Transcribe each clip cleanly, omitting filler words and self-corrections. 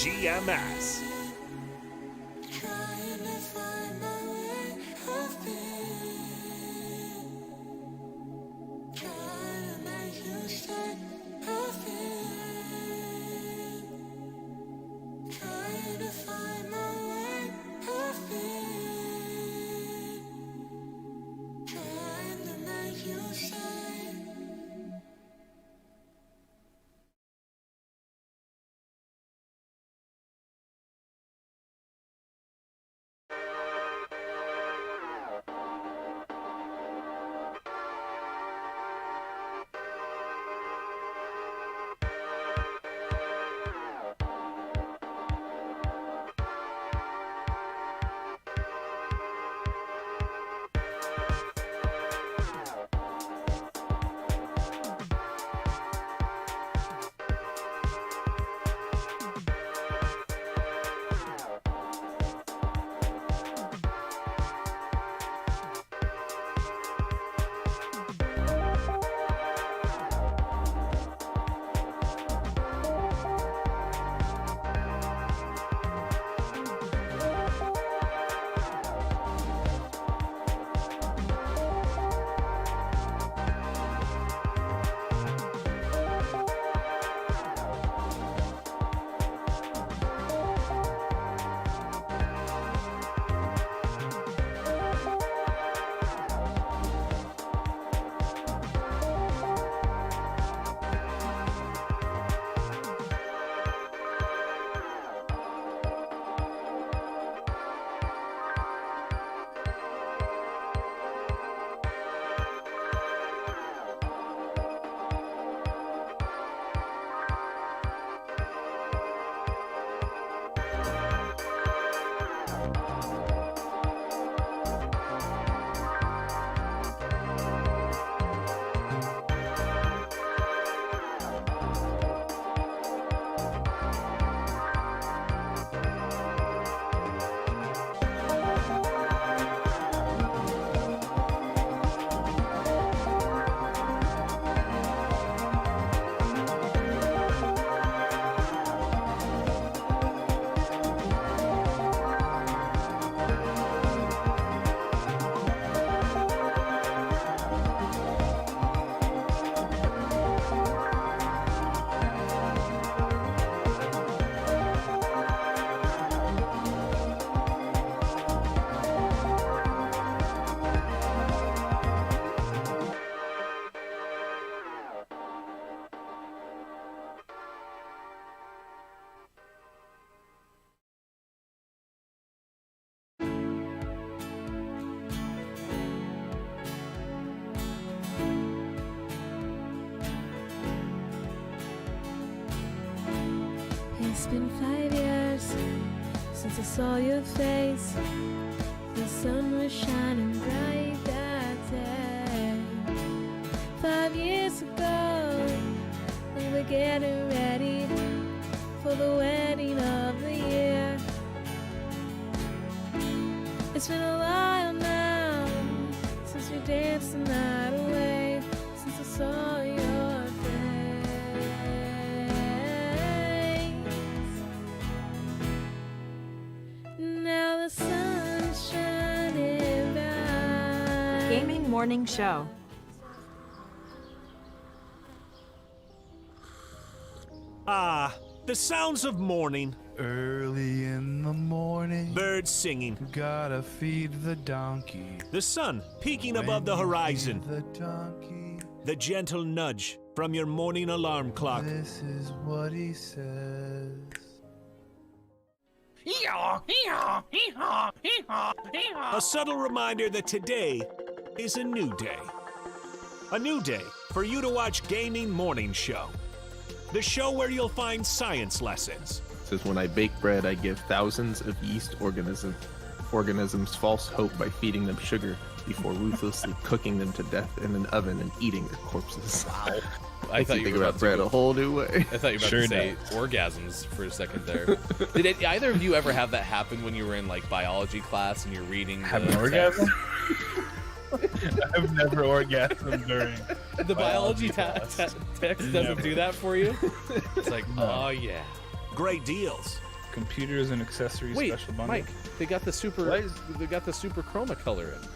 GMS. It's been 5 years since I saw your face. The sun was shining bright that day. 5 years ago, we were getting ready for the wedding of the year. It's been a while now since we danced the night away, since I saw your Gaming Morning Show. Ah, the sounds of morning. Early in the morning, Birds singing. gotta feed the donkey. The sun peeking above the When you horizon. feed the donkey, The gentle nudge from your morning alarm clock. this is what he says. A subtle reminder that today is a new day. A new day for you to watch Gaming Morning Show. The show where you'll find science lessons. Says, when I bake bread, I give thousands of yeast organisms false hope by feeding them sugar before ruthlessly cooking them to death in an oven and eating their corpses. Wow. I thought you think about bread a whole new way. I thought you were about to say orgasms for a second there. Did either of you ever have that happen when you were in like biology class and you're reading? Have an orgasm? I've never orgasmed during The biology text doesn't do that for you? It's like, oh yeah. Great deals, Computers and accessories Wait, special bundle. Mike, they got the super. What is- They got the super chroma color in.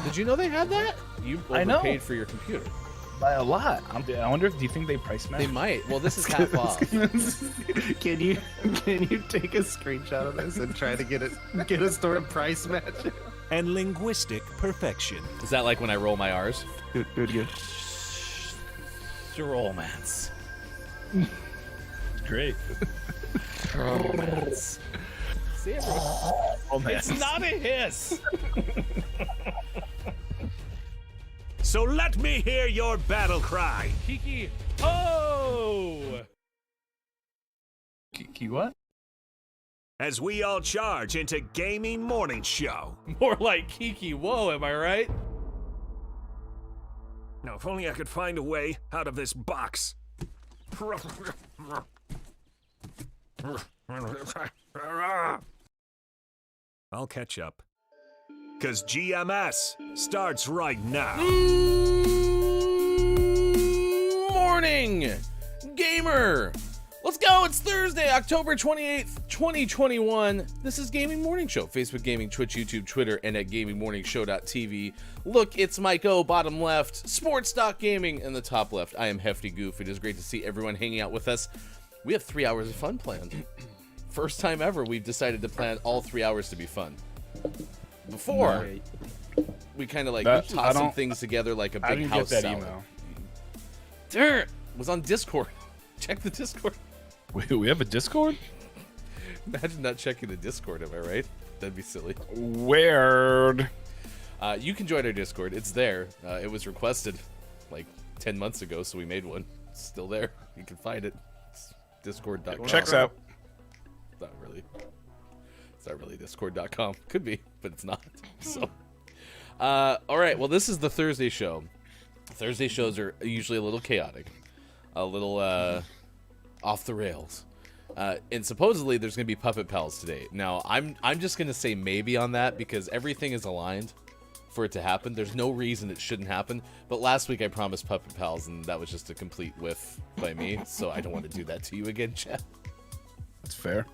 Did you know they had that? You I know. overpaid for your computer. By a lot. I wonder if do you think they price match? They might. Well, this is half off. Can you take a screenshot of this and try to get a store price match? and linguistic perfection. Is that like when I roll my R's? Good. Romance. Great. Romance. See, everyone. Romance. It's not a hiss. So let me hear your battle cry. Kiki. Oh! Kiki what? As we all charge into Gaming Morning Show. More like Kiki. Whoa, am I right? Now, if only I could find a way out of this box. I'll catch up. 'Cause GMS starts right now. Morning, gamer. Let's go. It's Thursday, October 28th, 2021. This is Gaming Morning Show. Facebook Gaming, Twitch, YouTube, Twitter, and at gamingmorningshow.tv. Look, it's Mike O, bottom left, Sports Doc Gaming in the top left. I am Hefty Goof. It is great to see everyone hanging out with us. We have 3 hours of fun planned. First time ever we've decided to plan all 3 hours to be fun. Before, we kind of like tossed some things together like a I big didn't house get that salad. email. Dirt was on Discord. Check the Discord. We have a Discord? Imagine not checking the Discord, am I right? That'd be silly. Weird. You can join our Discord. It's there. It was requested like 10 months ago, so we made one. It's still there. You can find it. It's discord.com. Checks out. It's not really discord.com. Could be, but it's not. So, all right. Well, this is the Thursday show. Thursday shows are usually a little chaotic, a little off the rails, and supposedly there's going to be Puppet Pals today. Now, I'm just going to say maybe on that because everything is aligned for it to happen. There's no reason it shouldn't happen. But last week I promised Puppet Pals, and that was just a complete whiff by me. So I don't want to do that to you again, Chad. That's fair.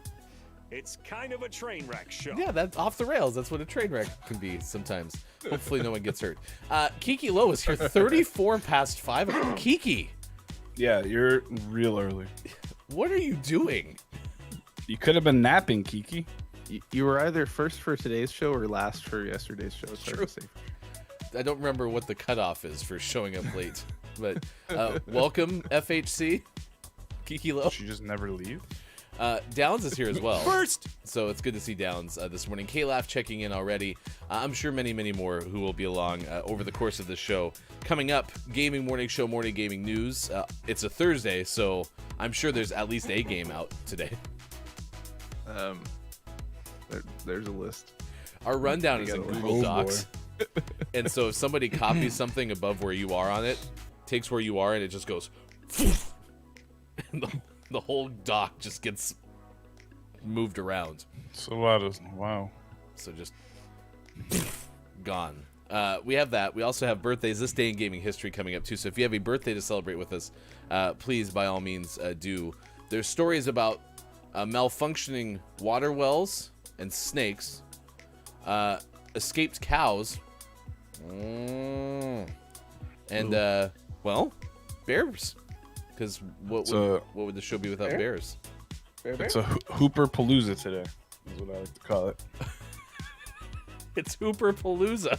It's kind of a train wreck show. Yeah, that's off the rails. That's what a train wreck can be sometimes. Hopefully no one gets hurt. Kiki Lowe is here, 34 past 5 o'clock. Kiki, Yeah, you're real early. what are you doing? You could have been napping, Kiki. You were either first for today's show or last for yesterday's show. It's hard to say. I don't remember what the cutoff is for showing up late. But welcome, FHC. Kiki Lowe. She just never leave. Downs is here as well. First, So it's good to see Downs this morning. K-Laugh checking in already. I'm sure many, many more who will be along over the course of the show. Coming up, Gaming Morning Show, Morning Gaming News. It's a Thursday, so I'm sure there's at least a game out today. There's a list. Our rundown is in gotta- Google Oh, Docs. And so if somebody copies something above where you are on it, takes where you are, and it just goes... and the whole doc just gets moved around. So loud. Wow. So just gone. We have that. We also have birthdays this day in gaming history coming up too. So if you have a birthday to celebrate with us, please by all means do. There's stories about malfunctioning water wells and snakes, escaped cows, and well, bears. Because what would the show be without bears? It's a Hooper Palooza today, is what I like to call it. It's Hooper Palooza.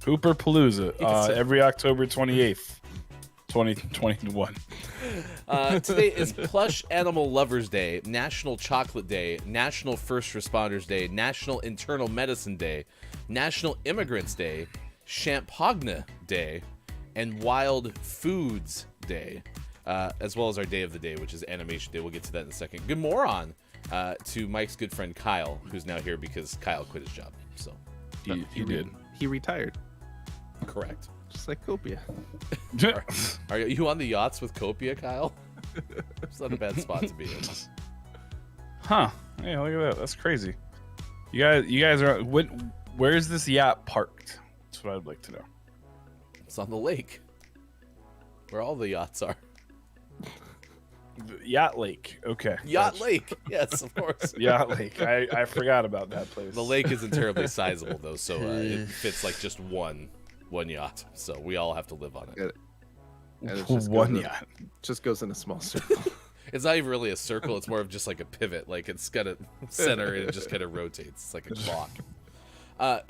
Hooper Palooza, Yes. every October 28th, 2021. Today is Plush Animal Lovers Day, National Chocolate Day, National First Responders Day, National Internal Medicine Day, National Immigrants Day, Champagne Day, and Wild Foods Day, as well as our Day of the Day, which is Animation Day. We'll get to that in a second. Good morning to Mike's good friend Kyle, who's now here because Kyle quit his job. So, He did. He retired, correct. just like Copia. Are you on the yachts with Copia, Kyle? It's not a bad spot to be in. Huh. Hey, look at that. That's crazy. You guys are. Where is this yacht parked? That's what I'd like to know. It's on the lake, where all the yachts are. Yacht Lake. Okay. Yacht Lake. Yes, of course. Yacht Lake. I forgot about that place. The lake isn't terribly sizable though, so it fits like just one yacht. So we all have to live on it. And it just One goes yacht. just goes in a small circle. It's not even really a circle. It's more of just like a pivot. Like it's got a center and it just kind of rotates. It's like a clock.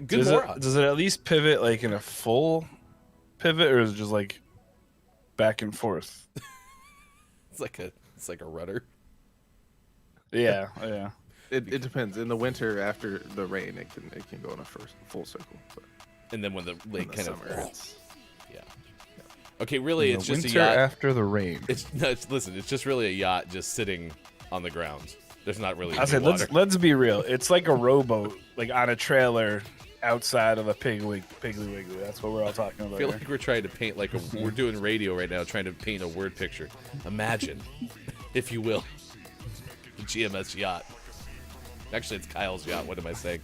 Good moron. Does it at least pivot like in a full pivot, or is it just like back and forth? It's like a rudder. Yeah. It depends. In the winter, after the rain, it can go in a full circle. But And then when the lake in the kind of summer, it's yeah. Okay, really, In it's the just a winter yacht. after the rain. It's just really a yacht just sitting on the ground. There's not really I any said, water. let's be real. It's like a rowboat, like on a trailer outside of a Piggly Wiggly. That's what we're all talking I about. feel here. like we're trying to paint we're doing radio right now, trying to paint a word picture. Imagine, if you will, the GMS yacht. Actually, it's Kyle's yacht. What am I saying?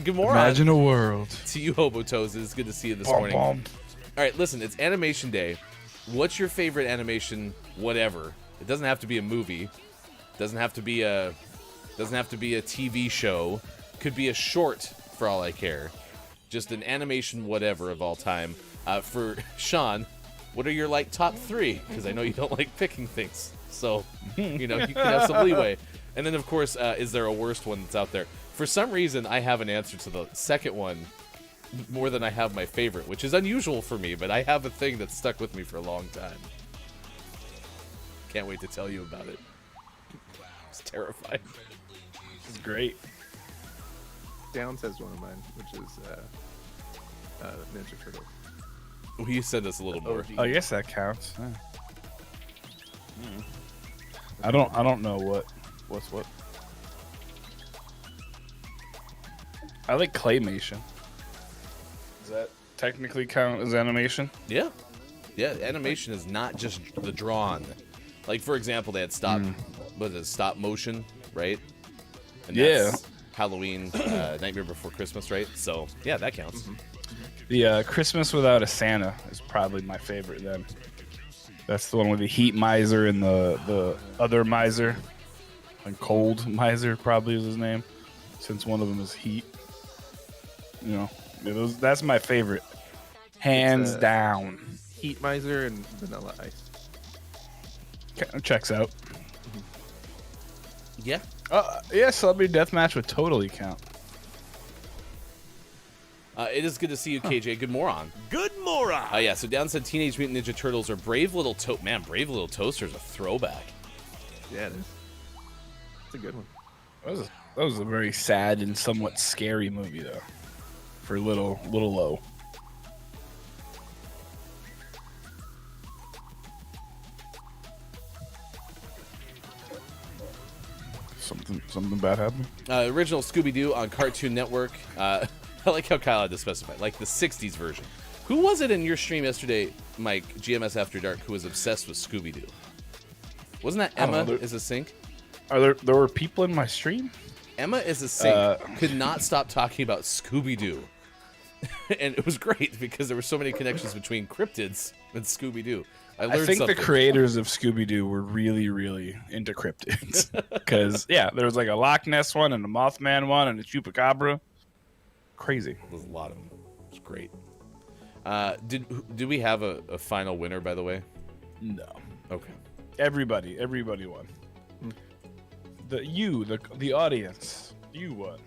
Good morning. Imagine a world. To you, Hobo Toes. It's good to see you this morning. All right, listen, it's Animation Day. What's your favorite animation? Whatever. It doesn't have to be a movie. Doesn't have to be a TV show. Could be a short for all I care. Just an animation whatever of all time. For Sean, what are your top 3? Because I know you don't like picking things. So, you can have some leeway. And then, of course, is there a worst one that's out there? For some reason, I have an answer to the second one more than I have my favorite, which is unusual for me, but I have a thing that's stuck with me for a long time. Can't wait to tell you about it. It's terrifying. This is great. Downs has one of mine, which is Ninja Turtles. Well, you said this a little more. I guess that counts. Yeah. I don't know what's what. I like claymation. Does that technically count as animation? Yeah. Yeah, animation is not just the drawn. Like, for example, they had stop motion, right? And that's Halloween, Nightmare Before Christmas, right? So, yeah, that counts. Mm-hmm. The Christmas Without a Santa is probably my favorite then. That's the one with the heat miser and the other miser. And cold miser probably is his name, since one of them is heat. That's my favorite. Hands down. Heat Miser and Vanilla Ice. Checks out. Yeah. Yeah, Celebrity Deathmatch would totally count. It is good to see you, KJ. Good moron. Good moron. Yeah, so Down said Teenage Mutant Ninja Turtles or Brave Little Man, Brave Little Toaster is a throwback. Yeah, it is. It's a good one. That was a very sad and somewhat scary movie, though. For little low. Something bad happened? Original Scooby-Doo on Cartoon Network. I like how Kyle had to specify, like the 60s version. Who was it in your stream yesterday, Mike, GMS After Dark, who was obsessed with Scooby-Doo? Wasn't that Emma is a Sink? There were people in my stream? Emma is a Sink could not stop talking about Scooby-Doo. And it was great because there were so many connections between cryptids and Scooby-Doo. I think the creators of Scooby-Doo were really, really into cryptids. Because, there was like a Loch Ness one and a Mothman one and a Chupacabra. Crazy. There's a lot of them. It's great. Did we have a final winner, by the way? No. Okay. Everybody won. The audience, you won.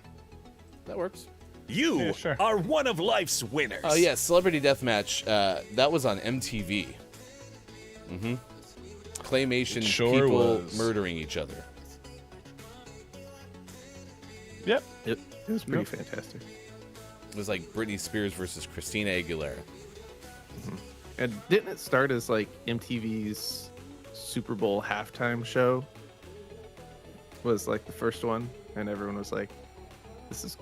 That works. You sure. are one of life's winners. Oh, yeah, Celebrity Deathmatch. That was on MTV. Mm-hmm. Claymation people was. murdering each other. Yep. It was pretty fantastic. It was like Britney Spears versus Christina Aguilera. And didn't it start as like MTV's Super Bowl halftime show? Was like the first one, and everyone was like, "This is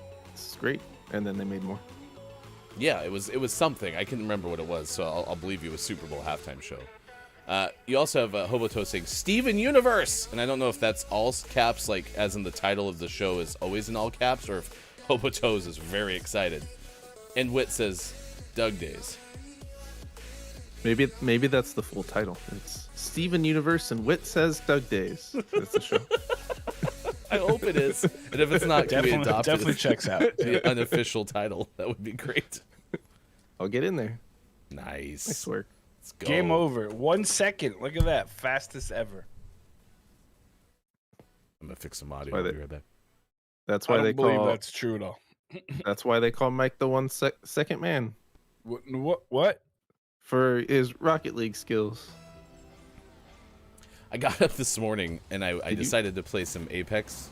great." And then they made more. Yeah, it was something. I can't remember what it was, so I'll believe you a Super Bowl halftime show. You also have Hoboto saying Steven Universe, and I don't know if that's all caps, like as in the title of the show is always in all caps, or if Hoboto's is very excited. And Wit says Doug Days. Maybe that's the full title. It's Steven Universe and Wit Says Doug Days. That's the show. I hope it is. And if it's not, can we adopt Definitely it? checks out. The unofficial title. That would be great. I'll get in there. Nice. I swear. Let's go. Game over. 1 second. Look at that. Fastest ever. I'm gonna fix some audio. Why I'll they- be right back. That's I why don't they believe call. that's true at all. That's why they call Mike the second man What? for his Rocket League skills. I got up this morning and I Did you? decided to play some Apex.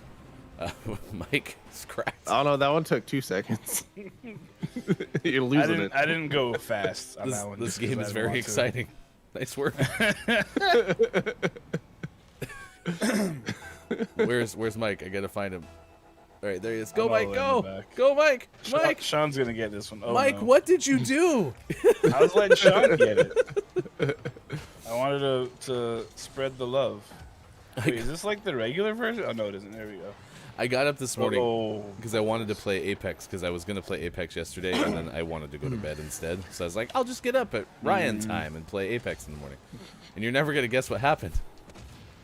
Mike is cracked. Oh no, that one took 2 seconds. You're losing it. I didn't go fast on This, that one. this just 'cause game I is didn't very want to. exciting. Nice work. Where's Mike? I gotta find him. All right, there he is. Go, I'm Mike. all Go. in the back. Go, Mike. Mike. Sean's gonna get this one. Oh, Mike, no. what did you do? I was letting Sean get it. I wanted to spread the love. Wait, is this like the regular version? Oh no, it isn't. There we go. I got up this morning Oh, because I wanted to play Apex because I was gonna play Apex yesterday and then I wanted to go to bed instead. So I was like, I'll just get up at Ryan time and play Apex in the morning. And you're never gonna guess what happened.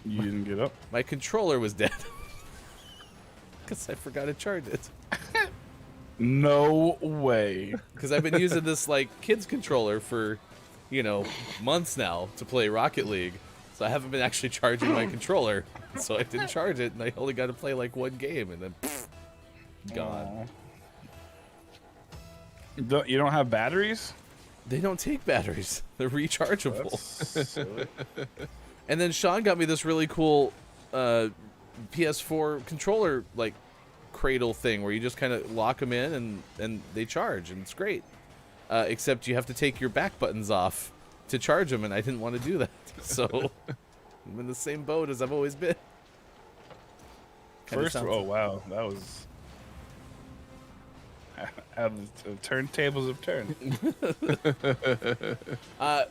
you didn't get up. My controller was dead because I forgot to charge it. No way. Because I've been using this like kids controller for, months now to play Rocket League. So I haven't been actually charging my controller. So I didn't charge it, and I only got to play like one game, and then gone. You don't have batteries? They don't take batteries; they're rechargeable. That's silly. And then Sean got me this really cool PS4 controller like cradle thing where you just kind of lock them in and they charge, and it's great. Except you have to take your back buttons off to charge them, and I didn't want to do that. So I'm in the same boat as I've always been. Kinda First, sounds- oh wow, that was how the turntables have turned.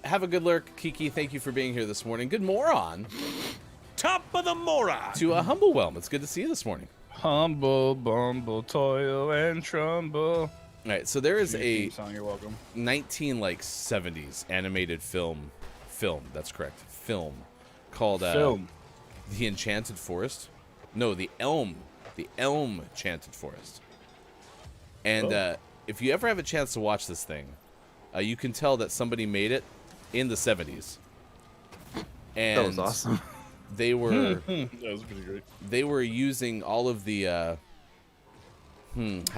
Have a good lurk, Kiki. Thank you for being here this morning. Good moron Top of the moron. to Humble Whelm. It's good to see you this morning. Humble, bumble, toil and trumble. All right, so there is Your a theme song. You're welcome. 70s animated film. That's correct. Film called Film. The Enchanted Forest. No, the Elm Enchanted Forest. And if you ever have a chance to watch this thing, you can tell that somebody made it in the 70s. And That was awesome. they were That was pretty great. they were using all of the how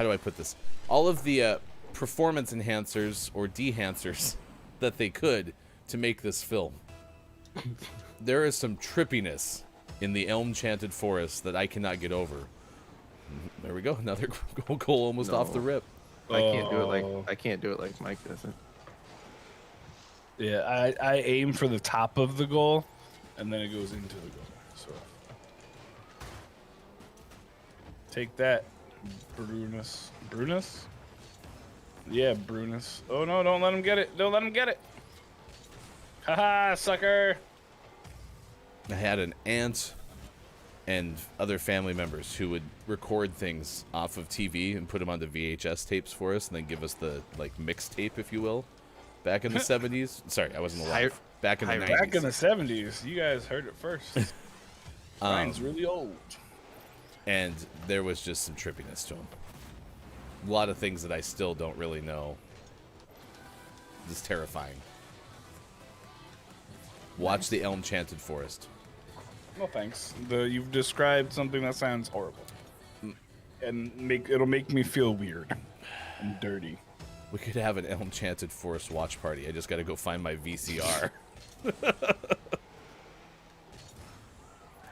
do I put this? All of the performance enhancers or dehancers that they could to make this film. There is some trippiness in the Elm Enchanted Forest that I cannot get over. There we go. Another goal almost off the No. rip. I can't do it Oh. like Mike does it. Yeah, I aim for the top of the goal, and then it goes into the goal. So take that, Brunus. Brunus? Yeah, Brunus. Oh no! Don't let him get it! Don't let him get it! Haha, sucker! I had an aunt and other family members who would record things off of TV and put them onto VHS tapes for us, and then give us the mixtape, if you will. Back in the 70s. Sorry, I wasn't alive. Back in the 90s. Back in the 70s, you guys heard it first. Mine's really old. And there was just some trippiness to them. A lot of things that I still don't really know. Just terrifying. Watch the Elm Enchanted Forest. No thanks. You've described something that sounds horrible, and it'll make me feel weird and dirty. We could have an Elm Enchanted Forest watch party. I just got to go find my VCR.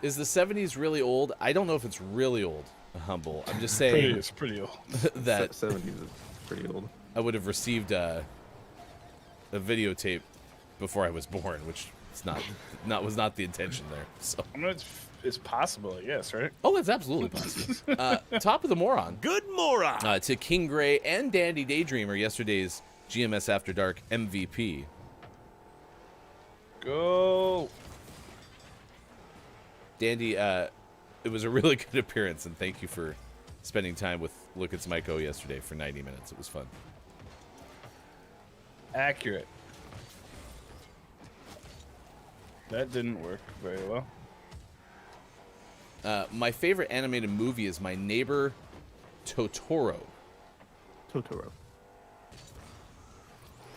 Is the 70s really old? I don't know if it's really old. Humble. I'm just saying It's pretty old. that 70s is pretty old. I would have received a videotape before I was born, which is was not the intention there. So, I mean, it's possible, I guess, right? oh, it's absolutely possible. Top of the moron Good moron. to King Gray and Dandy Daydreamer, yesterday's GMS After Dark MVP. Go. Dandy, it was a really good appearance, and thank you for spending time with Look It's Mike O yesterday for 90 minutes. It was fun. Accurate. That didn't work very well. My favorite animated movie is My Neighbor Totoro. Totoro.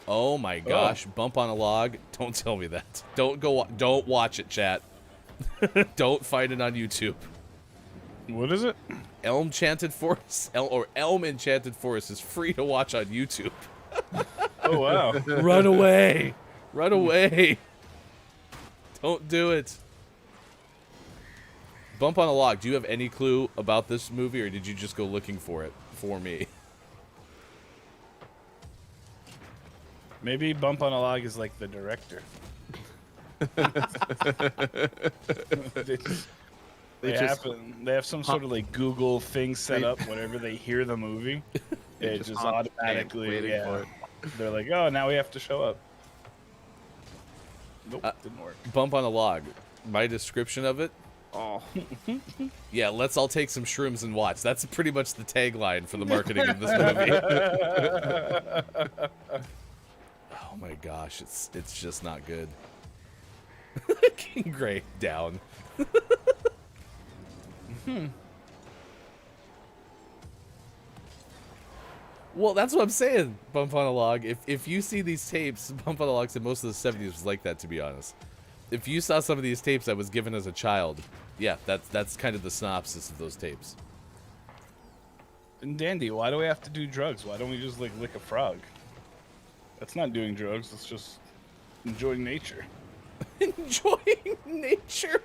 Oh my gosh! Bump on a log. Don't tell me that. Don't go. Don't watch it, chat. Don't find it on YouTube. What is it? Elm Enchanted Forest is free to watch on YouTube. Oh wow! Run away! Run away! Don't do it. Bump on a Log. Do you have any clue about this movie, or did you just go looking for it for me? Maybe Bump on a Log is like the director. They have some sort of like Google thing set up whenever they hear the movie. It just automatically, for it. They're like, oh, now we have to show up. Nope, didn't work. Bump on a Log. My description of it? Oh. Yeah, let's all take some shrooms and watch. That's pretty much the tagline for the marketing of this movie. Oh my gosh, it's just not good. King Gray down. Well, that's what I'm saying, Bump on a Log. If you see these tapes, Bump on a Log said most of the 70s was like that, to be honest. If you saw some of these tapes I was given as a child, yeah, that's kind of the synopsis of those tapes. And Dandy, why do we have to do drugs? Why don't we just like lick a frog? That's not doing drugs. That's just enjoying nature. Enjoying nature?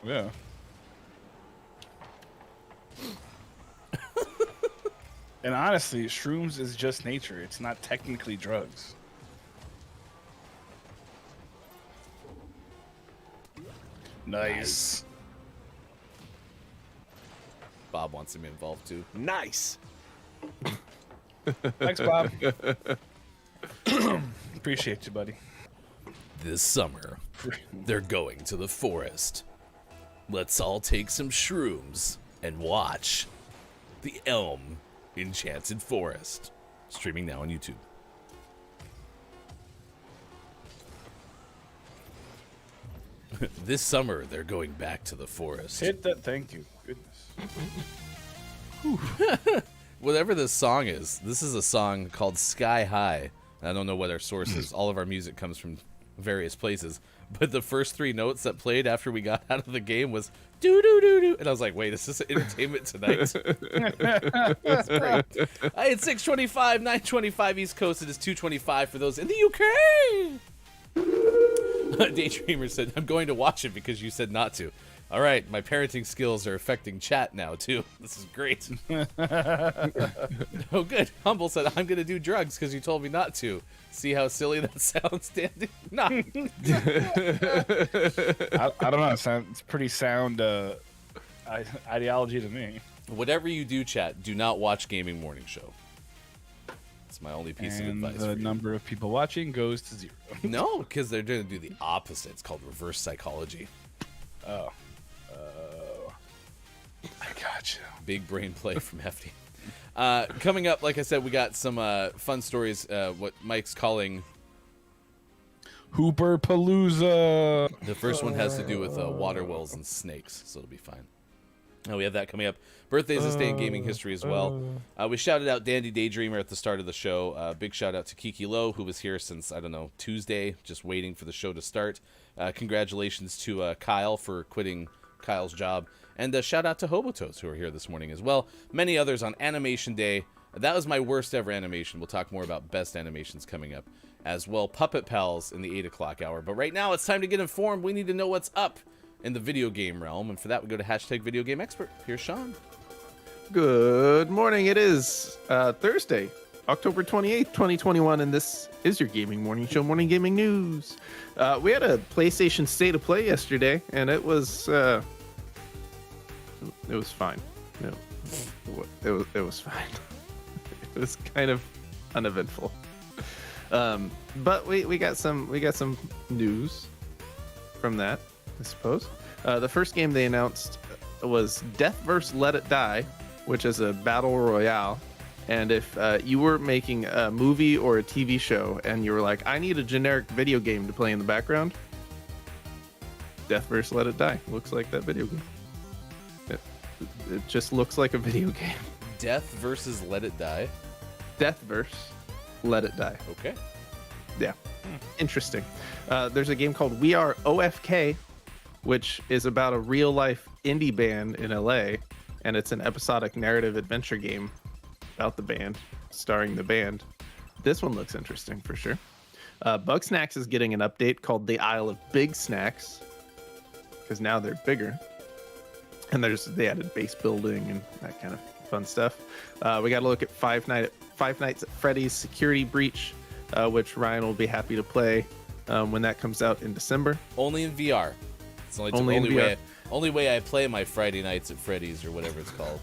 Yeah. And honestly, shrooms is just nature. It's not technically drugs. Nice. Bob wants him involved too. Nice. Thanks, Bob. Appreciate you, buddy. This summer, they're going to the forest. Let's all take some shrooms and watch The Elm Enchanted Forest. Streaming now on YouTube. This summer, they're going back to the forest. Hit that. Thank you. Goodness. Whatever this song is, this is a song called Sky High. I don't know what our source is. All of our music comes from various places. But the first three notes that played after we got out of the game was doo-doo-doo-doo. And I was like, wait, is this Entertainment Tonight? That's great. It's 6:25, 9:25 East Coast. It is 2:25 for those in the UK. Daydreamer said, I'm going to watch it because you said not to. All right, my parenting skills are affecting chat now, too. This is great. Oh, good. Humble said, I'm going to do drugs because you told me not to. See how silly that sounds, Dandy? No. I don't know. It's pretty sound ideology to me. Whatever you do, chat, do not watch Gaming Morning Show. It's my only piece of advice. The number of people watching goes to 0. No, because they're going to do the opposite. It's called reverse psychology. Oh. I gotcha. Big brain play from Hefty. Coming up, like I said, we got some fun stories. What Mike's calling Hooper Palooza. the first one has to do with water wells and snakes, so it'll be fine. We have that coming up. Birthdays this day in gaming history as well. We shouted out Dandy Daydreamer at the start of the show. Big shout out to Kiki Lowe, who was here since, I don't know, Tuesday, just waiting for the show to start. Congratulations to Kyle for quitting Kyle's job. And shout out to Hobotos, who are here this morning as well. Many others on Animation Day. That was my worst ever animation. We'll talk more about best animations coming up as well. Puppet Pals in the 8 o'clock hour. But right now, it's time to get informed. We need to know what's up in the video game realm. And for that, we go to #VideoGameExpert. Here's Sean. Good morning. It is Thursday, October 28th, 2021, and this is your Gaming Morning Show, Morning Gaming News. We had a PlayStation State of Play yesterday, and it was fine. No, it was fine. It was kind of uneventful. But we got some news from that, I suppose. The first game they announced was Death vs. Let It Die, which is a battle royale. And if you were making a movie or a TV show and you were like, I need a generic video game to play in the background, Death vs. Let It Die. Looks like that video game. It just looks like a video game. Death versus Let It Die. Death vs. Let It Die. Okay. Yeah. Interesting. There's a game called We Are OFK, which is about a real life indie band in LA, and it's an episodic narrative adventure game about the band, starring the band. This one looks interesting for sure. Bug Snacks is getting an update called The Isle of Big Snacks, because now they're bigger. And they added base building and that kind of fun stuff. We got to look at Five Nights at Freddy's Security Breach, which Ryan will be happy to play when that comes out in December. Only in VR. It's the only way I play my Friday Nights at Freddy's or whatever it's called.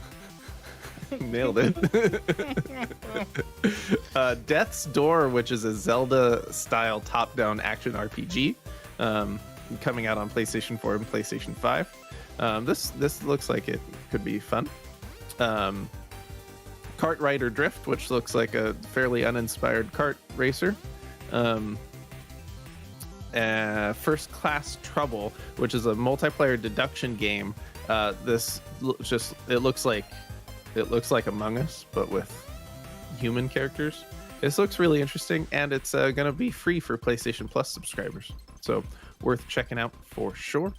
Nailed it. Death's Door, which is a Zelda-style top-down action RPG, coming out on PlayStation 4 and PlayStation 5. This looks like it could be fun. Kart Rider Drift, which looks like a fairly uninspired kart racer. First Class Trouble, which is a multiplayer deduction game. It looks like Among Us, but with human characters. This looks really interesting, and it's going to be free for PlayStation Plus subscribers. So worth checking out for sure.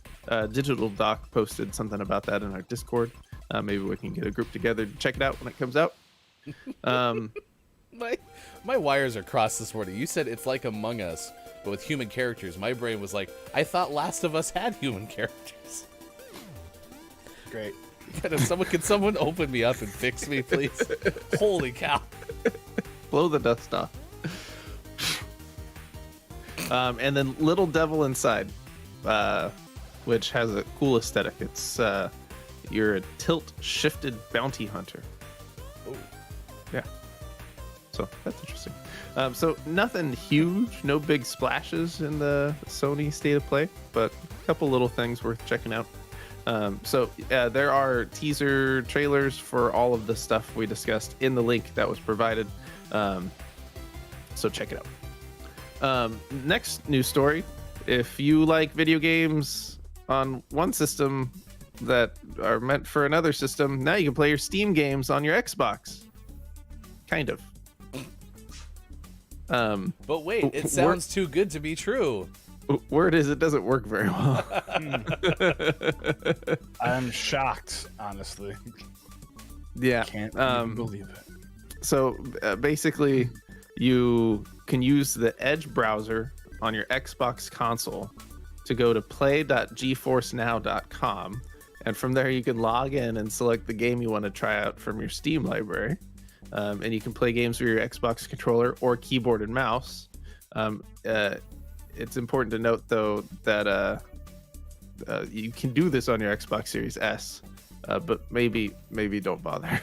Digital Doc posted something about that in our Discord. Maybe we can get a group together to check it out when it comes out. My wires are crossed this morning. You said it's like Among Us, but with human characters. My brain was like, I thought Last of Us had human characters. Great. Can someone open me up and fix me, please? Holy cow. Blow the dust off. And then Little Devil Inside, which has a cool aesthetic. It's you're a tilt-shifted bounty hunter. Oh. Yeah. So that's interesting. So nothing huge, no big splashes in the Sony State of Play, but a couple little things worth checking out. There are teaser trailers for all of the stuff we discussed in the link that was provided. So check it out. Next news story. If you like video games on one system that are meant for another system, now you can play your Steam games on your Xbox. Kind of. But wait, it sounds too good to be true. Word is it doesn't work very well. I'm shocked, honestly. Yeah. Can't even believe it. So basically, you can use the Edge browser on your Xbox console to go to play.geforcenow.com, and from there you can log in and select the game you want to try out from your Steam library, and you can play games with your Xbox controller or keyboard and mouse. It's important to note, though, that you can do this on your Xbox Series S, but maybe don't bother.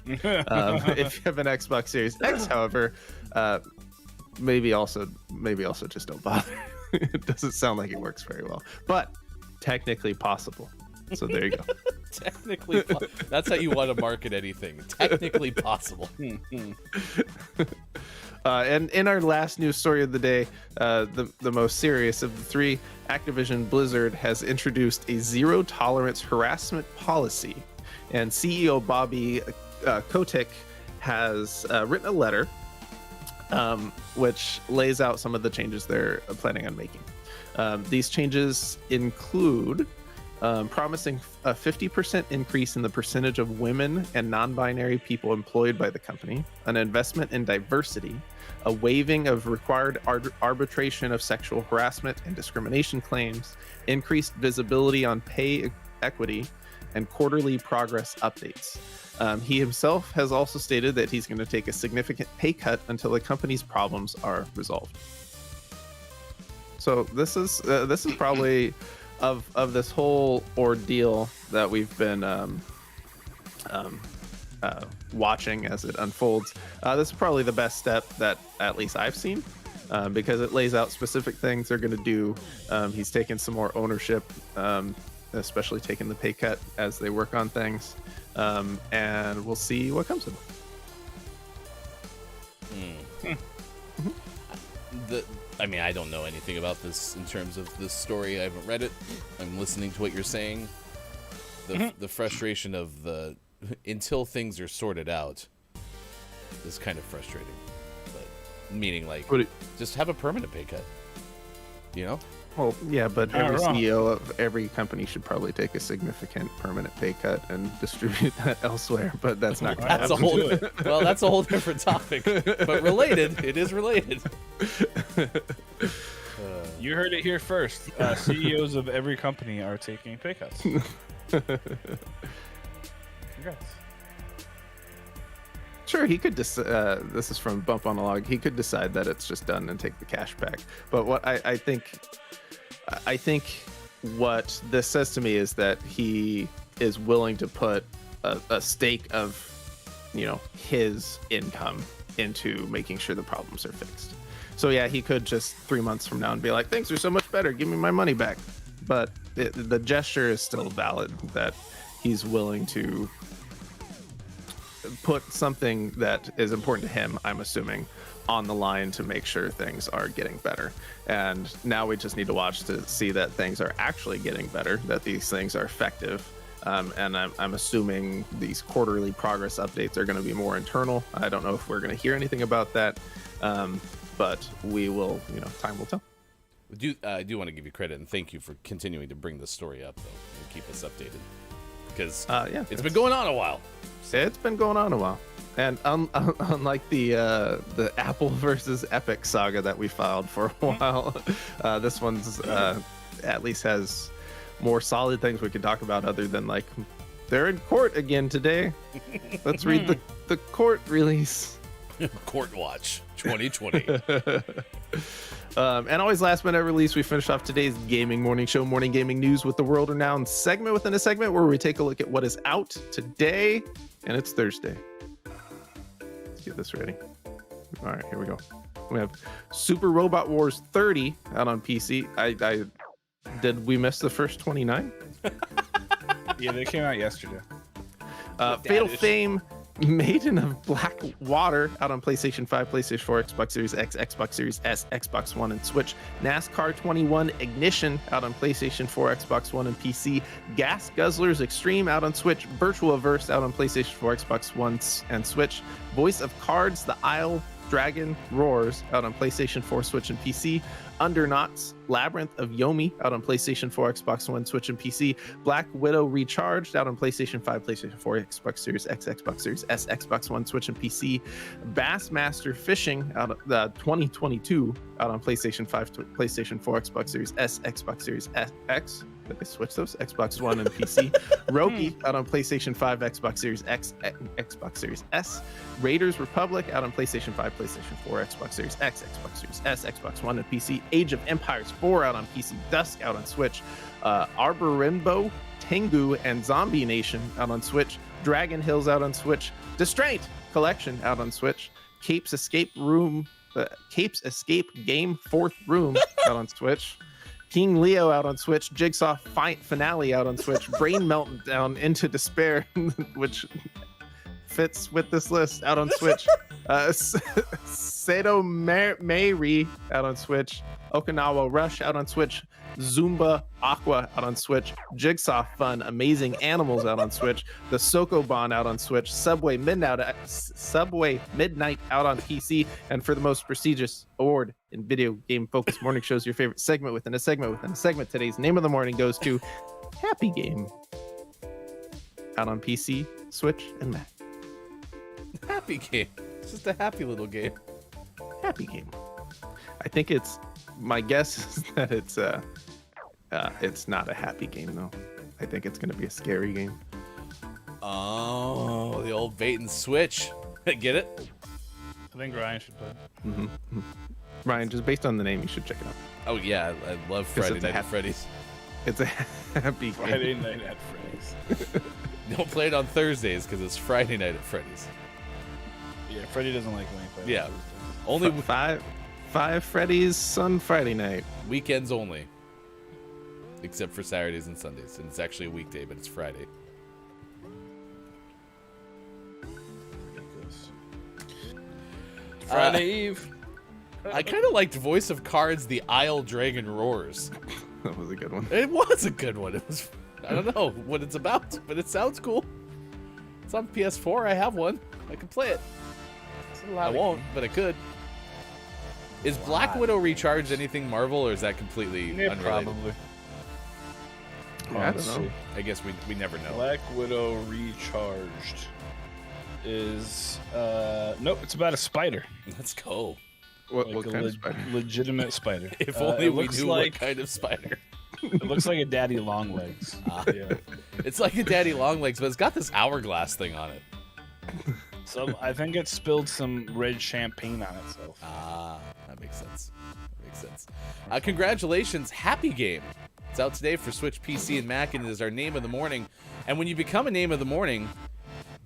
If you have an Xbox Series X, however, maybe also just don't bother. It doesn't sound like it works very well, but technically possible. So there you go. Technically, that's how you want to market anything. Technically possible. And in our last news story of the day, the most serious of the three, Activision Blizzard has introduced a zero-tolerance harassment policy. And CEO Bobby Kotick has written a letter which lays out some of the changes they're planning on making. These changes include promising a 50% increase in the percentage of women and non-binary people employed by the company, an investment in diversity, a waiving of required arbitration of sexual harassment and discrimination claims, increased visibility on pay equity, and quarterly progress updates. He himself has also stated that he's going to take a significant pay cut until the company's problems are resolved. So this is probably of this whole ordeal that we've been watching as it unfolds. This is probably the best step that at least I've seen, because it lays out specific things they're going to do. He's taken some more ownership, especially taking the pay cut as they work on things, and we'll see what comes of it. I mean, I don't know anything about this in terms of this story. I haven't read it. I'm listening to what you're saying. The frustration of the until things are sorted out is kind of frustrating. But meaning like just have a permanent pay cut. You know? Well, yeah, but Not every wrong. CEO of every company should probably take a significant permanent pay cut and distribute that elsewhere. But that's not going to That's a happen. whole well, that's a whole different topic. But related. It is related. You heard it here first. CEOs of every company are taking pay cuts. Congrats. Sure, he could. This is from Bump on the Log. He could decide that it's just done and take the cash back. But what I think what this says to me is that he is willing to put a stake of, his income into making sure the problems are fixed. So yeah, he could just 3 months from now and be like, things are so much better, give me my money back. But the gesture is still valid, that he's willing to put something that is important to him, I'm assuming, on the line to make sure things are getting better. And now we just need to watch to see that things are actually getting better, that these things are effective. And I'm assuming these quarterly progress updates are going to be more internal. I don't know if we're going to hear anything about that, but we will, time will tell. I do want to give you credit and thank you for continuing to bring this story up, though, and keep us updated. Because it's been going on a while. It's been going on a while. And unlike the Apple versus Epic saga that we filed for a while, this one's at least has more solid things we can talk about other than like, they're in court again today. Let's read the court release. Court Watch 2020. And always last minute release, we finish off today's gaming morning show, morning gaming news with the world renowned segment within a segment where we take a look at what is out today. And it's Thursday. Let's get this ready. All right, here we go. We have Super Robot Wars 30 out on PC. Did we miss the first 29? Yeah, they came out yesterday. Fatal Fame, Maiden of Black Water out on PlayStation 5, PlayStation 4, Xbox Series X, Xbox Series S, Xbox One, and Switch. NASCAR 21 Ignition out on PlayStation 4, Xbox One, and PC. Gas Guzzlers Extreme out on Switch. Virtuaverse out on PlayStation 4, Xbox One, and Switch. Voice of Cards, The Isle Dragon Roars out on PlayStation 4, Switch, and PC. Underknots, Labyrinth of Yomi out on PlayStation 4, Xbox One, Switch, and PC. Black Widow Recharged out on PlayStation 5, PlayStation 4, Xbox Series X, Xbox Series S, Xbox One, Switch, and PC. Bassmaster Fishing out of 2022 out on PlayStation 5, PlayStation 4, Xbox Series S, Xbox Series X. Did I switch those? Xbox One and PC. Roki out on PlayStation 5, Xbox Series X, Xbox Series S. Raiders Republic out on PlayStation 5, PlayStation 4, Xbox Series X, Xbox Series S, Xbox One, and PC. Age of Empires 4 out on PC. Dusk out on Switch. Arborimbo, Tengu, and Zombie Nation out on Switch. Dragon Hills out on Switch. Distraint Collection out on Switch. Capes Escape Game 4th Room out on Switch. King Leo out on Switch, Jigsaw Finale out on Switch, Brain Meltdown Into Despair, which fits with this list, out on Switch, Seto Meiri out on Switch, Okinawa Rush out on Switch, Zumba Aqua out on Switch, Jigsaw Fun Amazing Animals out on Switch, the Sokoban out on Switch, Subway Midnight out on PC, and for the most prestigious award in video game focused morning shows, your favorite segment within a segment within a segment, today's name of the morning goes to Happy Game out on PC, Switch, and Mac. Happy game. It's just a happy little game. Happy Game. I think my guess is that it's not a happy game though. I think it's going to be a scary game. Oh, the old bait and switch. Get it? I think Ryan should play. Mm-hmm. Ryan, just based on the name, you should check it out. Oh yeah, I love Friday Night at Freddy's. It's a happy game. Friday Night at Freddy's. Don't play it on Thursdays because it's Friday Night at Freddy's. Yeah, Freddy doesn't like when he plays. Yeah, only five Freddy's on Friday night. Weekends only, except for Saturdays and Sundays, and it's actually a weekday, but it's Friday. Friday Eve. I kind of liked Voice of Cards, The Isle Dragon Roars. That was a good one. It was a good one. It was. I don't know what it's about, but it sounds cool. It's on PS4. I have one. I can play it. I won't, but I could. Is Black Widow Recharged anything Marvel, or is that completely unrelated? Probably. Yeah, I don't know. I guess we never know. Black Widow Recharged is nope. It's about a spider. Let's go. What Like a kind of spider? legitimate spider. If only it we looks knew like, what kind of spider. It looks like a daddy long legs. Yeah. It's like a daddy long legs, but it's got this hourglass thing on it. So I think it spilled some red champagne on itself. Ah, that makes sense. That makes sense. Congratulations, Happy Game. It's out today for Switch, PC, and Mac, and it is our name of the morning. And when you become a name of the morning,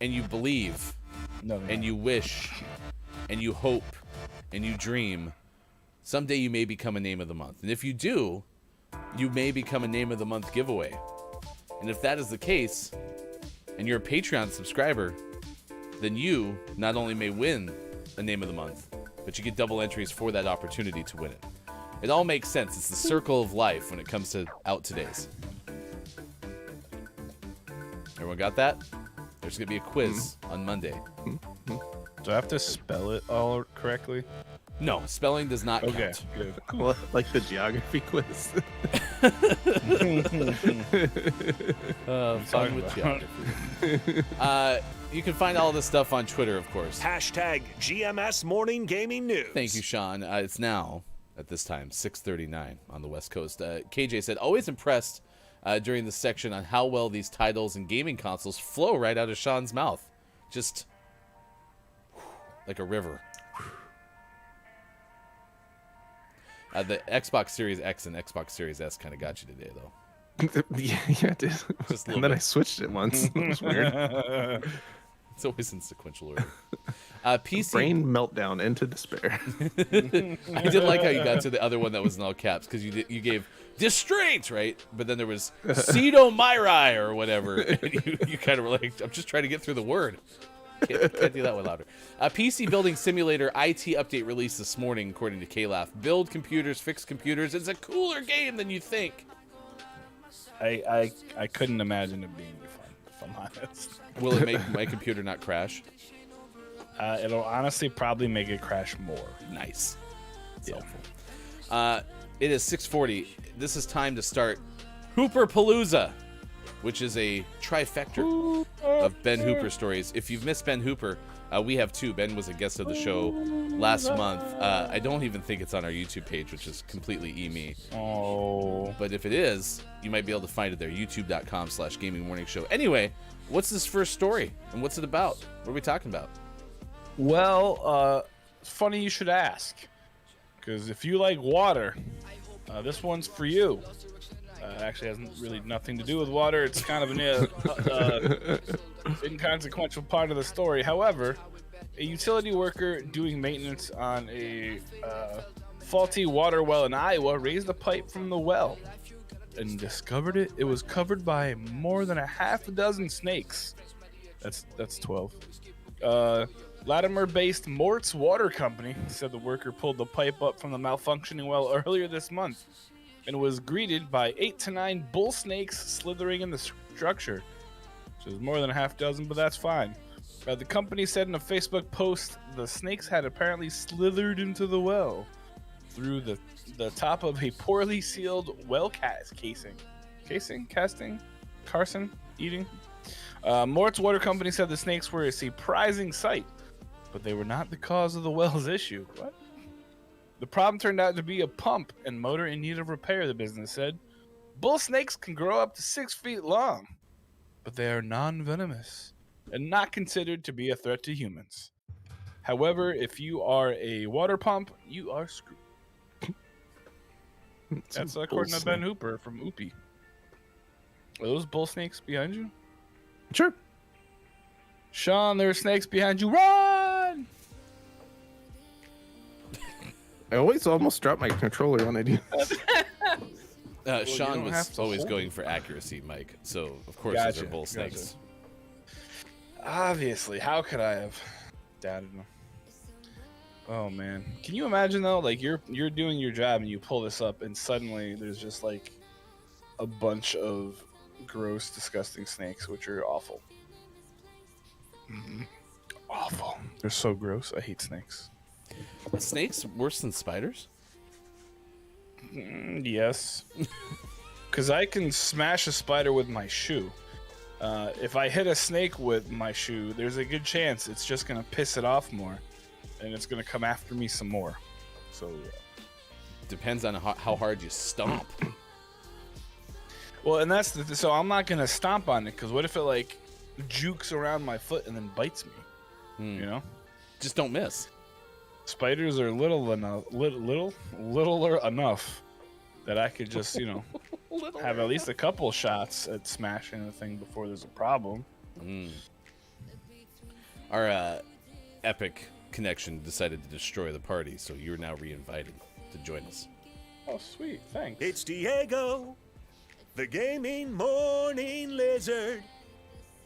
and you believe, and you wish, and you hope, and you dream, someday you may become a name of the month. And if you do, you may become a name of the month giveaway. And if that is the case, and you're a Patreon subscriber, then you not only may win a name of the month, but you get double entries for that opportunity to win it. It all makes sense. It's the circle of life when it comes to out today's. Everyone got that? There's going to be a quiz on Monday. Do I have to spell it all correctly? No, spelling does not Okay, count. good. Well, like the geography quiz. Fun with geography. You can find all this stuff on Twitter, of course. Hashtag GMS Morning Gaming News. Thank you, Sean. It's now, at this time, 6:39 on the West Coast. KJ said, always impressed during this section on how well these titles and gaming consoles flow right out of Sean's mouth. Just like a river. The Xbox Series X and Xbox Series S kind of got you today, though. Yeah, it did. Just a little And then bit. I switched it once. It was weird. It's always in sequential order. PC. Brain meltdown into despair. I did like how you got to the other one that was in all caps, because you gave distraint, right? But then there was Cedomyri or whatever. And you kind of were like, I'm just trying to get through the word. Can't do that one louder. PC Building Simulator IT update released this morning, according to KLAF. Build computers, fix computers. It's a cooler game than you think. I couldn't imagine it being fun, if I'm honest. Will it make my computer not crash? It'll honestly probably make it crash more. Nice. It's helpful. It is 6:40. This is time to start Hooper-Palooza, which is a trifecta of Ben Hooper stories. If you've missed Ben Hooper, we have two. Ben was a guest of the show last month. I don't even think it's on our YouTube page, which is completely me. Oh. But if it is, you might be able to find it there, youtube.com/gamingmorningshow. Anyway, what's this first story, and what's it about? What are we talking about? Well, it's funny you should ask, because if you like water, this one's for you. Actually has really nothing to do with water. It's kind of an inconsequential part of the story. However, a utility worker doing maintenance on a faulty water well in Iowa raised a pipe from the well and discovered it was covered by more than a half a dozen snakes. That's 12. Latimer-based Mort's Water Company said the worker pulled the pipe up from the malfunctioning well earlier this month and was greeted by 8 to 9 bull snakes slithering in the structure, which is more than a half dozen, but that's fine. The company said in a Facebook post the snakes had apparently slithered into the well through the top of a poorly sealed well casing. Mort's Water Company said the snakes were a surprising sight, but they were not the cause of the well's issue. What? The problem turned out to be a pump and motor in need of repair, the business said. Bull snakes can grow up to 6 feet long, but they are non-venomous and not considered to be a threat to humans. However, if you are a water pump, you are screwed. That's according to Ben Hooper from Oopie. Are those bull snakes behind you? Sure. Sean, there are snakes behind you. Run! I always almost drop my controller when I do. Sean don't have was to always hold going for accuracy, Mike. So, of course, those are bull snakes. Obviously, how could I have doubted him? Oh man, can you imagine though? Like you're doing your job and you pull this up, and suddenly there's just like a bunch of gross, disgusting snakes, which are awful. Awful. They're so gross. I hate snakes. Are snakes worse than spiders? Yes. Because I can smash a spider with my shoe. If I hit a snake with my shoe, there's a good chance it's just going to piss it off more. And it's going to come after me some more. So, Depends on how hard you stomp. well, and that's so I'm not going to stomp on it, because what if it, like, jukes around my foot and then bites me? You know? Just don't miss. Spiders are littler enough that I could just, have at least a couple shots at smashing the thing before there's a problem. Our epic connection decided to destroy the party, so you're now re-invited to join us. Oh, sweet. Thanks. It's Diego, the gaming morning lizard.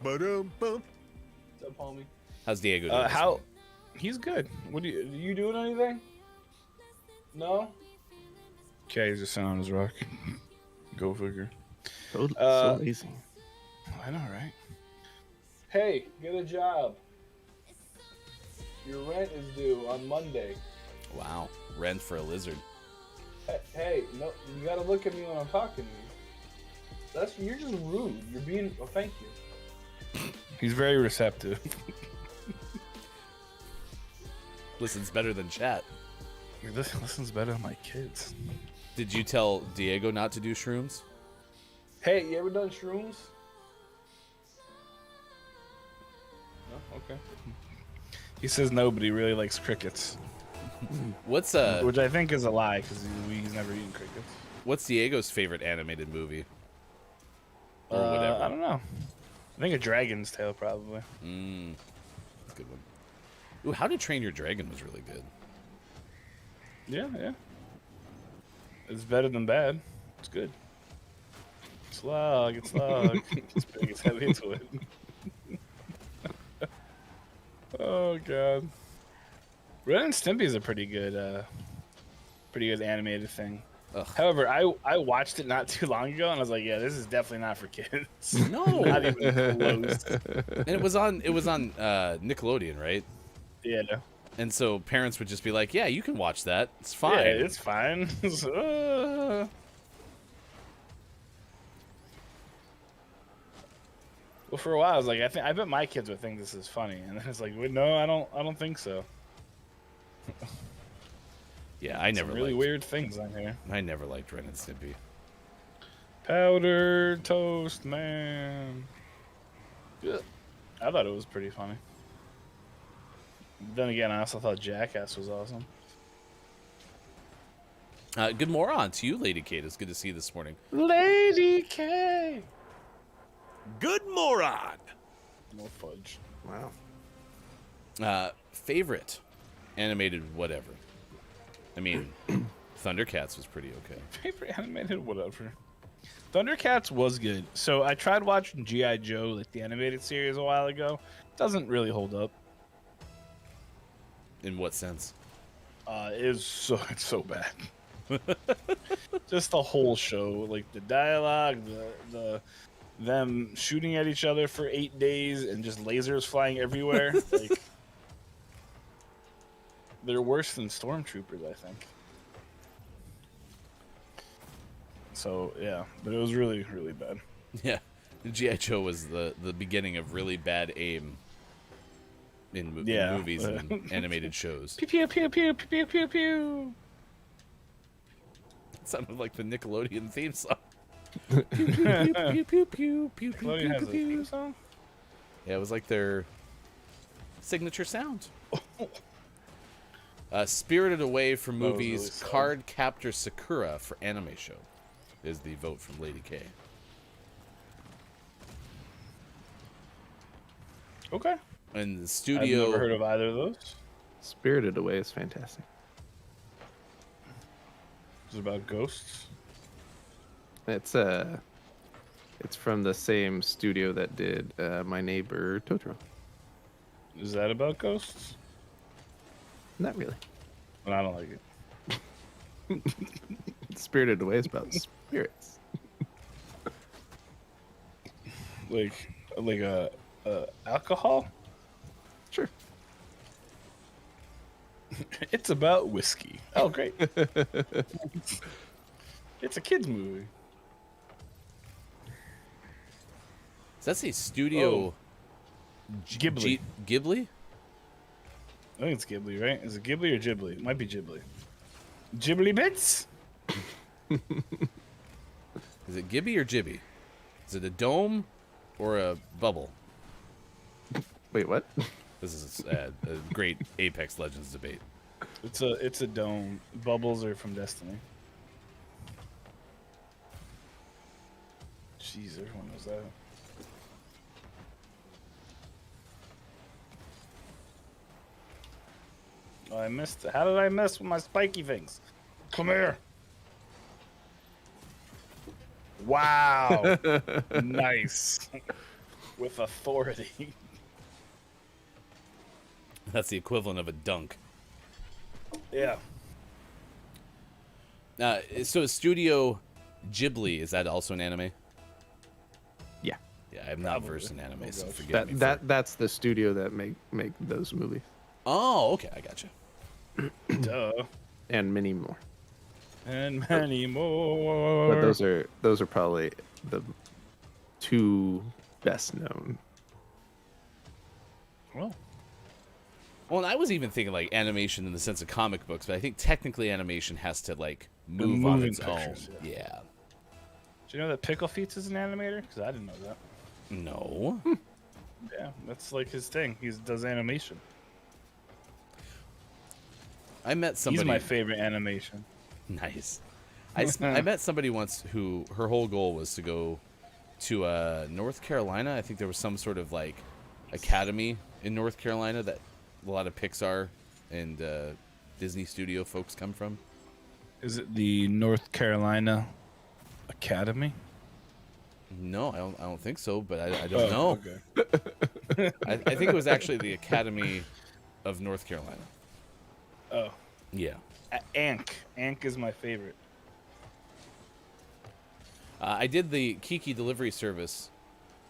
Ba-dum-bum. What's up, homie? How's Diego doing? How? He's good. What are you doing anything? No? Okay, he's just sitting on his rock. Go figure. So lazy. I know, right? Hey, get a job. Your rent is due on Monday. Wow, rent for a lizard. Hey, no, you gotta look at me when I'm talking to you. You're just rude. You're being. Oh, thank you. He's very receptive. Listens better than chat. This listens better than my kids. Did you tell Diego not to do shrooms? Hey, you ever done shrooms? No? Okay. He says no, but he really likes crickets. What's Which I think is a lie, because he's never eaten crickets. What's Diego's favorite animated movie? Or whatever. I don't know. I think A Dragon's Tale, probably. That's a good one. Ooh, How to Train Your Dragon was really good. Yeah. It's better than bad. It's good. Slug. It's big, it's heavy, it's wood. Oh, God. Ren and Stimpy is a pretty good animated thing. Ugh. However, I watched it not too long ago, and I was like, yeah, this is definitely not for kids. No. Not even close. And it was on Nickelodeon, right? Yeah. And so parents would just be like, "Yeah, you can watch that. It's fine." Yeah, it's fine. Well, for a while, I was like, I bet my kids would think this is funny, and then it's like, wait, no, I don't think so. Yeah, I never Some really liked, weird things on here. I never liked Ren and Stimpy. Powdered toast, man. Yeah. I thought it was pretty funny. Then again, I also thought Jackass was awesome. Good moron to you, Lady Kate. It's good to see you this morning. Lady K. Good moron. No fudge. Wow. Favorite animated whatever. I mean, Thundercats was pretty okay. Favorite animated whatever. Thundercats was good. So I tried watching G.I. Joe, like the animated series, a while ago. Doesn't really hold up. In what sense? It's so bad. Just the whole show, like the dialogue, them shooting at each other for 8 days and just lasers flying everywhere. Like, they're worse than stormtroopers, I think. So yeah, but it was really, really bad. Yeah, G.I. Joe was the beginning of really bad aim in movies and animated shows. Pew pew pew pew pew pew pew. It sounded like the Nickelodeon theme song. Pew pew pew pew pew pew. Nickelodeon has a theme song. Yeah, it was like their signature sound. Spirited Away from That was movies, really sad. Card Captor Sakura for anime show is the vote from Lady K. Okay. And the I've studio. never heard of either of those. Spirited Away is fantastic. Is it about ghosts? It's from the same studio that did My Neighbor Totoro. Is that about ghosts? Not really. but I don't like it. Spirited Away is about spirits. Like alcohol. Sure. It's about whiskey. Oh, great. It's a kids movie. Does that say Studio Ghibli. Ghibli? I think it's Ghibli, right? Is it Ghibli or Ghibli? It might be Ghibli. Ghibli bits? Is it Gibby or Jibby? Is it a dome or a bubble? Wait, what? This is a great Apex Legends debate. It's a dome. Bubbles are from Destiny. Jeez, everyone knows that. Oh, I missed it. How did I mess with my spiky things? Come here. Wow. Nice. With authority. That's the equivalent of a dunk. Yeah. So Studio Ghibli, is that also an anime? Yeah. Yeah, I'm not versed in anime, so forgive me. That's the studio that make those movies. Oh, okay, I got you. Duh. And many more. And many more. But those are probably the two best known. Well, and I was even thinking like animation in the sense of comic books, but I think technically animation has to like move on its own. pictures, Yeah. do you know that Pickle Feet is an animator? Because I didn't know that. No. Yeah, that's like his thing. He does animation. I met somebody. He's my favorite animation. Nice. I met somebody once who her whole goal was to go to North Carolina. I think there was some sort of like academy in North Carolina that a lot of Pixar and Disney studio folks come from. Is it the North Carolina Academy? No, I don't think so, but I don't know. Okay. I think it was actually the Academy of North Carolina. Oh. Yeah. Ank. Ank is my favorite. I did the Kiki delivery service.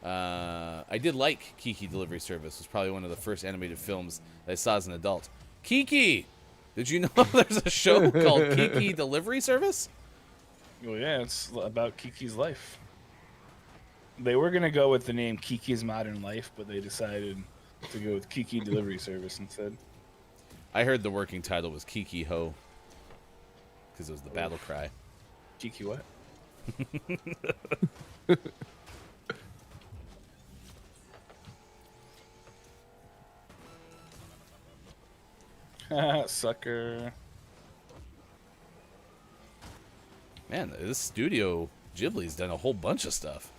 I did like Kiki delivery service. It was probably one of the first animated films that I saw as an adult. Kiki! Did you know there's a show called Kiki Delivery Service? Well, yeah, it's about Kiki's life. They were going to go with the name Kiki's Modern Life, but they decided to go with Kiki Delivery Service instead. I heard the working title was Kiki Ho, because it was the battle cry. Kiki what? Sucker. Man, this studio Ghibli's done a whole bunch of stuff.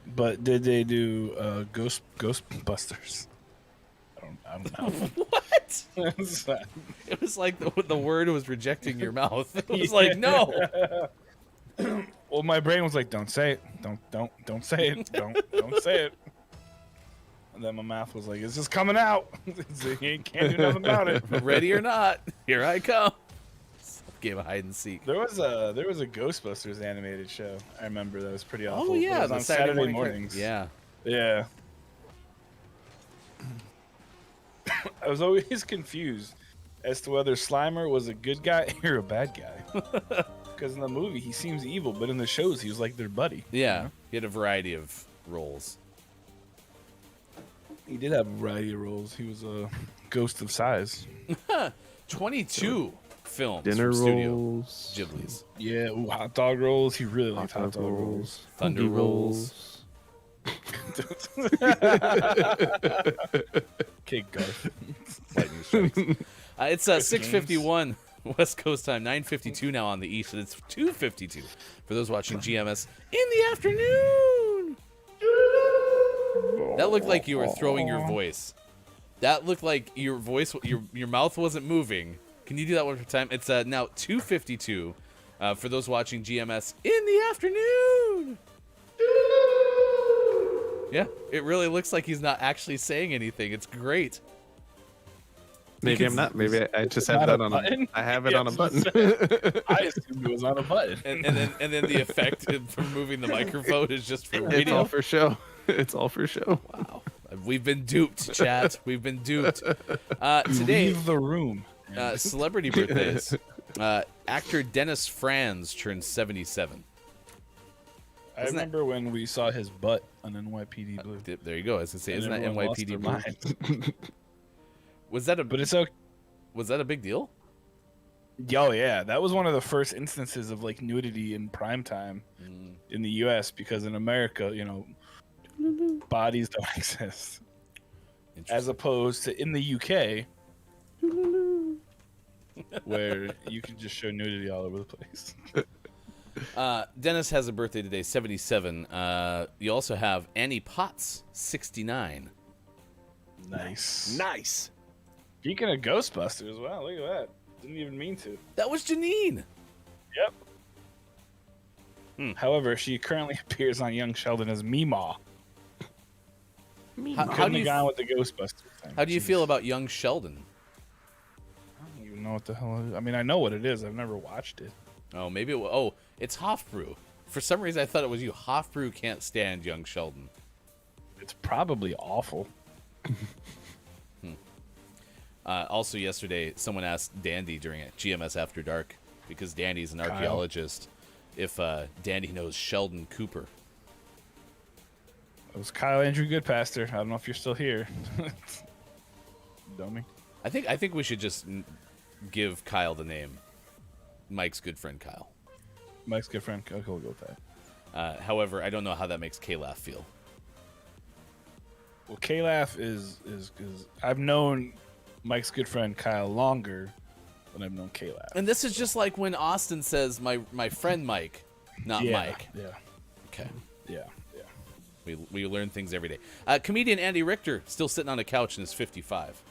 But did they do Ghostbusters? I don't know. What? It was like the word was rejecting your mouth. It was like, no. Well, my brain was like, "Don't say it. Don't say it. Don't say it." And then my mouth was like, "It's just coming out. You can't do nothing about it." Ready or not, here I come. Game of hide and seek. There was a Ghostbusters animated show. I remember that was pretty awful. Oh yeah, it was the on Saturday morning. mornings. Yeah. Yeah. I was always confused as to whether Slimer was a good guy or a bad guy. Because in the movie he seems evil, but in the shows he was like their buddy. Yeah, you know? he had a variety of roles. He did have a variety of roles. He was a ghost of size. 22 films Dinner from Studio rolls. Ghibli's. Yeah, ooh, hot dog rolls. He really liked hot dog rolls. Thunder rolls. Okay, Garth. Lightning strikes. It's 6:51 West Coast time, 9:52 now on the East, and it's 2:52 for those watching GMS in the afternoon. That looked like you were throwing your voice. That looked like your voice, your mouth wasn't moving. Can you do that one more time? It's now 2:52 for those watching GMS in the afternoon. Yeah, it really looks like he's not actually saying anything. It's great. Maybe I'm not. Maybe I just have Not that a on button? I have it on a button. I assumed it was on a button. And then the effect from moving the microphone is just for It's radio. all for show. It's all for show. Wow. We've been duped, chat. We've been duped. Today, Leave the room. celebrity birthdays. Actor Dennis Franz turned 77. I remember when we saw his butt on NYPD Blue. There you go. I was gonna say, And isn't that everyone lost NYPD their Blue? mind. Was that a? But it's okay. Was that a big deal? Oh yeah, that was one of the first instances of like nudity in prime time in the U.S. because in America, bodies don't exist, as opposed to in the U.K. where you can just show nudity all over the place. Dennis has a birthday today, 77. You also have Annie Potts, 69. Nice. Speaking of Ghostbusters, wow, look at that. Didn't even mean to. That was Janine. Yep. However, she currently appears on Young Sheldon as Meemaw. How Couldn't do have you gone with the Ghostbusters thing. How do you feel about Young Sheldon? I don't even know what the hell it is. I mean, I know what it is. I've never watched it. Oh, maybe. It's Hofbrew. For some reason, I thought it was you. Hofbrew can't stand Young Sheldon. It's probably awful. Also, yesterday, someone asked Dandy during a GMS After Dark, because Dandy's an archaeologist, if Dandy knows Sheldon Cooper. It was Kyle Andrew Goodpaster. I don't know if you're still here. Dummy. I think we should just give Kyle the name. Mike's good friend Kyle. Mike's good friend. Okay, we'll go with that. However, I don't know how that makes K-Laugh feel. Well, K-Laugh is I've known Mike's good friend Kyle longer than I've known K-Laugh. And this is just like when Austin says my friend Mike, not Mike. Yeah. Okay. Yeah. We learn things every day. Comedian Andy Richter still sitting on a couch and is 55.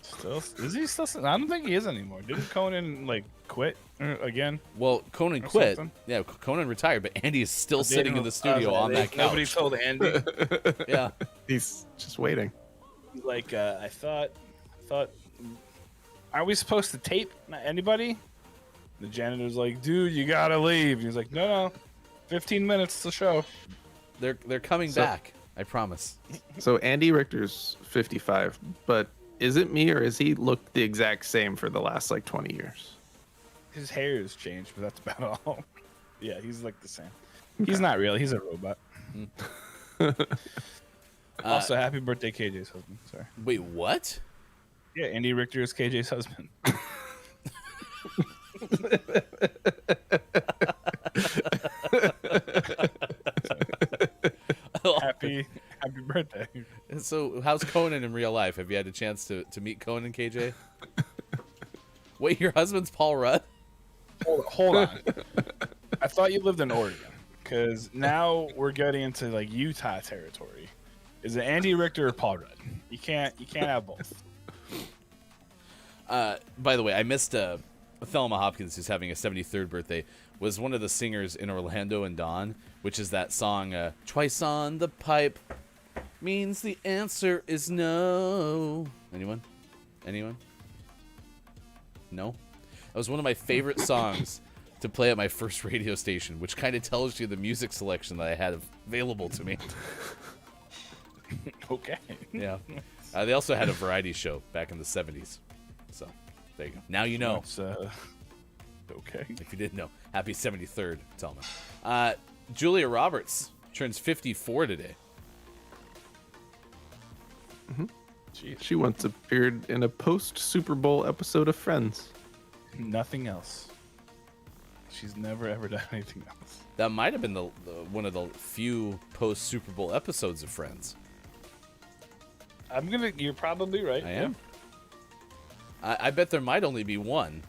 Still, is he still? I don't think he is anymore. Didn't Conan quit again? Well, Conan Or quit. something? Yeah, Conan retired, but Andy is still They sitting in don't- the studio on that couch. Nobody told Andy. Yeah. He's just waiting. Like I thought. Aren't we supposed to tape? Not anybody? The janitor's like, dude, you gotta leave. He's like, no, 15 minutes to show. They're coming back. I promise. So Andy Richter's 55, but is it me or has he looked the exact same for the last 20 years? His hair has changed, but that's about all. Yeah, he's like the same. He's not real. He's a robot. Also, happy birthday, KJ's husband. Sorry. Wait, what? Yeah, Andy Richter is KJ's husband. happy birthday. So, how's Conan in real life? Have you had a chance to meet Conan, KJ? Wait, your husband's Paul Rudd? Hold on. I thought you lived in Oregon, because now we're getting into Utah territory. Is it Andy Richter or Paul Rudd? You can't have both. By the way, I missed Thelma Hopkins, who's having a 73rd birthday, was one of the singers in Orlando and Dawn, which is that song, Twice on the Pipe means the answer is no. Anyone? No? That was one of my favorite songs to play at my first radio station, which kind of tells you the music selection that I had available to me. Okay. Yeah. They also had a variety show back in the 70s. So, there you go. Now you know. It's, okay. If you didn't know. Happy 73rd, Telma. Julia Roberts turns 54 today. She once appeared in a post-Super Bowl episode of Friends. Nothing else. She's never ever done anything else. That might have been the one of the few post-Super Bowl episodes of Friends. You're probably right. I am. I bet there might only be one.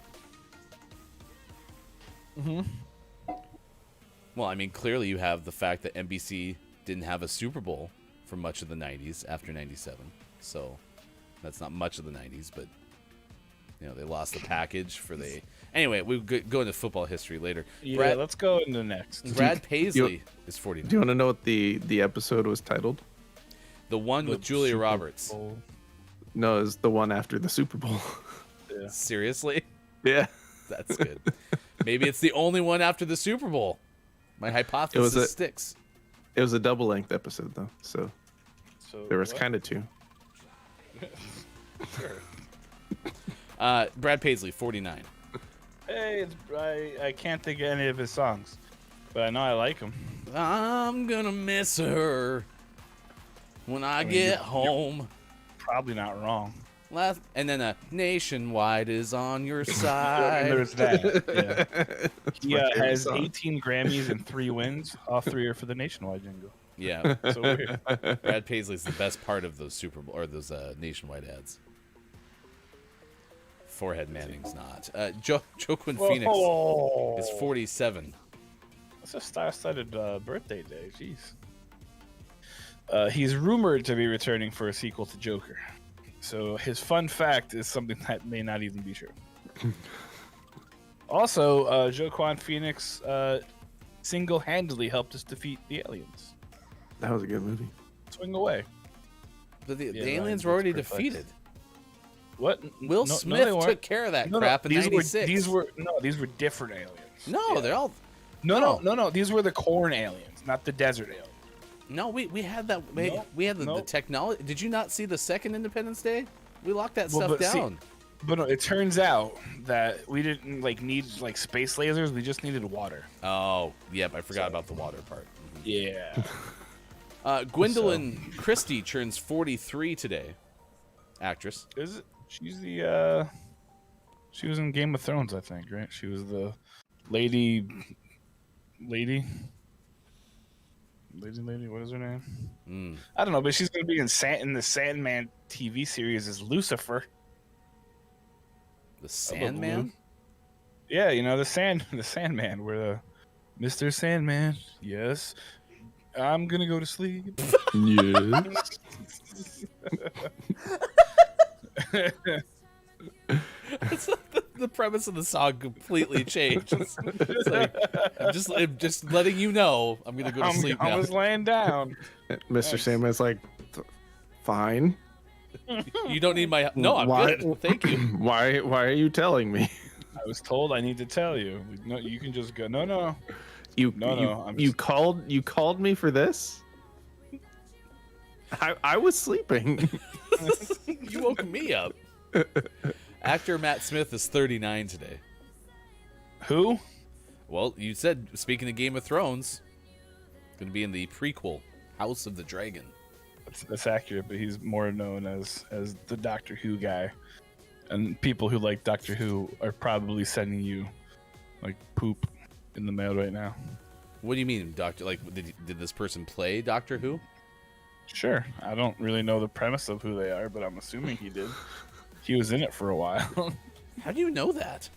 Well, I mean, clearly you have the fact that NBC didn't have a Super Bowl for much of the 90s after 97. So that's not much of the 90s, but they lost the package for the... Anyway, we'll go into football history later. Yeah, let's go into next. Brad Paisley is 49. Do you want to know what the episode was titled? The one with Julia Super Roberts. Bowl. No, it's the one after the Super Bowl. Seriously? Yeah. That's good. Maybe it's the only one after the Super Bowl. My hypothesis sticks. It was a double-length episode, though, so there was kind of two. Sure. Brad Paisley, 49. Hey, I can't think of any of his songs, but I know I like him. I'm gonna miss her when I get home. Probably not wrong. And then Nationwide is on your side. There's that. Yeah. He has song. 18 Grammys and 3 wins. All 3 are for the Nationwide jingle. Yeah. So weird. Brad Paisley's the best part of those Super Bowl or those Nationwide ads. Forehead Manning's not. Joaquin Phoenix is 47. That's a star-studded birthday day. Jeez. He's rumored to be returning for a sequel to Joker. So his fun fact is something that may not even be true. Also, Joaquin Phoenix single-handedly helped us defeat the aliens. That was a good movie. Swing away. But the Yeah, aliens Ryan were already gets defeated. What? Will No, Smith they weren't. took care of that No, crap in these '96. These were different aliens. No, Yeah. they're all. No. These were the corn aliens, not the desert aliens. No, we had that. We had the Nope. technology. Did you not see the second Independence Day? We locked that Well, stuff but see- down. But no, it turns out that we didn't need space lasers. We just needed water. Oh, yep, I forgot about the water part. Yeah. Gwendolyn Christie turns 43 today. Actress. Is it? She's the she was in Game of Thrones, I think, right? She was the lady. What is her name? I don't know, but she's gonna be in the Sandman TV series as Lucifer. The Sandman? Yeah, the Sandman, where Mr. Sandman. Yes, I'm gonna go to sleep. Yes. The premise of the song completely changed. It's like, I'm just letting you know I'm gonna go to sleep I now. was laying down. Mr. Sandman's like, fine. You don't need my. No, I'm Why- good. Thank you. Why are you telling me? I was told I need to tell you. No, you can just go. No. You I'm called me for this? I was sleeping. You woke me up. Actor Matt Smith is 39 today. Who? Well, you said, speaking of Game of Thrones, going to be in the prequel, House of the Dragon. That's accurate, but he's more known as the Doctor Who guy. And people who like Doctor Who are probably sending you like poop in the mail right now. What do you mean, Doctor? Like, did this person play Doctor Who? Sure. I don't really know the premise of who they are, but I'm assuming he did. He was in it for a while. How do you know that?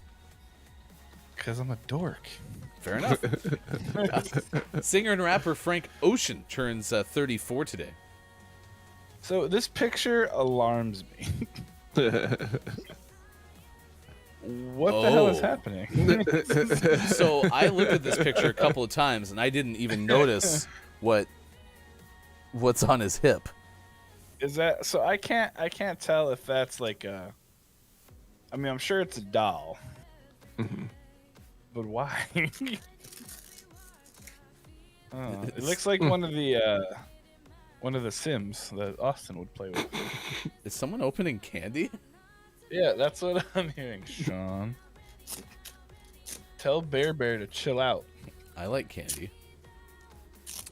Because I'm a dork. Fair enough. Singer and rapper Frank Ocean turns 34 today. So this picture alarms me. What the hell is happening? So I looked at this picture a couple of times, and I didn't even notice what's on his hip. Is that so? I can't tell if that's like a. I mean, I'm sure it's a doll, but why? Oh, it looks like one of the Sims that Austin would play with. Is someone opening candy? Yeah, that's what I'm hearing. Sean, tell Bear to chill out. I like candy.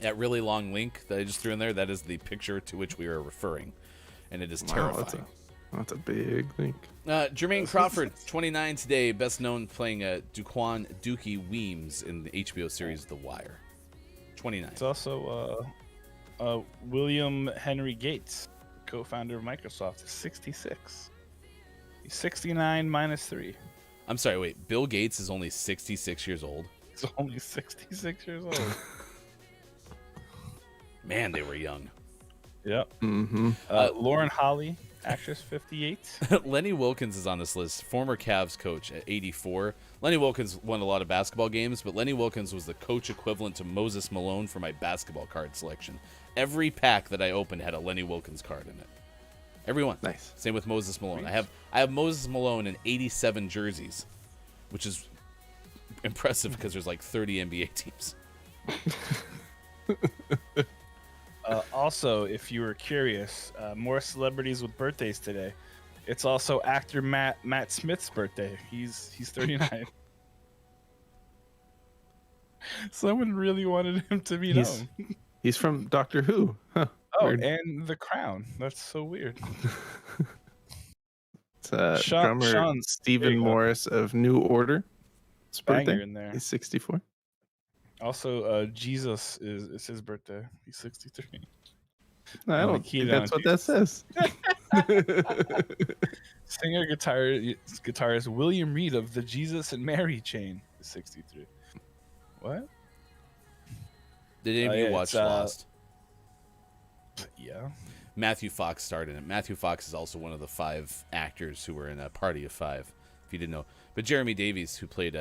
That really long link that I just threw in there, that is the picture to which we are referring. And it is terrifying. That's a big thing. Jermaine Crawford, 29 today, best known playing Duquan Dookie Weems in the HBO series The Wire. 29. It's also William Henry Gates, co-founder of Microsoft, is 66. He's 69 minus 3. I'm sorry, wait. Bill Gates is only 66 years old? He's only 66 years old. Man, they were young. Yep. Mm-hmm. Lauren Holly, actress, 58. Lenny Wilkins is on this list, former Cavs coach at 84. Lenny Wilkins won a lot of basketball games, but Lenny Wilkins was the coach equivalent to Moses Malone for my basketball card selection. Every pack that I opened had a Lenny Wilkins card in it. Everyone. Nice. Same with Moses Malone. I have Moses Malone in 87 jerseys, which is impressive because there's like 30 NBA teams. Also, if you were curious, more celebrities with birthdays today. It's also actor Matt Smith's birthday. He's 39. Someone really wanted him to be known. He's from Doctor Who. Huh. Oh, Weird. and The Crown. That's so weird. It's Sean, drummer there Stephen you go. Morris of New Order. It's Banger birthday. in there. He's 64. Also, Jesus is his birthday. He's 63. I don't think that's what that says. Singer guitarist William Reed of the Jesus and Mary chain is 63. What? Did any of you yeah, watch it's, Lost? Yeah. Matthew Fox starred in it. Matthew Fox is also one of the 5 actors who were in a Party of 5, if you didn't know. But Jeremy Davies, who played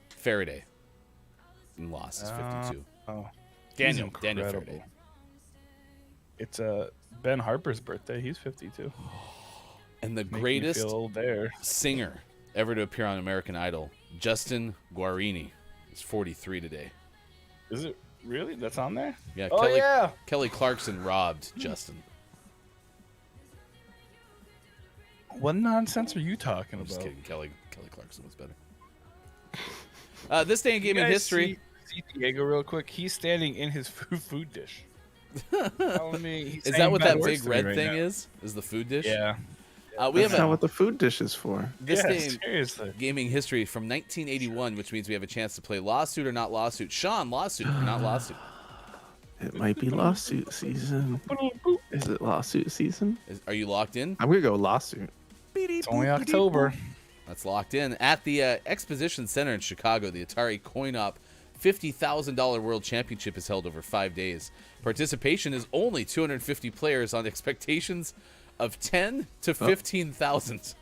Faraday in Lost, is 52. Oh, Daniel incredible. Faraday. It's Ben Harper's birthday. He's 52. And the Make me greatest feel old there. singer ever to appear on American Idol, Justin Guarini, is 43 today. Is it really? That's on there? Yeah, Oh, yeah. Kelly Clarkson robbed Justin. What nonsense are you talking I'm just about? kidding. Kelly Clarkson was better. This day in gaming You guys history. See Diego real quick. He's standing in his food dish. Telling me he's Is that saying what bad that words big to me red right thing now. is? Is the food dish? Yeah. We That's have not what the food dish is for. this Yeah, day in seriously. gaming history from 1981, which means we have a chance to play lawsuit or not lawsuit. Sean, lawsuit or not lawsuit. It might be lawsuit season. Is it lawsuit season? Are you locked in? I'm gonna go lawsuit. It's only October. That's locked in. At the Exposition Center in Chicago, the Atari Coin-Op $50,000 World Championship is held over 5 days. Participation is only 250 players on expectations of 10 to 15,000,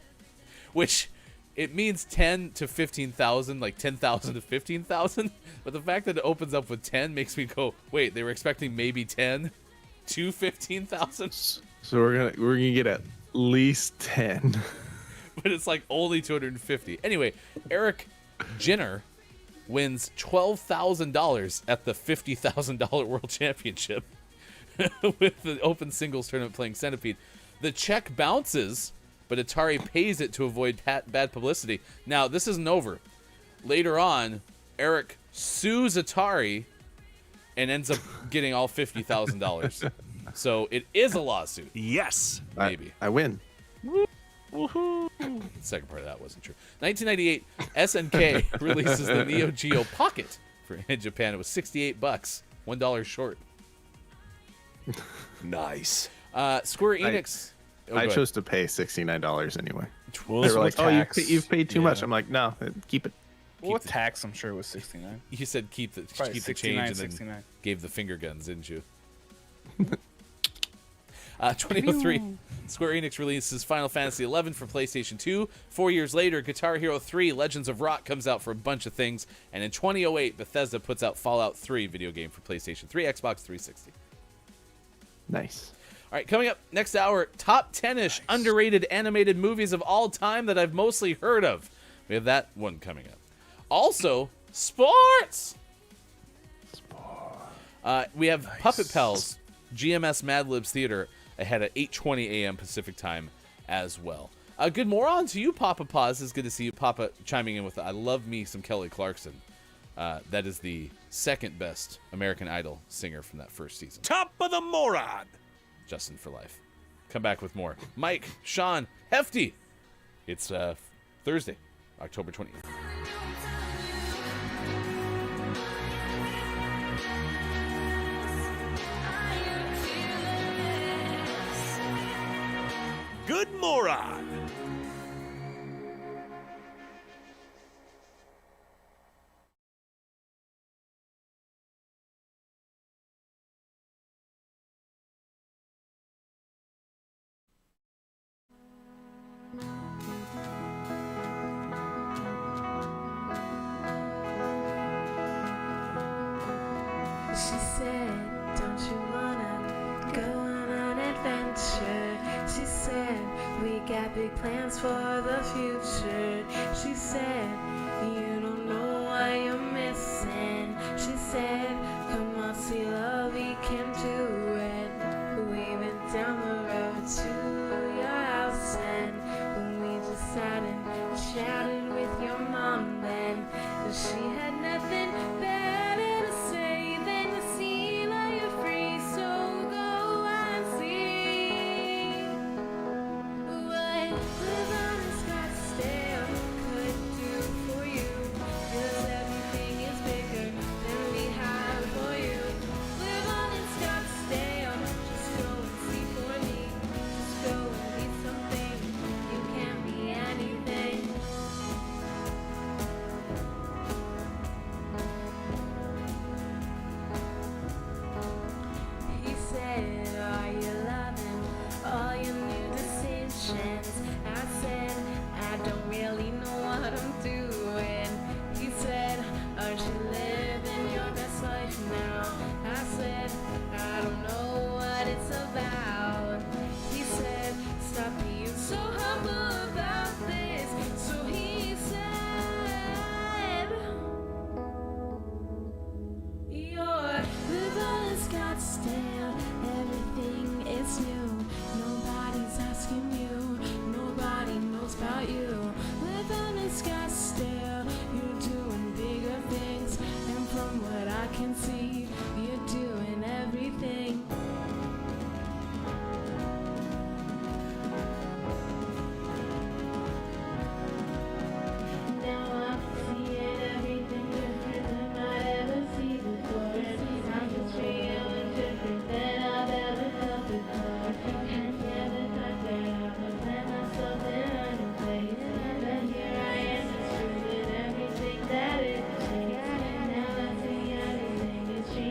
which it means 10 to 15,000, like 10,000 to 15,000. But the fact that it opens up with 10 makes me go, wait, they were expecting maybe 10 to 15,000, So we're gonna get at least 10. but it's like only 250. Anyway, Eric Jenner wins $12,000 at the $50,000 World Championship with the open singles tournament playing Centipede. The check bounces, but Atari pays it to avoid bad publicity. Now, this isn't over. Later on, Eric sues Atari and ends up getting all $50,000. So it is a lawsuit. Yes. Maybe. I win. The second part of that wasn't true. 1998, SNK releases the Neo Geo Pocket in Japan. It was $68, $1 short. Nice. Square Enix. I chose to pay $69 anyway. Well, They this were was like, "Oh, tax. you've paid too much." Yeah. I'm like, "No, keep it." Well, with tax, I'm sure it was 69. You said keep the Probably change 69, and then 69. gave the finger guns, didn't you? 2003, Square Enix releases Final Fantasy XI for PlayStation 2. 4 years later, Guitar Hero 3 Legends of Rock comes out for a bunch of things. And in 2008, Bethesda puts out Fallout 3 video game for PlayStation 3, Xbox 360. Nice. All right, coming up next hour, top 10-ish underrated animated movies of all time that I've mostly heard of. We have that one coming up. Also, sports! We have Puppet Pals, GMS Mad Libs Theater, ahead at 8:20 a.m. Pacific time as well. Good moron to you, Papa Paz. It's good to see you, Papa, chiming in with I love me some Kelly Clarkson. That is the second best American Idol singer from that first season. Top of the moron. Justin for life. Come back with more. Mike, Sean, Hefty. It's Thursday, October 20th. Good moron. She said, don't you wanna go on an adventure. She said, we got big plans for the future. She said, you don't know what you're missing. She said, come on, see love, we can do it. We went down the road to your house and when we just sat and chatted with your mom then. She had nothing better to say than to see like you're free, so go and see what live on in Scottsdale could do for you. 'Cause everything is bigger than we had for you. Live on in Scottsdale, just go and see for me. Just go and be something, you can be anything. He said, are you loving all your new decisions? I said, I don't really know what I'm doing. He said, aren't you living your best life now? I said, I don't know what it's about. He said, stop being so humble about this. So he said, you're living in Scottsdale, everything is new. Nobody's asking you, nobody knows about you. Living in Scottsdale, you're doing bigger things. And from what I can see, you're doing everything. Now I'm seeing everything different than I ever see before. I'm just real and different than I've ever felt before. I never thought that I would let myself in a new place. But here I am, just doing everything that it takes. Now I see everything is changing.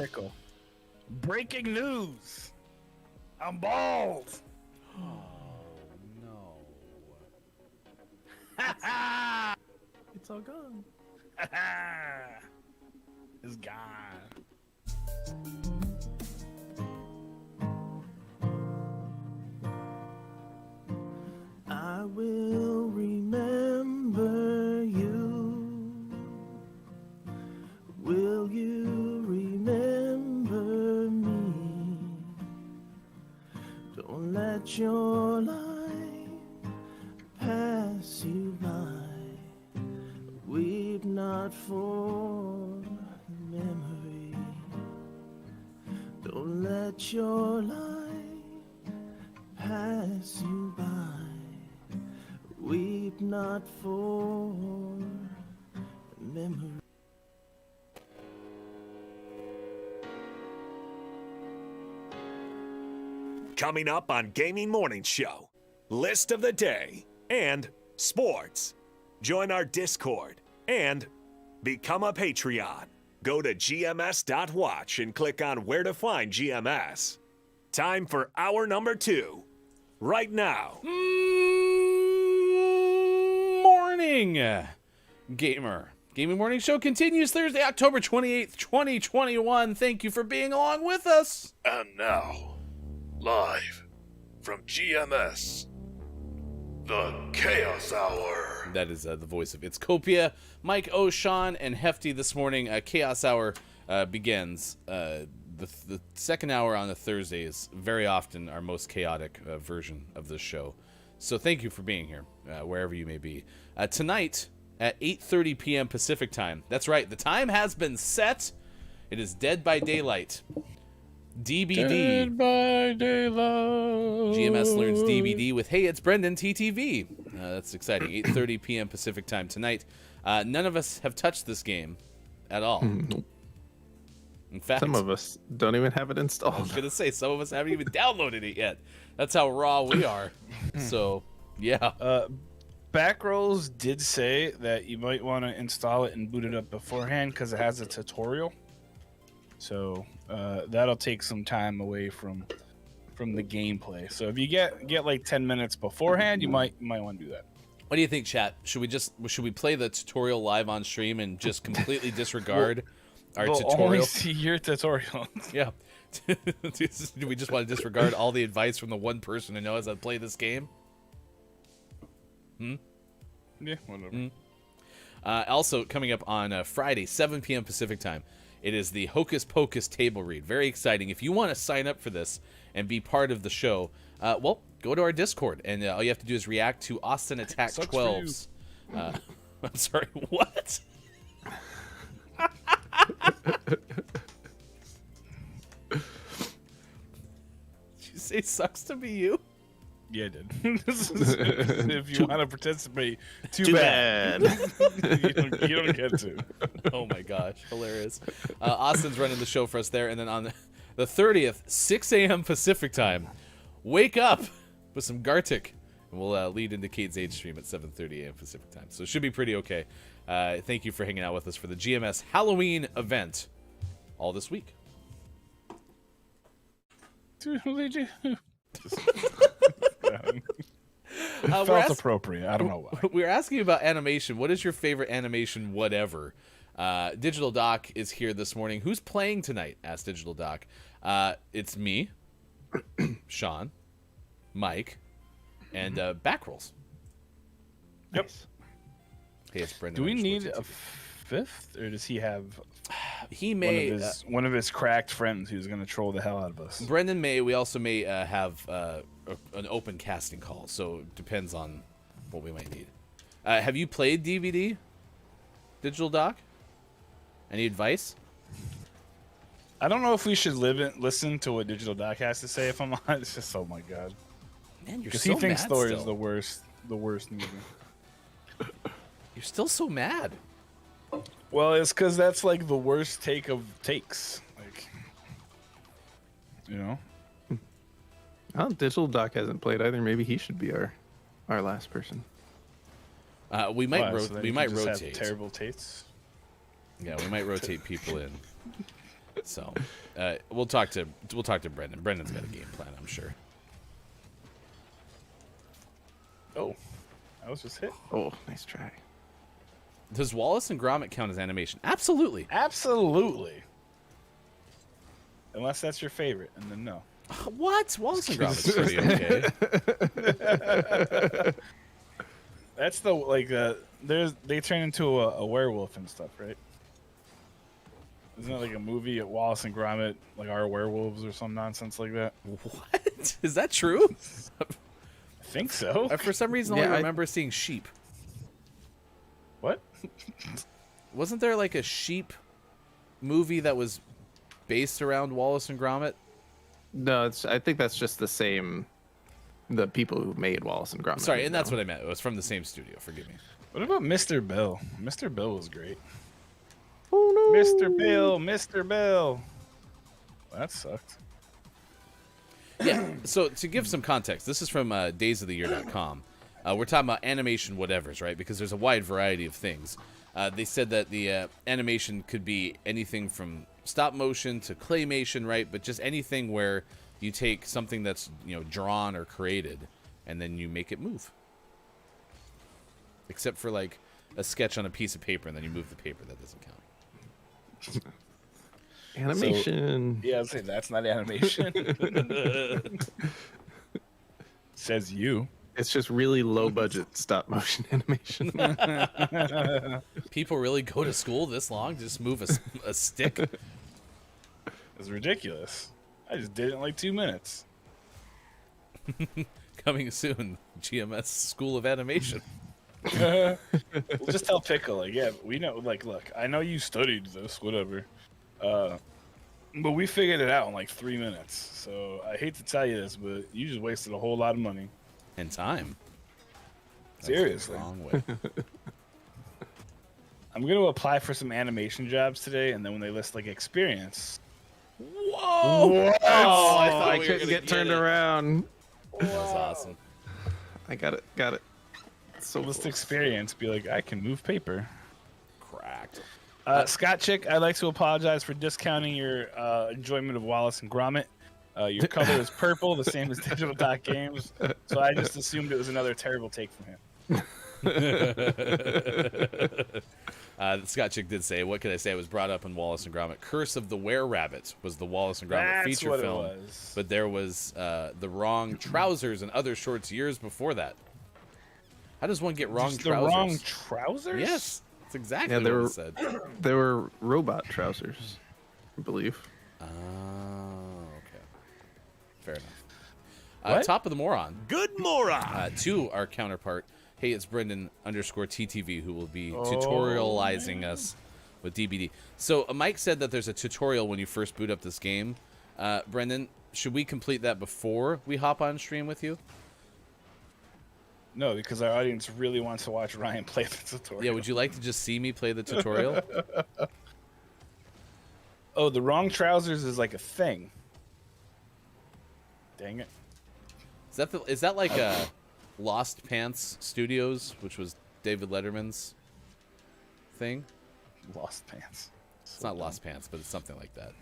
pickle. Breaking news. I'm bald. No. It's all gone. It's gone. I will remember you. Will you remember me? Don't let your life pass you by. Weep not for memory. Don't let your life pass you by. Weep not for memory. Coming up on Gaming Morning Show, list of the day and sports. Join our Discord and become a Patreon. Go to gms.watch and click on where to find GMS. Time for hour number 2. Right now. Morning, gamer. Gaming Morning Show continues Thursday, October 28th, 2021. Thank you for being along with us. And now, live from GMS, the Chaos Hour. That is the voice of Itzcopia, Mike O'Shawn, and Hefty this morning. Chaos Hour begins. The second hour on a Thursday is very often our most chaotic version of this show. So thank you for being here, wherever you may be. Tonight at 8:30 p.m. Pacific time. That's right, the time has been set. It is Dead by Daylight. DBD. Dead by Daylight. GMS learns DBD with Hey, it's Brendan TTV. That's exciting. 8:30 p.m. Pacific time tonight. None of us have touched this game at all. In fact, Some of us don't even have it I was installed. gonna say some of us haven't even downloaded it yet. That's how raw we are. So yeah. Backrolls did say that you might want to install it and boot it up beforehand because it has a tutorial. So that'll take some time away from the gameplay. So if you get like 10 minutes beforehand, you might want to do that. What do you think, chat? Should we play the tutorial live on stream and just completely disregard our We'll tutorial? only see your tutorial. Yeah. Do we just want to disregard all the advice from the one person who knows how to play this game? Yeah, whatever. Also, coming up on Friday, 7 p.m. Pacific time, it is the Hocus Pocus table read. Very exciting. If you want to sign up for this and be part of the show, well, go to our Discord, and all you have to do is react to Austin Attack Sucks 12's. I'm sorry, what? Did you say sucks to be you? Yeah, I did. If you want to participate, too bad. you don't get to. Oh my gosh, hilarious. Austin's running the show for us there, and then on the 30th, 6 a.m. Pacific time, wake up with some Gartic, and we'll lead into Kate's Age stream at 7:30 a.m. Pacific time. So it should be pretty okay. Thank you for hanging out with us for the GMS Halloween event all this week. Felt appropriate. I don't know why. We're asking about animation. What is your favorite animation, whatever? Digital Doc is here this morning. Who's playing tonight? Asked Digital Doc. It's me, Sean, Mike, and Backrolls. Yep. Hey, it's Brendan. Do we need a fifth, or does he have He may. one of his cracked friends who's going to troll the hell out of us? Brendan may. We also may have an open casting call, so it depends on what we might need. Have you played DVD, Digital Doc? Any advice? I don't know if we should listen to what Digital Doc has to say. If I'm honest, it's just oh my god, Man, you're because so he thinks mad Thor still. is the worst movie. You're still so mad. Well, it's because that's like the worst take of takes. Like, you know. Oh, Digital Doc hasn't played either. Maybe he should be our last person. We might Why? So then we you might can just have rotate. terrible tastes. Yeah, we might rotate people in. So we'll talk to Brendan. Brendan's got a game plan, I'm sure. Oh, I was just hit. Oh, nice try. Does Wallace and Gromit count as animation? Absolutely. Absolutely. Unless that's your favorite, and then no. What? Wallace and Gromit's pretty okay. That's the like they turn into a werewolf and stuff, right? Isn't it like a movie at Wallace and Gromit, like Our Werewolves or some nonsense like that? What? Is that true? I think so. For some reason, I remember seeing sheep. What? Wasn't there like a sheep movie that was based around Wallace and Gromit? No, I think that's just the people who made Wallace and Gromit. Sorry, and that's what I meant. It was from the same studio. Forgive me. What about Mr. Bill? Mr. Bill was great. Oh no, Mr. Bill, Mr. Bill. Well, that sucked. Yeah. So to give some context, this is from daysoftheyear.com. We're talking about animation whatevers, right? Because there's a wide variety of things. They said that the animation could be anything from stop motion to claymation, right? But just anything where you take something that's drawn or created and then you make it move. Except for like a sketch on a piece of paper and then you move the paper, that doesn't count. Animation. So, yeah, I'd say that's not animation. Says you. It's just really low budget stop motion animation. People really go to school this long to just move a stick? It's ridiculous. I just did it in like 2 minutes. Coming soon, GMS School of Animation. We'll just tell Pickle, like, yeah, we know, like, look, I know you studied this, whatever. But we figured it out in like 3 minutes. So I hate to tell you this, but you just wasted a whole lot of money. And time. Seriously. That's the wrong way. I'm going to apply for some animation jobs today, and then when they list like experience. Whoa! What? Oh, I couldn't get turned around. That was awesome. I got it. So List close. experience, be like, I can move paper. Cracked. Scott Chick, I'd like to apologize for discounting your enjoyment of Wallace and Gromit. Your color is purple, the same as Digital Dot Games, so I just assumed it was another terrible take from him. Scott Chick did say, what could I say? It was brought up in Wallace and Gromit. Curse of the Were-Rabbit was the Wallace and Gromit That's feature what film. it was. But there was the wrong trousers and other shorts years before that. How does one get wrong Just trousers? The wrong trousers? Yes, that's exactly what it said. They were robot trousers, I believe. Oh, okay. Fair enough. What? Top of the moron. Good moron. To our counterpart, hey, it's Brendan_TTV who will be tutorializing us with DBD. So Mike said that there's a tutorial when you first boot up this game. Brendan, should we complete that before we hop on stream with you? No, because our audience really wants to watch Ryan play the tutorial. Yeah, would you like to just see me play the tutorial? Oh, the wrong trousers is like a thing. Dang it. Is that like Lost Pants Studios, which was David Letterman's thing? Lost Pants. It's not Lost Pants, but it's something like that.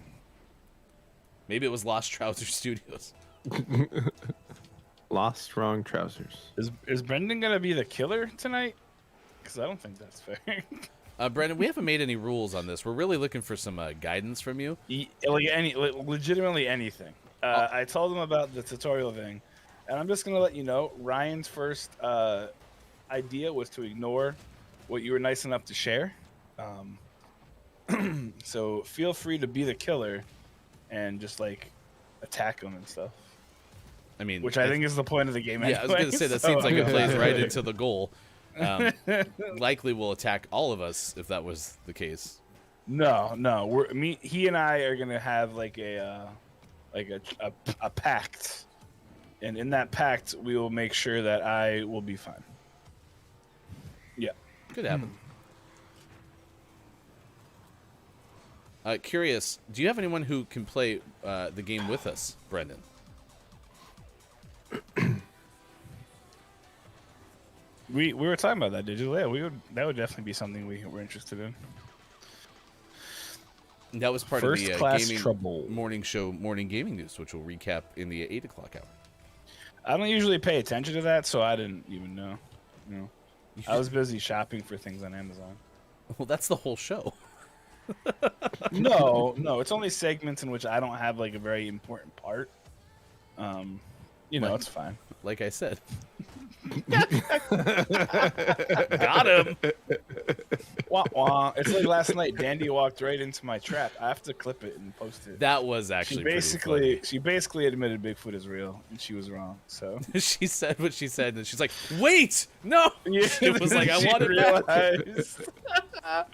Maybe it was Lost Trouser Studios. Lost wrong trousers. Is Brendan gonna be the killer tonight? Because I don't think that's fair. Brendan, we haven't made any rules on this. We're really looking for some guidance from you. Legitimately anything. I told him about the tutorial thing, and I'm just gonna let you know. Ryan's first idea was to ignore what you were nice enough to share. So feel free to be the killer, and just like attack him and stuff. I mean, Which I think is the point of the game. Yeah, I was anyway, gonna say that so- seems like it plays right into the goal. Likely will attack all of us if that was the case. No. He and I are gonna have like a pact, and in that pact, we will make sure that I will be fine. Yeah. Could happen. Curious, do you have anyone who can play the game with us, Brendan? We were talking about that digitally. Yeah, that would definitely be something we were interested in. That was part First of the Class gaming Trouble. morning show, morning gaming news, which we'll recap in the 8 o'clock hour. I don't usually pay attention to that, so I didn't even know. I was busy shopping for things on Amazon. Well, that's the whole show. No, it's only segments in which I don't have like a very important part. It's fine. Like I said. Got him. Wah, wah. It's like last night. Dandy walked right into my trap. I have to clip it and post it. That was actually She basically admitted Bigfoot is real, and she was wrong. So she said what she said, and she's like, "Wait, no!" Yeah, It was like, "I she want it back."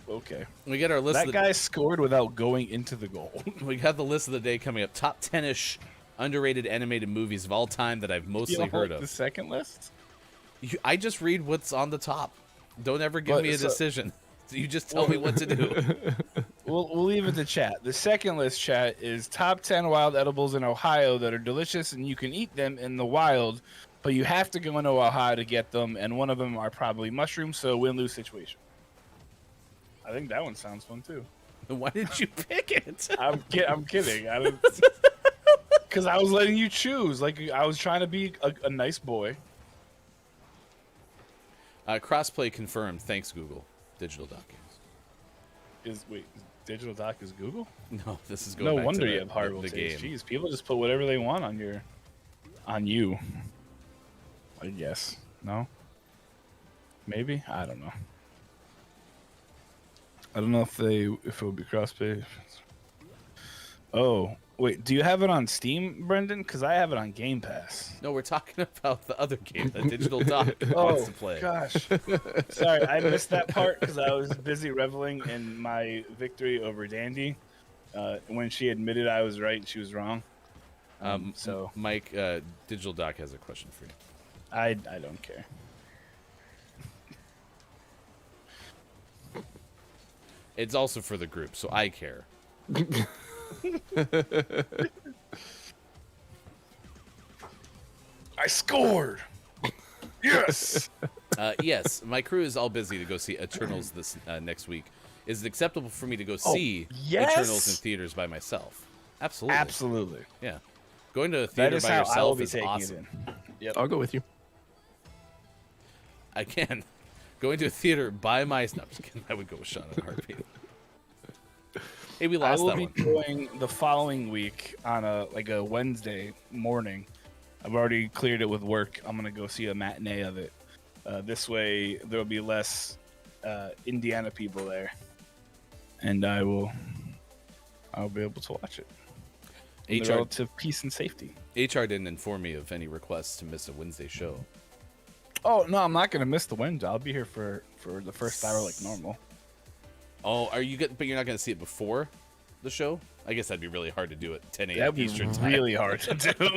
Okay. We get our list. That guy scored without going into the goal. We got the list of the day coming up. Top 10-ish underrated animated movies of all time that I've mostly heard of. The second list? I just read what's on the top. Don't ever give me a decision. You just tell me what to do. We'll leave it to chat. The second list, chat, is top 10 wild edibles in Ohio that are delicious and you can eat them in the wild, but you have to go into Ohio to get them, and one of them are probably mushrooms, so win-lose situation. I think that one sounds fun too. Why did you pick it? I'm kidding. Because I was letting you choose. Like, I was trying to be a nice boy. Crossplay confirmed. Thanks, Google. Digital Doc Games. Digital Doc is Google? No, this is going No back wonder to you have horrible the taste. game. Jeez, people just put whatever they want on you. I guess. No? Maybe? I don't know. I don't know if it would be crossplay. Oh, wait. Do you have it on Steam, Brendan? Because I have it on Game Pass. No, we're talking about the other game that Digital Doc wants to play. Gosh. Sorry, I missed that part because I was busy reveling in my victory over Dandy. When she admitted I was right and she was wrong. So Mike, Digital Doc has a question for you. I don't care. It's also for the group, so I care. I scored. Yes. Yes, my crew is all busy to go see Eternals this next week. Is it acceptable for me to go see Eternals in theaters by myself? Absolutely. Absolutely. Yeah. Going to a theater by yourself is awesome. Yep. I'll go with you. I can. Going to a theater by myself. No, I'm just kidding. I would go with Sean in a heartbeat. Hey, we lost that one. I will be going the following week on a Wednesday morning. I've already cleared it with work. I'm gonna go see a matinee of it. This way, there will be less Indiana people there, and I'll be able to watch it. Relative peace and safety. HR didn't inform me of any requests to miss a Wednesday show. Oh no, I'm not gonna miss the Wednesday. I'll be here for the first hour like normal. Oh, but you're not going to see it before the show? I guess that'd be really hard to do at 10 a.m. That'd be Eastern time. really hard to do. All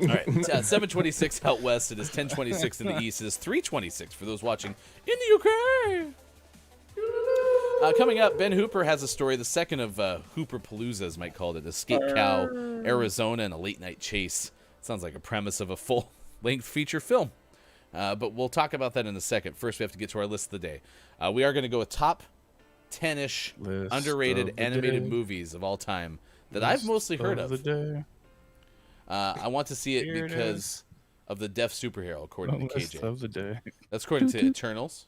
right, 7:26 out west. It is 10:26 in the east. It is 3:26 for those watching in the UK. Coming up, Ben Hooper has a story, the second of Hooper Paloozas, might call it, Escape Cow, Arizona, and a late-night chase. Sounds like a premise of a full-length feature film. But we'll talk about that in a second. First, we have to get to our list of the day. We are going to go with top 10-ish underrated animated movies of all time that I've mostly heard of. I want to see it because of the deaf superhero, according to KJ. Of the day. That's according to Eternals.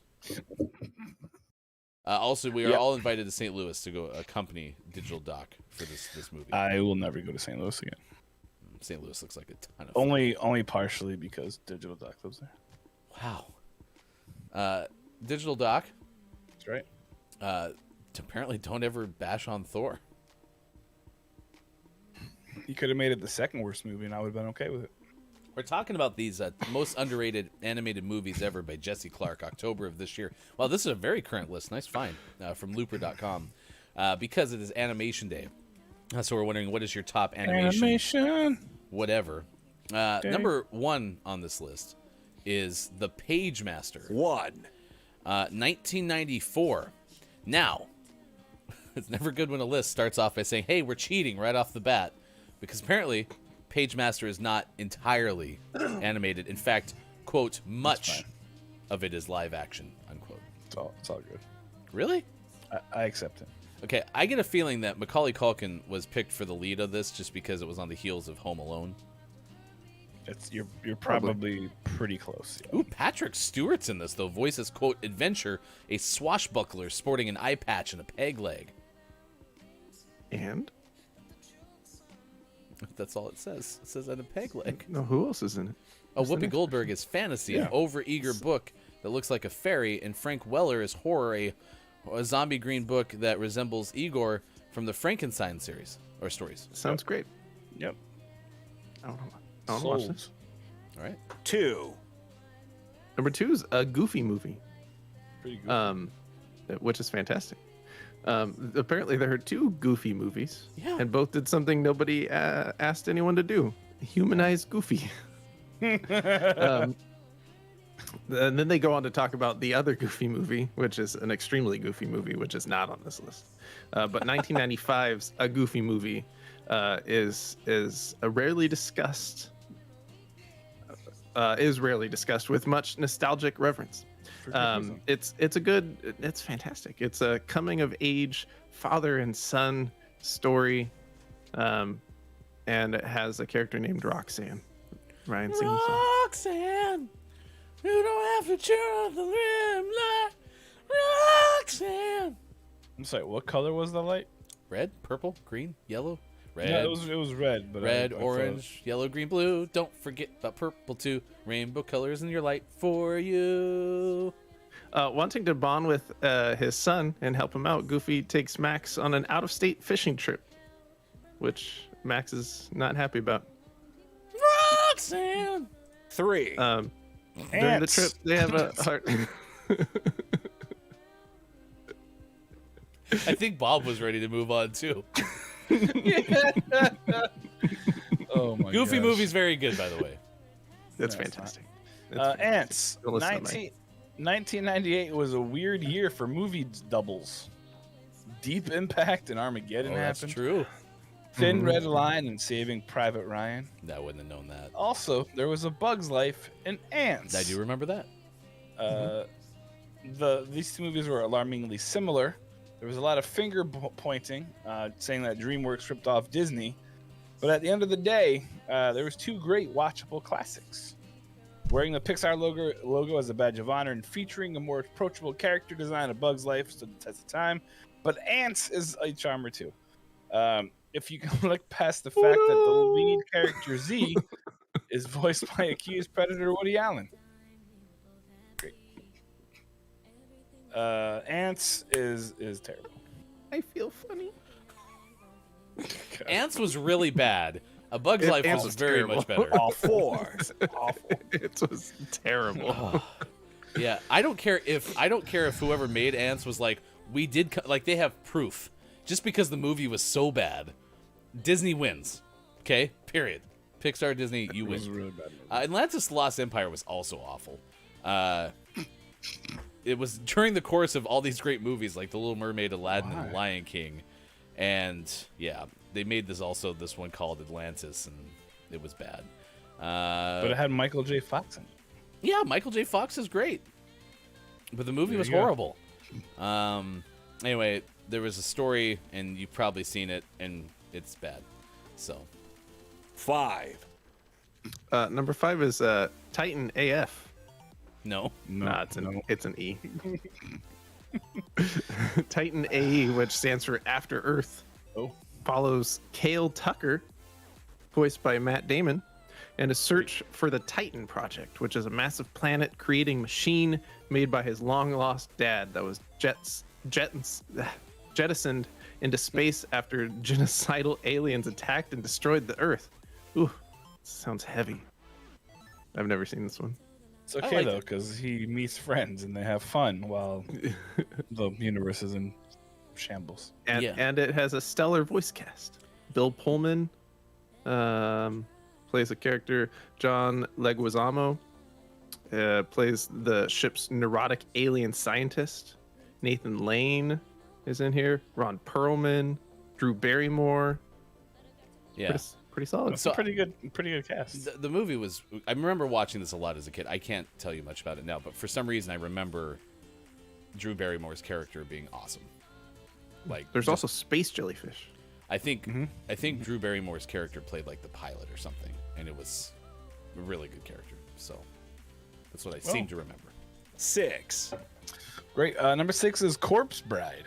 Also, we are all invited to St. Louis to go accompany Digital Doc for this movie. I will never go to St. Louis again. St. Louis looks like a ton of fun. Only partially because Digital Doc lives there. Wow. Digital Doc. That's right. Apparently don't ever bash on Thor. He could have made it the second worst movie and I would have been okay with it. We're talking about these most underrated animated movies ever by Jesse Clark, October of this year. Well, this is a very current list. Nice find from Looper.com. Because it is Animation Day. So we're wondering, what is your top animation? Whatever. Number one on this list is The Page Master. 1994. Now, it's never good when a list starts off by saying, hey, we're cheating right off the bat. Because apparently, Page Master is not entirely animated. In fact, quote, much of it is live action, unquote. It's all good. Really? I accept it. Okay, I get a feeling that Macaulay Culkin was picked for the lead of this just because it was on the heels of Home Alone. You're probably pretty close. Yeah. Ooh, Patrick Stewart's in this, though. Voices, quote, adventure, a swashbuckler sporting an eye patch and a peg leg. And? That's all it says. It says on a peg leg. No, who else is in it? Oh, Who's in Whoopi it? Goldberg is fantasy, an overeager book that looks like a fairy, and Frank Weller is horror, a zombie green book that resembles Igor from the Frankenstein series or stories. Sounds great. Yep. I don't know. Watch this. All right. 2. Number 2 is a Goofy movie, Pretty good. which is fantastic. Apparently, there are 2 Goofy movies, Yeah. and both did something nobody asked anyone to do: humanize Goofy. And then they go on to talk about the other Goofy movie, which is an extremely Goofy movie, which is not on this list. But 1995's A Goofy Movie is rarely discussed with much nostalgic reverence. It's fantastic. It's a coming of age father and son story, and it has a character named Roxanne. Ryan sings the song. Roxanne, you don't have to cheer on the rim light. Roxanne. I'm sorry. What color was the light? Red, purple, green, yellow. Red, Yeah, it was red. But red, I orange, yellow, green, blue. Don't forget about purple too. Rainbow colors in your light for you. Wanting to bond with his son and help him out, Goofy takes Max on an out-of-state fishing trip, which Max is not happy about. Roxanne. 3. During the trip, they have a heart. I think Bob was ready to move on too. Oh my Goofy gosh. movie's very good, by the way. That's Yeah, it's fantastic. Ants. Don't listen to me. 1998 was a weird year for movie doubles. Deep Impact and Armageddon That's happened. true. Thin Red Line and Saving Private Ryan. I wouldn't have known that. Also, there was A Bug's Life and Ants. I do remember that. These 2 movies were alarmingly similar. There was a lot of finger pointing, saying that DreamWorks ripped off Disney. But at the end of the day, there was 2 great watchable classics. Wearing the Pixar logo as a badge of honor and featuring a more approachable character design, A Bug's Life stood the test of time. But Ants is a charmer too. If you can look past the fact that the lead character Z is voiced by accused predator Woody Allen. Great. Ants is terrible. I feel funny. Ants was really bad. A Bug's Life Ants was was very terrible. much better. Awful. Awful. It was terrible. Yeah, I don't care if whoever made Ants was like, we did like they have proof. Just because the movie was so bad, Disney wins. Okay, period. Pixar, Disney, you It was a win. really bad movie. Atlantis: The Lost Empire was also awful. It was during the course of all these great movies like The Little Mermaid, Aladdin, and Lion King, and yeah, they made this one called Atlantis, and it was bad. But it had Michael J. Fox in it. Yeah, Michael J. Fox is great, but the movie There was you go. horrible. Anyway, there was a story, and you've probably seen it, and it's bad. So, 5. Number 5 is Titan AF. no. Nah, it's an E. Titan AE, which stands for After Earth, follows Cale Tucker, voiced by Matt Damon, and a search for the Titan Project, which is a massive planet-creating machine made by his long-lost dad that was jettisoned into space after genocidal aliens attacked and destroyed the Earth. Ooh, sounds heavy. I've never seen this one. It's okay though, because he meets friends and they have fun while the universe is in shambles. And it has a stellar voice cast. Bill Pullman plays a character. John Leguizamo plays the ship's neurotic alien scientist. Nathan Lane is in here. Ron Perlman, Drew Barrymore. Yeah. Pretty solid. It's a pretty good cast. The movie was. I remember watching this a lot as a kid. I can't tell you much about it now, but for some reason I remember Drew Barrymore's character being awesome. Like, There's also space jellyfish. I think Drew Barrymore's character played like the pilot or something, and it was a really good character. So that's what I seem to remember. 6. Great. Number 6 is Corpse Bride.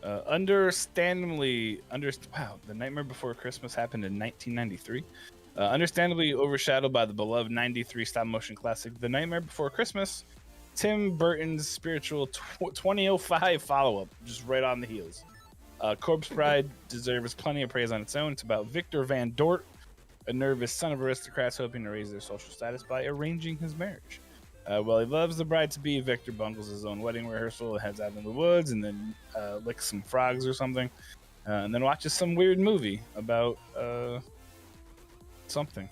Understandably, The Nightmare Before Christmas happened in 1993. Understandably overshadowed by the beloved 93 stop-motion classic The Nightmare Before Christmas, Tim Burton's spiritual 2005 follow-up, just right on the heels. Corpse Bride deserves plenty of praise on its own. It's about Victor Van Dort, a nervous son of aristocrats hoping to raise their social status by arranging his marriage. While he loves the bride-to-be, Victor bungles his own wedding rehearsal and heads out in the woods and then licks some frogs or something, and then watches some weird movie about something.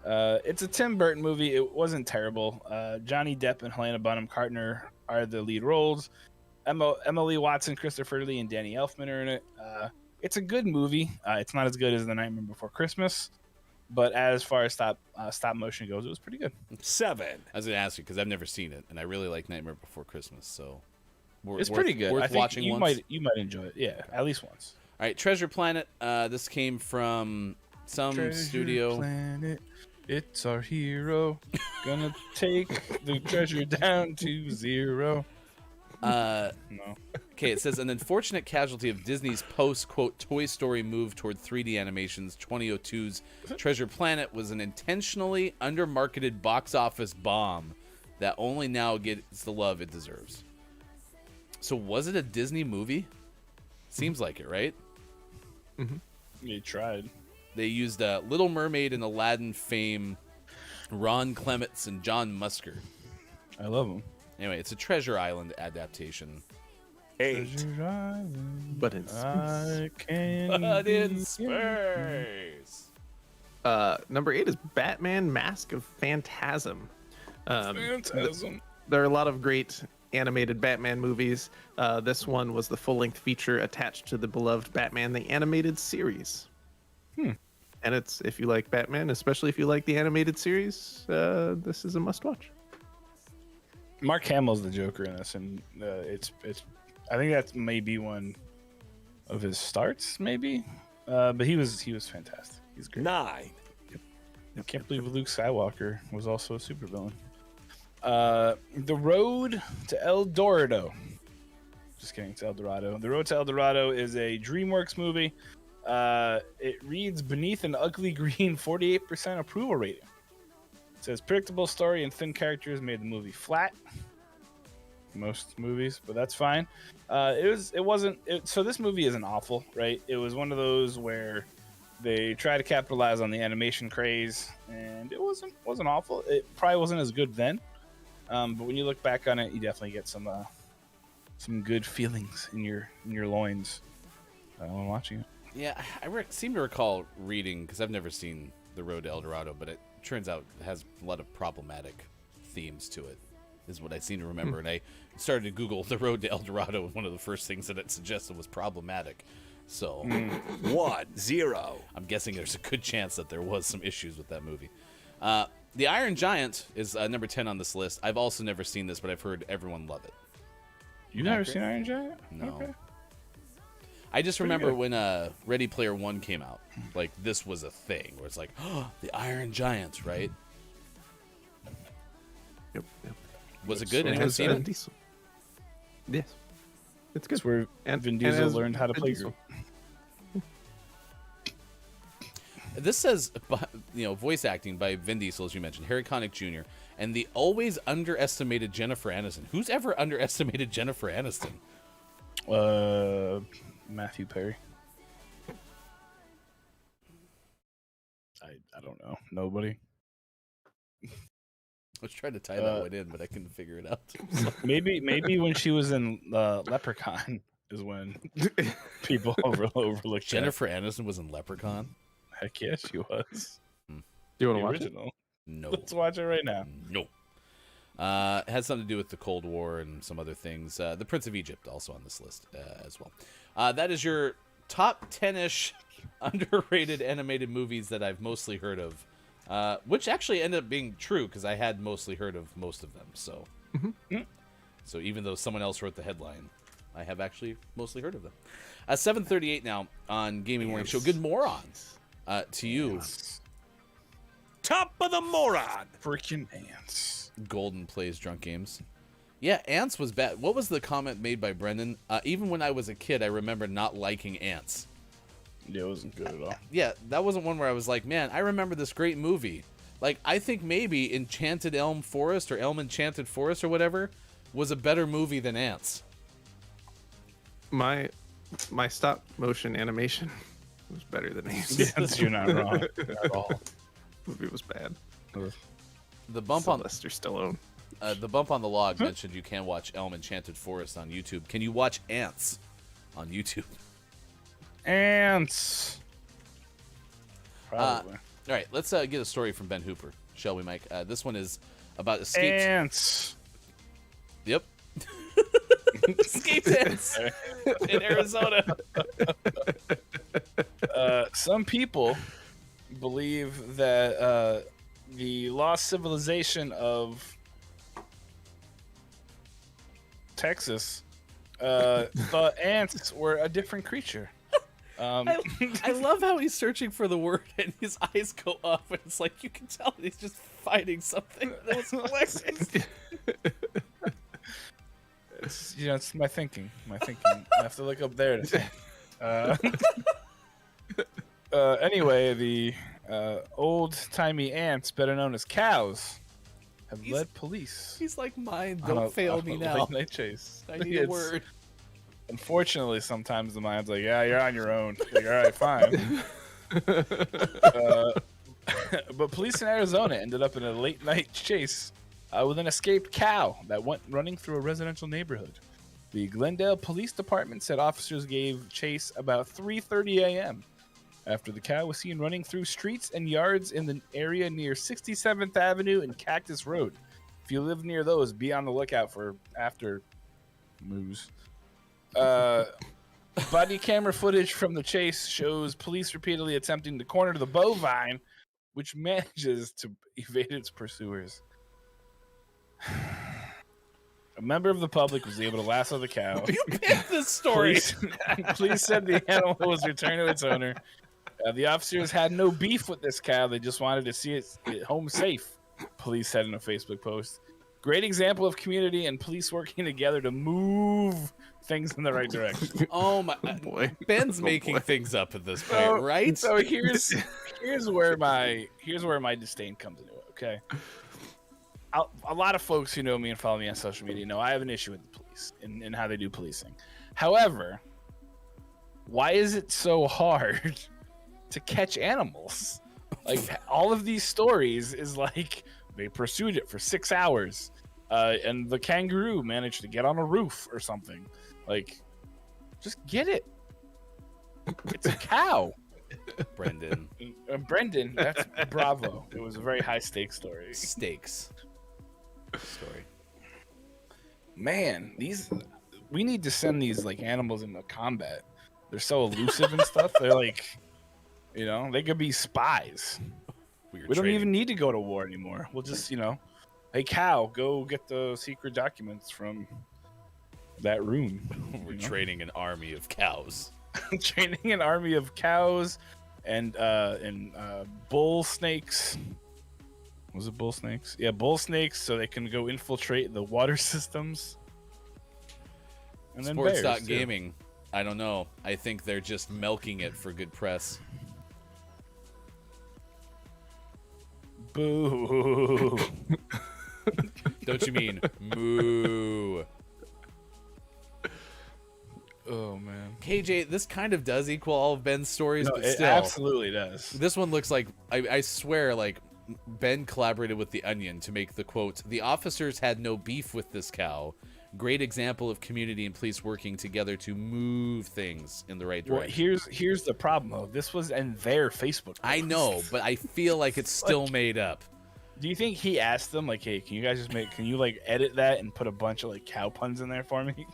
It's a Tim Burton movie. It wasn't terrible. Johnny Depp and Helena Bonham Carter are the lead roles. Emily Watson, Christopher Lee, and Danny Elfman are in it. It's a good movie. It's not as good as The Nightmare Before Christmas, but as far as stop motion goes, it was pretty good. 7. I was going to ask you because I've never seen it, and I really like Nightmare Before Christmas, so it's pretty good. Worth I think watching you once. might enjoy it. Yeah, at least once. All right, Treasure Planet. This came from some Treasure studio. Planet, it's our hero. Gonna take the treasure down to 0. No. Okay, it says an unfortunate casualty of Disney's post-quote Toy Story move toward 3D animation's 2002's Treasure Planet was an intentionally undermarketed box office bomb that only now gets the love it deserves. So was it a Disney movie? Seems like it, right? You tried. They used Little Mermaid and Aladdin fame Ron Clements and John Musker. I love them. Anyway, it's a Treasure Island adaptation. 8. But in space. I can But in space. Number 8 is Batman Mask of Phantasm. Phantasm. There are a lot of great animated Batman movies. This one was the full-length feature attached to the beloved Batman the Animated Series. And it's, if you like Batman, especially if you like the animated series, this is a must-watch. Mark Hamill's the Joker in this, and it's. I think that's maybe one of his starts, maybe. But he was fantastic. He's great. 9. I can't believe Luke Skywalker was also a supervillain. The Road to El Dorado. Just kidding, it's El Dorado. The Road to El Dorado is a DreamWorks movie. It reads beneath an ugly green 48% approval rating. It says predictable story and thin characters made the movie flat. Most movies, but that's fine. So this movie isn't awful, right? It was one of those where they try to capitalize on the animation craze, and it wasn't awful. It probably wasn't as good then, but when you look back on it, you definitely get some good feelings in your loins when watching it. Yeah, I seem to recall reading, because I've never seen The Road to El Dorado, but it turns out it has a lot of problematic themes to it, is what I seem to remember. And I started to Google The Road to El Dorado, and one of the first things that it suggested was problematic. So 1-0. I'm guessing there's a good chance that there was some issues with that movie. The Iron Giant is number 10 on this list. I've also never seen this, but I've heard everyone love it. You've never seen Iron Giant? No. Okay. I just Pretty remember good. when Ready Player One came out, like this was a thing where it's like, oh, the Iron Giant, right? Yep. Was it good? And Anyone has seen Vin it? Diesel. Yes. It's good. That's where And- Vin and Diesel has learned how to Vin play Diesel. Groot. This says, voice acting by Vin Diesel, as you mentioned, Harry Connick Jr., and the always underestimated Jennifer Aniston. Who's ever underestimated Jennifer Aniston? Matthew Perry. I don't know. Nobody. I was trying to tie that one in, but I couldn't figure it out. Maybe when she was in Leprechaun is when people overlooked Jennifer Aniston was in Leprechaun? that. Heck yes, she was. Do you want The to watch it? original. No. Let's watch it right now. No. It has something to do with the Cold War and some other things. The Prince of Egypt also on this list as well. That is your top 10-ish underrated animated movies that I've mostly heard of, which actually ended up being true because I had mostly heard of most of them. So So even though someone else wrote the headline, I have actually mostly heard of them. 7:38 now on Gaming Morning Show. Good morons to you. Top of the moron. Freaking ants. Golden plays drunk games. Yeah, ants was bad. What was the comment made by Brendan? Even when I was a kid, I remember not liking ants. Yeah, it wasn't good at all. Yeah, that wasn't one where I was like, man, I remember this great movie. Like, I think maybe Enchanted Elm Forest or Elm Enchanted Forest or whatever was a better movie than Ants. My stop motion animation was better than Ants. Yes, you're not wrong at all. Movie was bad. The bump on Sylvester Stallone. the bump on the log mentioned you can watch Elm Enchanted Forest on YouTube. Can you watch Ants on YouTube? Ants. Probably. All right, let's get a story from Ben Hooper, shall we, Mike? This one is about escaped. Ants. Yep. Escaped ants in Arizona. Some people believe that the lost civilization of Texas thought ants were a different creature. I love how he's searching for the word and his eyes go up and it's like you can tell he's just fighting something that was collecting. It's my thinking. I have to look up there to think. Anyway, the old-timey ants, better known as cows, have led police. He's like, mine, don't fail me now. Late chase. I need a word. Unfortunately, sometimes the mind's like, yeah, you're on your own. Like, all right, fine. But police in Arizona ended up in a late-night chase with an escaped cow that went running through a residential neighborhood. The Glendale Police Department said officers gave chase about 3:30 a.m. after the cow was seen running through streets and yards in the area near 67th Avenue and Cactus Road. If you live near those, be on the lookout for after moves. Body camera footage from the chase shows police repeatedly attempting to corner the bovine, which manages to evade its pursuers. A member of the public was able to lasso the cow. You picked this story. Police said the animal was returned to its owner. The officers had no beef with this cow. They just wanted to see it home safe, police said in a Facebook post. Great example of community and police working together to move things in the right direction. Oh my boy. Ben's making things up at this point, right? So here's where my disdain comes into it, okay? A lot of folks who know me and follow me on social media know I have an issue with the police and how they do policing. However, why is it so hard to catch animals? Like, all of these stories is like they pursued it for 6 hours and the kangaroo managed to get on a roof or something. Like, just get it. It's a cow. Brendan, that's bravo. It was a very high stakes story. Stakes story. Man, we need to send these like animals into combat. They're so elusive and stuff. They're like, they could be spies. We don't even need to go to war anymore. We'll just, hey cow, go get the secret documents from that room. We're training an army of cows. Training an army of cows and bull snakes. Was it bull snakes? Yeah, bull snakes, so they can go infiltrate the water systems. And then Sports.gaming. I don't know. I think they're just milking it for good press. Boo. Don't you mean moo? Oh, man. KJ, this kind of does equal all of Ben's stories, No, but it still. absolutely does. This one looks like, I swear, like, Ben collaborated with The Onion to make the quote, "The officers had no beef with this cow. Great example of community and police working together to move things in the right direction." Well, here's the problem, though. This was in their Facebook post. I know, but I feel like it's still made up. Do you think he asked them, like, hey, can you edit that and put a bunch of, like, cow puns in there for me?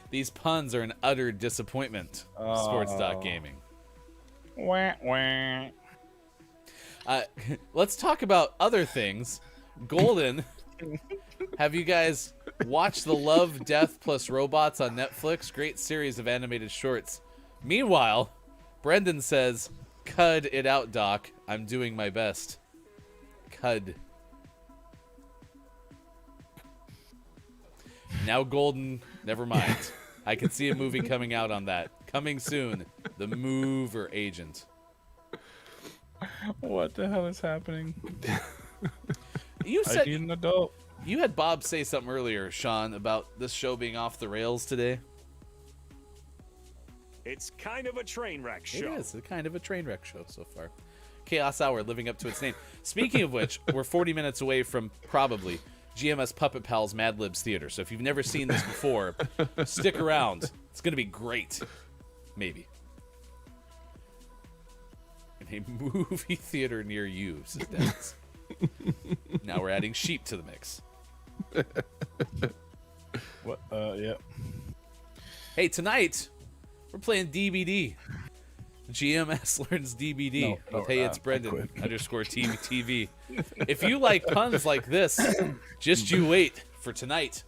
These puns are an utter disappointment. Sports.gaming. Wah, wah. Let's talk about other things. Golden Have you guys watched the Love, Death plus Robots on Netflix? Great series of animated shorts. Meanwhile, Brendan says, "Cud it out, Doc. I'm doing my best." Cud. Now Golden, never mind. I can see a movie coming out on that. Coming soon. The Mover Agent. What the hell is happening? You I said need an adult. you had Bob say something earlier, Sean, about this show being off the rails today. It's kind of a train wreck show. It is kind of a train wreck show so far. Chaos Hour living up to its name. Speaking of which, we're 40 minutes away from probably GMS Puppet Pals Mad Libs Theater. So if you've never seen this before, stick around. It's going to be great. Maybe. In a movie theater near you, says Dennis. Now we're adding sheep to the mix. What? Yeah. Hey, tonight we're playing DBD. GMS learns DBD. with Hey, it's Brendan _TV. If you like puns like this, just you wait for tonight.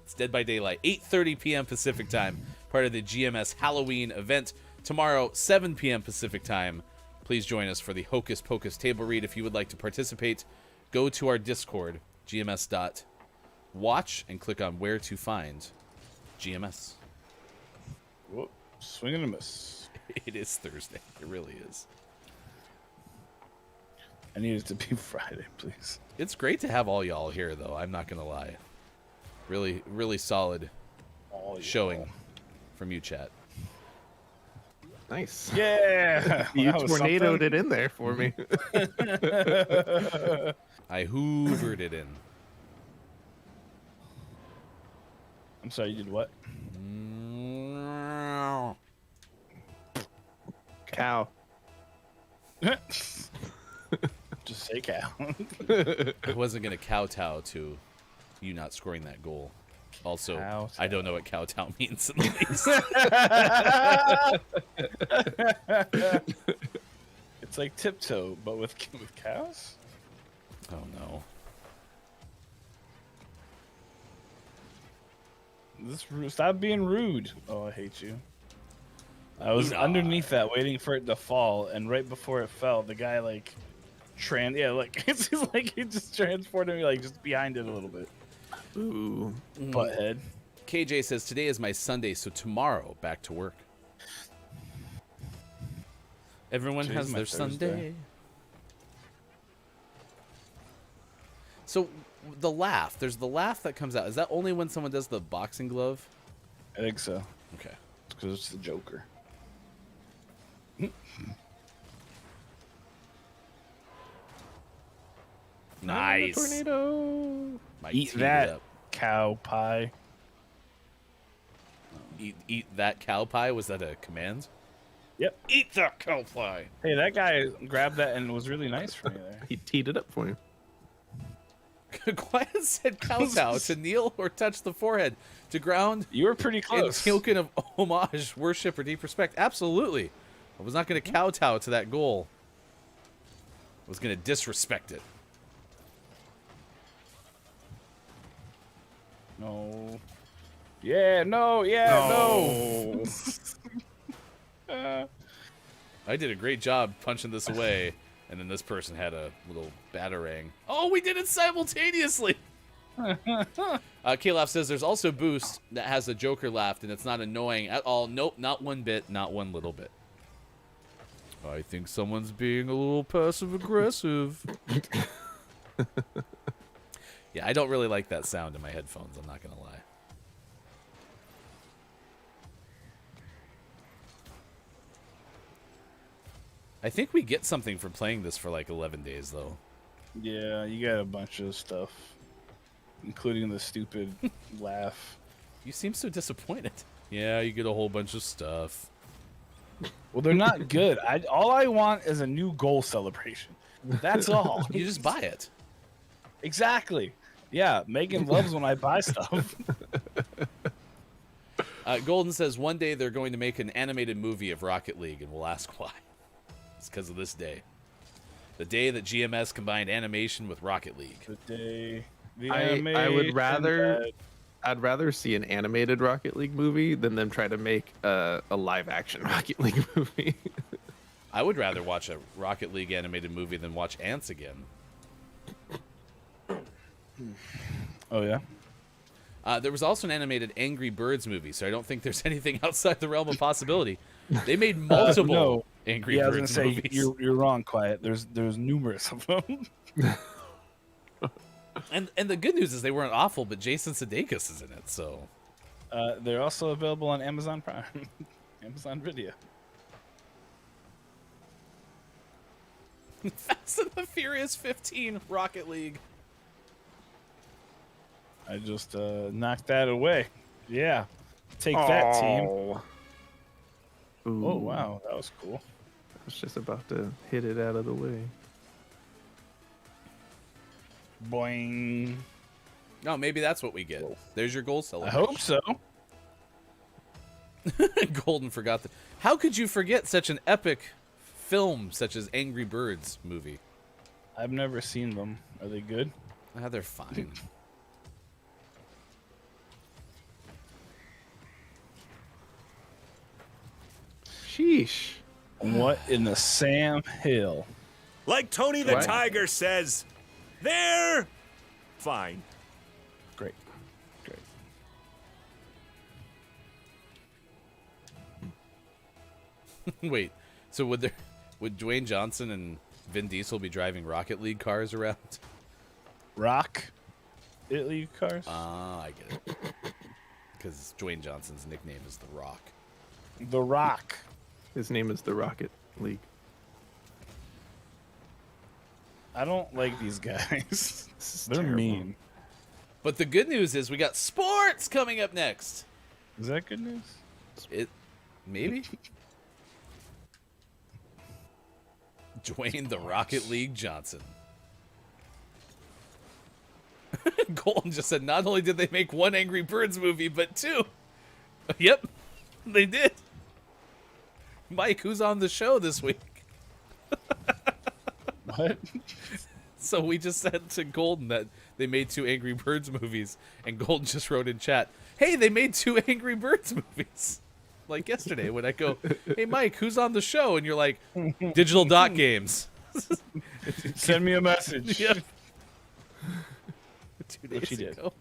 It's Dead by Daylight, 8:30 p.m. Pacific time, part of the GMS Halloween event. Tomorrow, 7 p.m. Pacific time. Please join us for the Hocus Pocus table read. If you would like to participate, go to our Discord, gms.watch, and click on where to find GMS. Whoop. Swing and a miss. It is Thursday. It really is. I need it to be Friday, please. It's great to have all y'all here, though. I'm not going to lie. Really, really solid showing from you, chat. Nice. Yeah. You That was tornadoed something. it in there for me. I hoovered it in. I'm sorry, you did what? Cow. Just say cow. I wasn't going to kowtow to you not scoring that goal. Also, Kowtow. I don't know what kowtow means in the least. It's like tiptoe, but with cows? Oh, no. Stop being rude. Oh, I hate you. I was underneath that waiting for it to fall, and right before it fell, the guy like it's like he just transported me like just behind it a little bit. Ooh. Butthead. KJ says, today is my Sunday, so tomorrow back to work. Everyone Today's has my their Thursday. Sunday. So the laugh, there's the laugh that comes out. Is that only when someone does the boxing glove? I think so. Okay. Because it's the Joker. Nice. Tornado. Might Eat tee it that up. cow pie. Eat that cow pie? Was that a command? Yep. Eat that cow pie. Hey, that guy grabbed that and was really nice for me there. He teed it up for you. Quiet said kowtow to kneel or touch the forehead, to ground You were pretty in close. token of homage, worship, or deep respect. Absolutely. I was not going to kowtow to that goal. I was going to disrespect it. No. Yeah, no, yeah, no. I did a great job punching this away, and then this person had a little batarang. Oh, we did it simultaneously! K-Laugh says there's also Boost that has a Joker laugh, and it's not annoying at all. Nope, not one bit, not one little bit. I think someone's being a little passive-aggressive. Yeah, I don't really like that sound in my headphones, I'm not going to lie. I think we get something for playing this for like 11 days, though. Yeah, you got a bunch of stuff, including the stupid laugh. You seem so disappointed. Yeah, you get a whole bunch of stuff. Well, they're not good. All I want is a new goal celebration. That's all. You just buy it. Exactly. Yeah, Megan loves when I buy stuff. Golden says one day they're going to make an animated movie of Rocket League, and we'll ask why. It's because of this day. The day that GMS combined animation with Rocket League. The day The I would animation, rather I'd rather see an animated Rocket League movie than them try to make a live action Rocket League movie. I would rather watch a Rocket League animated movie than watch Ants again. Oh yeah. There was also an animated Angry Birds movie, so I don't think there's anything outside the realm of possibility. They made multiple no. Angry Yeah, I Birds was gonna say movies. you're wrong, Quiet. There's numerous of them. And the good news is they weren't awful, but Jason Sudeikis is in it, so They're also available on Amazon Prime, Amazon Video. Fast and the Furious 15 Rocket League. I just knocked that away. Yeah, take that, team. Ooh. Oh wow, that was cool. I was just about to hit it out of the way. Boing. No, maybe that's what we get. There's your goal I celebration. hope so. Golden forgot that. How could you forget such an epic film such as Angry Birds movie? I've never seen them. Are they good? They're fine. Sheesh. What in the Sam Hill? Like Tony the What? Tiger says, they're fine. Great. Great. Wait, so would Dwayne Johnson and Vin Diesel be driving Rocket League cars around? Rock. Italy cars. Ah, I get it. Because Dwayne Johnson's nickname is The Rock. The Rock. His name is the Rocket League. I don't like these guys. is They're terrible. mean. But the good news is we got sports coming up next. Is that good news? It maybe. Dwayne the Rocket League Johnson. Golden just said not only did they make one Angry Birds movie, but two. Yep, they did. Mike, who's on the show this week? What? So we just said to Golden that they made two Angry Birds movies, and Golden just wrote in chat, "Hey, they made two Angry Birds movies." Like yesterday when I go, "Hey Mike, who's on the show?" and you're like, "Digital Dot Games." Send me a message. Yep. 2 days Which he did. ago.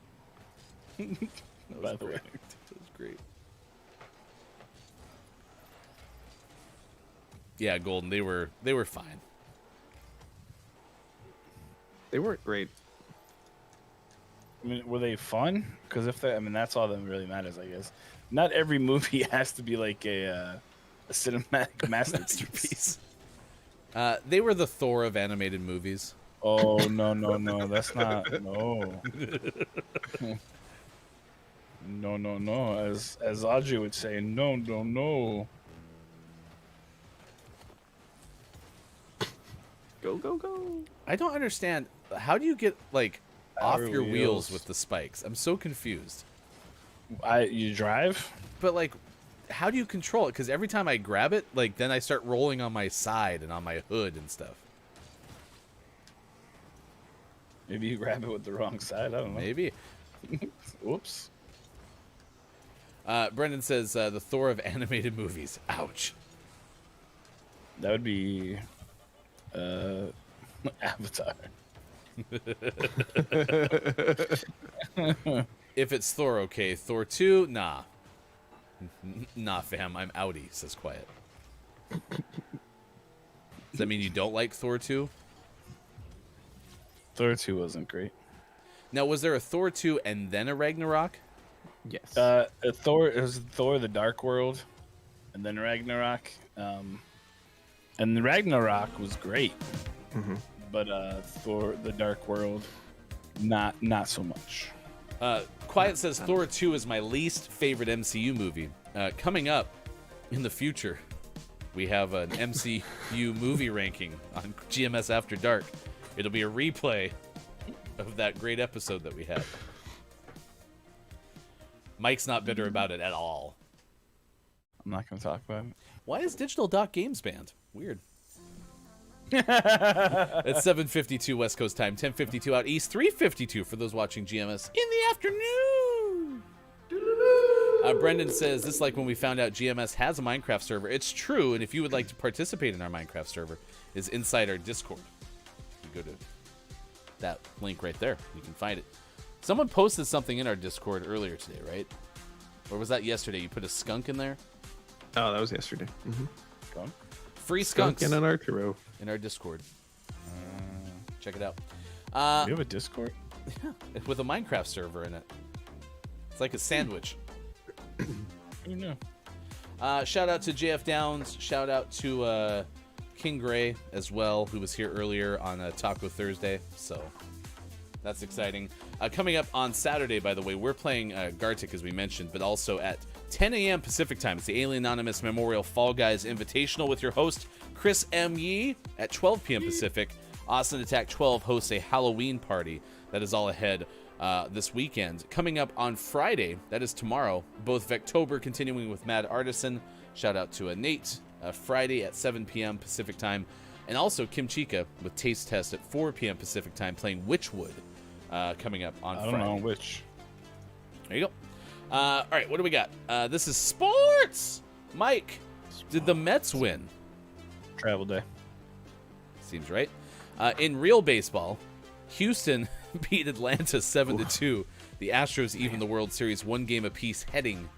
By the way. That was great. Yeah, Golden, they were fine. They weren't great. I mean, were they fun? Because if they, I mean, that's all that really matters, I guess. Not every movie has to be like a cinematic masterpiece. They were the Thor of animated movies. Oh no, that's not no. No. As Audrey would say, no. Go. I don't understand. How do you get like off Power your wheels wheels. with the spikes? I'm so confused. You drive? But like, how do you control it? Because every time I grab it, like then I start rolling on my side and on my hood and stuff. Maybe you grab it with the wrong side. I don't know. Maybe. Oops. Brendan says the Thor of animated movies. Ouch. That would be Avatar. If it's Thor, okay. Thor 2, nah. Nah, fam. I'm outie, says Quiet. Does that mean you don't like Thor 2? Thor 2 wasn't great. Now, was there a Thor 2 and then a Ragnarok? Yes. Thor, it was Thor: The Dark World, and then Ragnarok. And the Ragnarok was great, but Thor: The Dark World, not so much. Quiet says Thor 2 is my least favorite MCU movie. Coming up in the future, we have an MCU movie ranking on GMS After Dark. It'll be a replay of that great episode that we had. Mike's not bitter about it at all. I'm not going to talk about it. Why is Digital Dot Games banned? Weird. It's 7:52 West Coast time, 10:52 out east, 3:52 for those watching GMS in the afternoon. Brendan says, this is like when we found out GMS has a Minecraft server. It's true, and if you would like to participate in our Minecraft server, is inside our Discord. You go to that link right there. You can find it. Someone posted something in our Discord earlier today, right? Or was that yesterday? You put a skunk in there? Oh, that was yesterday. Mm-hmm. Skunk? Free skunks and an Arturo in our Discord. Check it out. You have a Discord? With a Minecraft server in it. It's like a sandwich. I don't know. Shout out to JF Downs. Shout out to King Gray as well, who was here earlier on Taco Thursday. So that's exciting. Coming up on Saturday, by the way, we're playing Gartic, as we mentioned, but also at 10 a.m. Pacific time. It's the Alien Anonymous Memorial Fall Guys Invitational with your host, Chris M. Yee, at 12 p.m. Pacific. Austin Attack 12 hosts a Halloween party. That is all ahead this weekend. Coming up on Friday, that is tomorrow, both Vectober continuing with Mad Artisan. Shout out to Nate. Friday at 7 p.m. Pacific time. And also Kim Chica with Taste Test at 4 p.m. Pacific time playing Witchwood coming up on Friday. I don't know which. There you go. All right, what do we got? This is sports. Mike, did the Mets win? Travel day. Seems right. In real baseball, Houston beat Atlanta 7-2. The Astros even the World Series 1 game apiece heading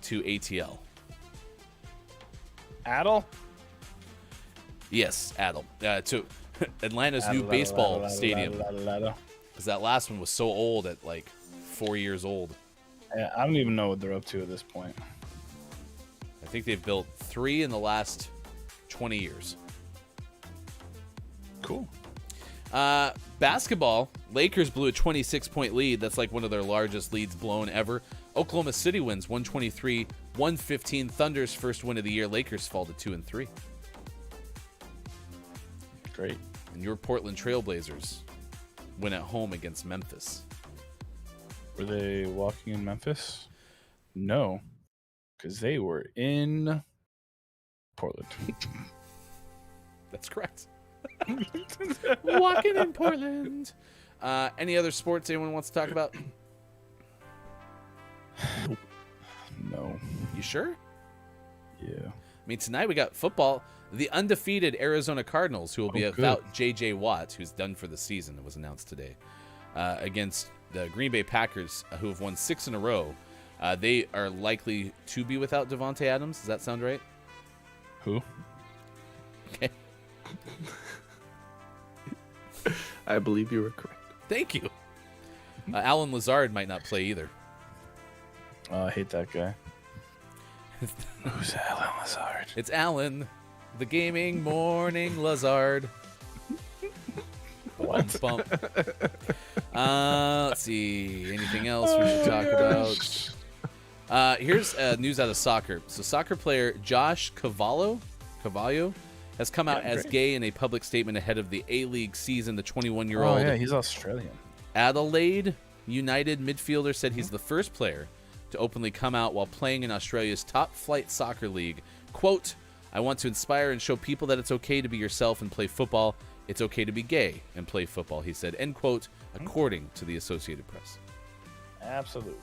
to ATL. Adel? Yes, Adel. To Atlanta's new baseball stadium. Because that last one was so old at like 4 years old. Yeah, I don't even know what they're up to at this point. I think they've built 3 in the last 20 years. Cool. Basketball, Lakers blew a 26-point lead. That's like one of their largest leads blown ever. Oklahoma City wins 123-115. Thunder's first win of the year. Lakers fall to 2-3. Great. And your Portland Trailblazers win at home against Memphis. Were they walking in Memphis? No, because they were in Portland. That's correct. Walking in Portland. Any other sports anyone wants to talk about? No. You sure? Yeah. I mean, tonight we got football. The undefeated Arizona Cardinals, who will be without J.J. Watt, who's done for the season, it was announced today, against the Green Bay Packers, who have won 6 in a row. They are likely to be without Devontae Adams. Does that sound right? Who? Okay. I believe you were correct. Thank you. Alan Lazard might not play either. I hate that guy. Who's Alan Lazard? It's Alan, the gaming morning Lazard. What? Bump. Let's see. Anything else we should talk about? Here's news out of soccer. So soccer player Josh Cavallo has come out as gay in a public statement ahead of the A-League season. The 21-year-old Oh, yeah, he's Australian. Adelaide United midfielder said he's the first player to openly come out while playing in Australia's top-flight soccer league. Quote, I want to inspire and show people that it's okay to be yourself and play football. It's okay to be gay and play football, he said, end quote, according to the Associated Press. Absolutely.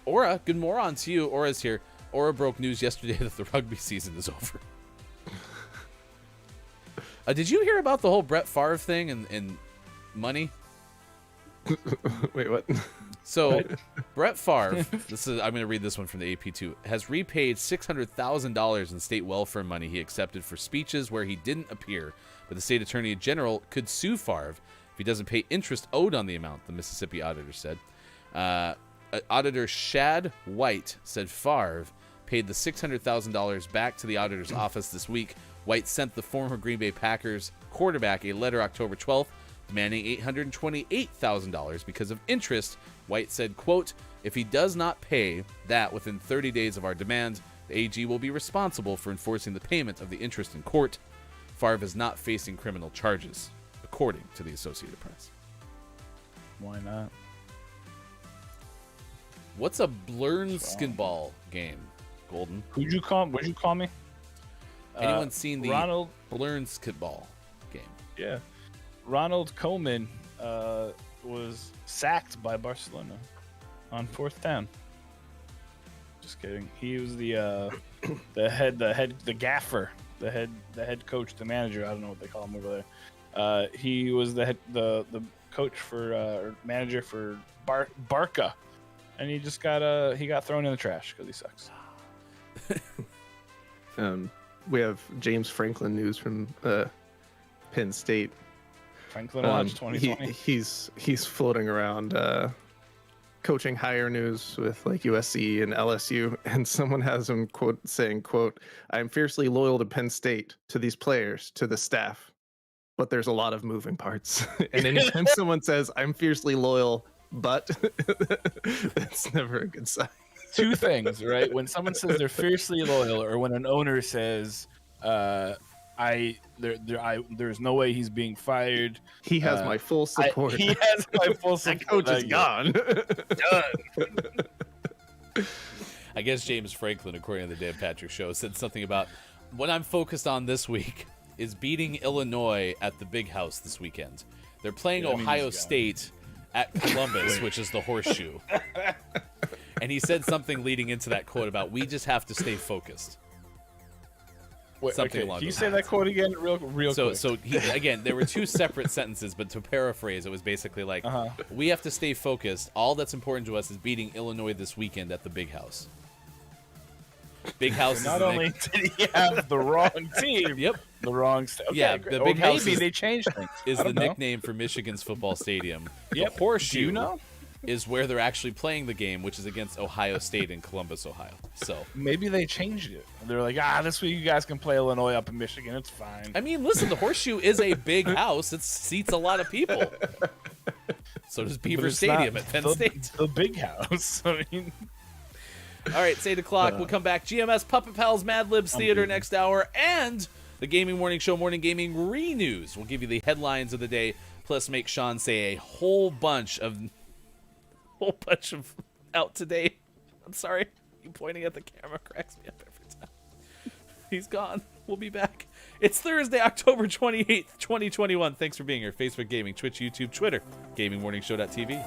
Aura, good morning to you. Aura's here. Aura broke news yesterday that the rugby season is over. Did you hear about the whole Brett Favre thing and money? Wait, what? So, Brett Favre, I'm going to read this one from the AP too, has repaid $600,000 in state welfare money he accepted for speeches where he didn't appear, but the state attorney general could sue Favre if he doesn't pay interest owed on the amount, the Mississippi auditor said. Auditor Shad White said Favre paid the $600,000 back to the auditor's office this week. White sent the former Green Bay Packers quarterback a letter October 12th demanding $828,000 because of interest. White said, quote, if he does not pay that within 30 days of our demand, the AG will be responsible for enforcing the payment of the interest in court. Favre is not facing criminal charges, according to the Associated Press. Why not? What's a Blurnskinball game, Golden? What'd you call me? Anyone seen the Ronald Blurnskinball? Yeah. Ronald Koeman was sacked by Barcelona on fourth down. Just kidding. He was the gaffer, the head coach, the manager. I don't know what they call him over there. He was the coach for or manager for Barca, and he just got thrown in the trash because he sucks. We have James Franklin news from Penn State. Franklin Watch 2020. He's floating around coaching hire news with like USC and LSU, and someone has him saying, "I'm fiercely loyal to Penn State, to these players, to the staff, but there's a lot of moving parts." And anytime someone says, "I'm fiercely loyal, but," that's never a good sign. Two things, right? When someone says they're fiercely loyal, or when an owner says, there's no way he's being fired. He has my full support. He has my full support. That coach is gone. Done. I guess James Franklin, according to the Dan Patrick Show, said something about what I'm focused on this week is beating Illinois at the Big House this weekend. They're playing Ohio State at Columbus, which is the Horseshoe. And he said something leading into that quote about we just have to stay focused. Wait, something okay. along Can you those say lines. that quote again, real quick? So he, again, there were two separate sentences, but to paraphrase, it was basically like, we have to stay focused. All that's important to us is beating Illinois this weekend at the Big House. Big House is Not only did he have the wrong team, Yep. the wrong Yeah, great. the Big House maybe is- they changed things. is I the don't know. nickname for Michigan's football stadium. Yep. The Horseshoe Do you know? is where they're actually playing the game, which is against Ohio State in Columbus, Ohio. So, Maybe they changed it. They're like, this week you guys can play Illinois up in Michigan. It's fine. I mean, listen, the Horseshoe is a big house. It seats a lot of people. So does But Beaver it's Stadium not at Penn the, State. The big house. I mean, All right, it's 8 o'clock. We'll come back. GMS, Puppet Pals, Mad Libs Theater next hour, and the Gaming Morning Show Morning Gaming Re-News. We'll give you the headlines of the day, plus make Sean say a whole bunch of out today. I'm sorry. You pointing at the camera cracks me up every time. He's gone. We'll be back. It's Thursday, October 28th, 2021. Thanks for being here. Facebook Gaming, Twitch, YouTube, Twitter, GamingMorningShow.tv.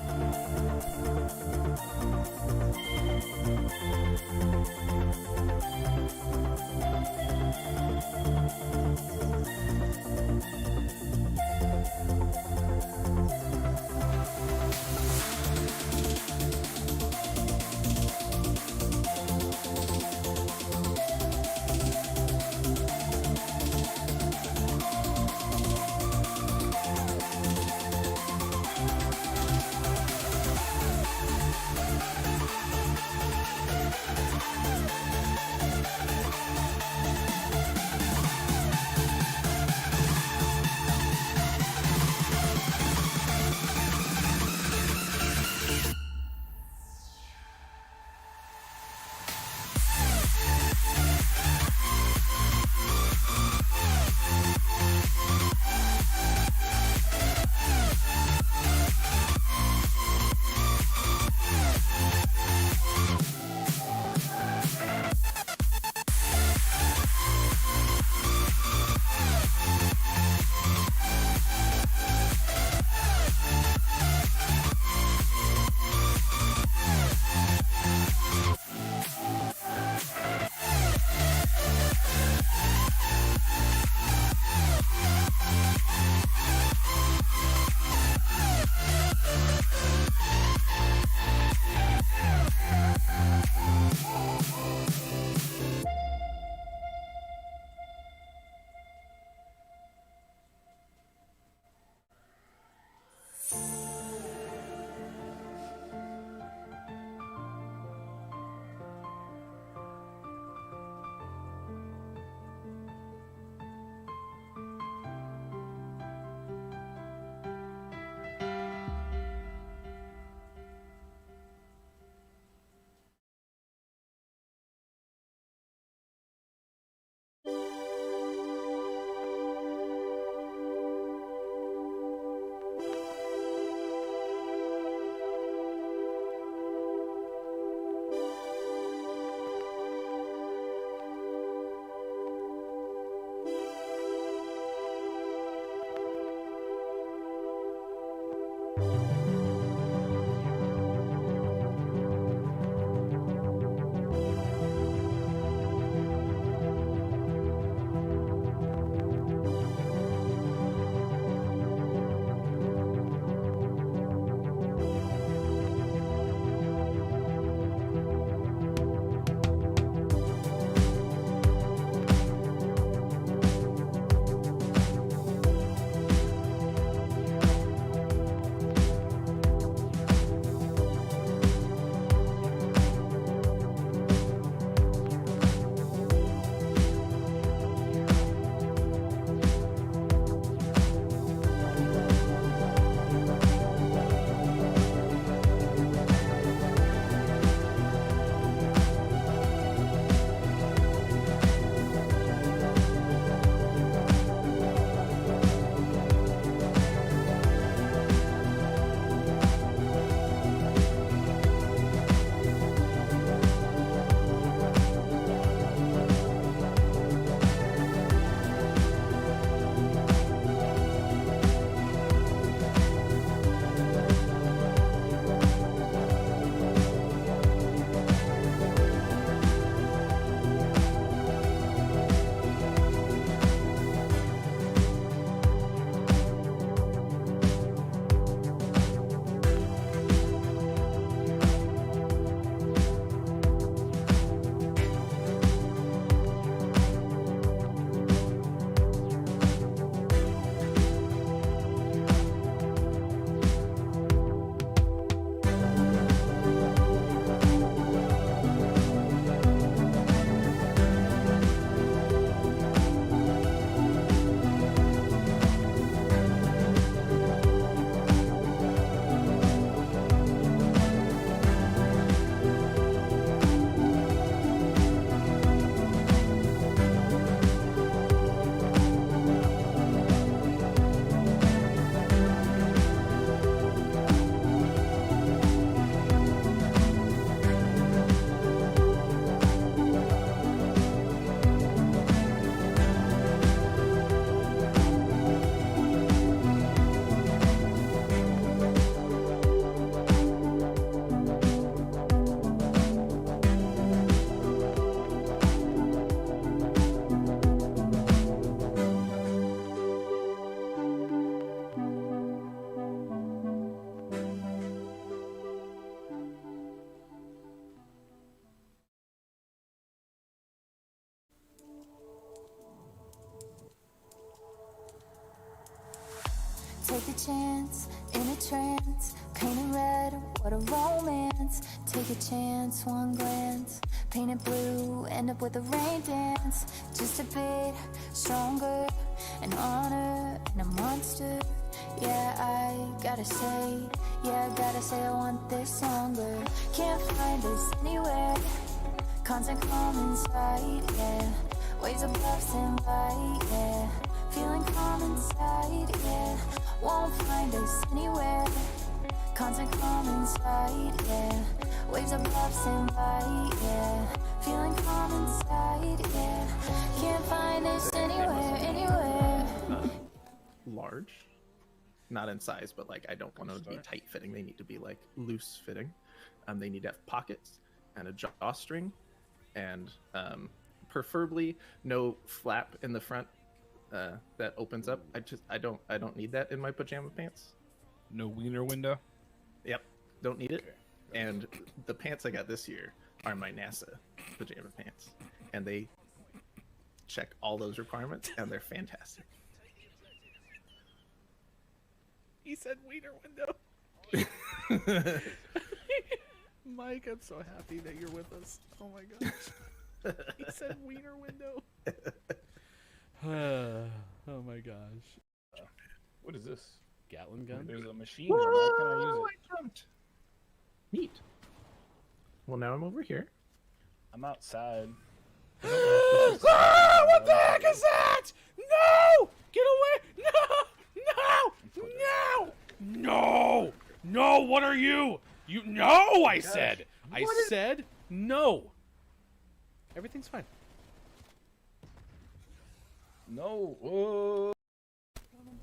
a chance, in a trance, painted red, what a romance. Take a chance, one glance, painted blue, end up with a rain dance. Just a bit stronger, an honor and a monster. Yeah, I gotta say I want this longer. Can't find this anywhere, constant calm inside, yeah. Waves above stand by, yeah. Feeling calm inside, yeah. Won't find us anywhere, constant calm inside, yeah. Waves above stand by, yeah. Feeling calm inside, yeah. Can't find us anywhere. Large, not in size, but like I don't want them to be tight fitting. They need to be like loose fitting. They need to have pockets and a drawstring, and preferably no flap in the front that opens up. I don't need that in my pajama pants. No wiener window. Yep, don't need it. And the pants I got this year are my NASA pajama pants, and they check all those requirements, and they're fantastic. He said wiener window. Mike, I'm so happy that you're with us. Oh my gosh. He said wiener window. Oh my gosh. What is this? Gatling gun? There's a machine gun. Why can't I use it? I jumped. Neat. Well, now I'm over here. I'm outside. Ah, what the heck is that? No! Get away! No! No! What are you? No! I said. I said no. Everything's fine. No.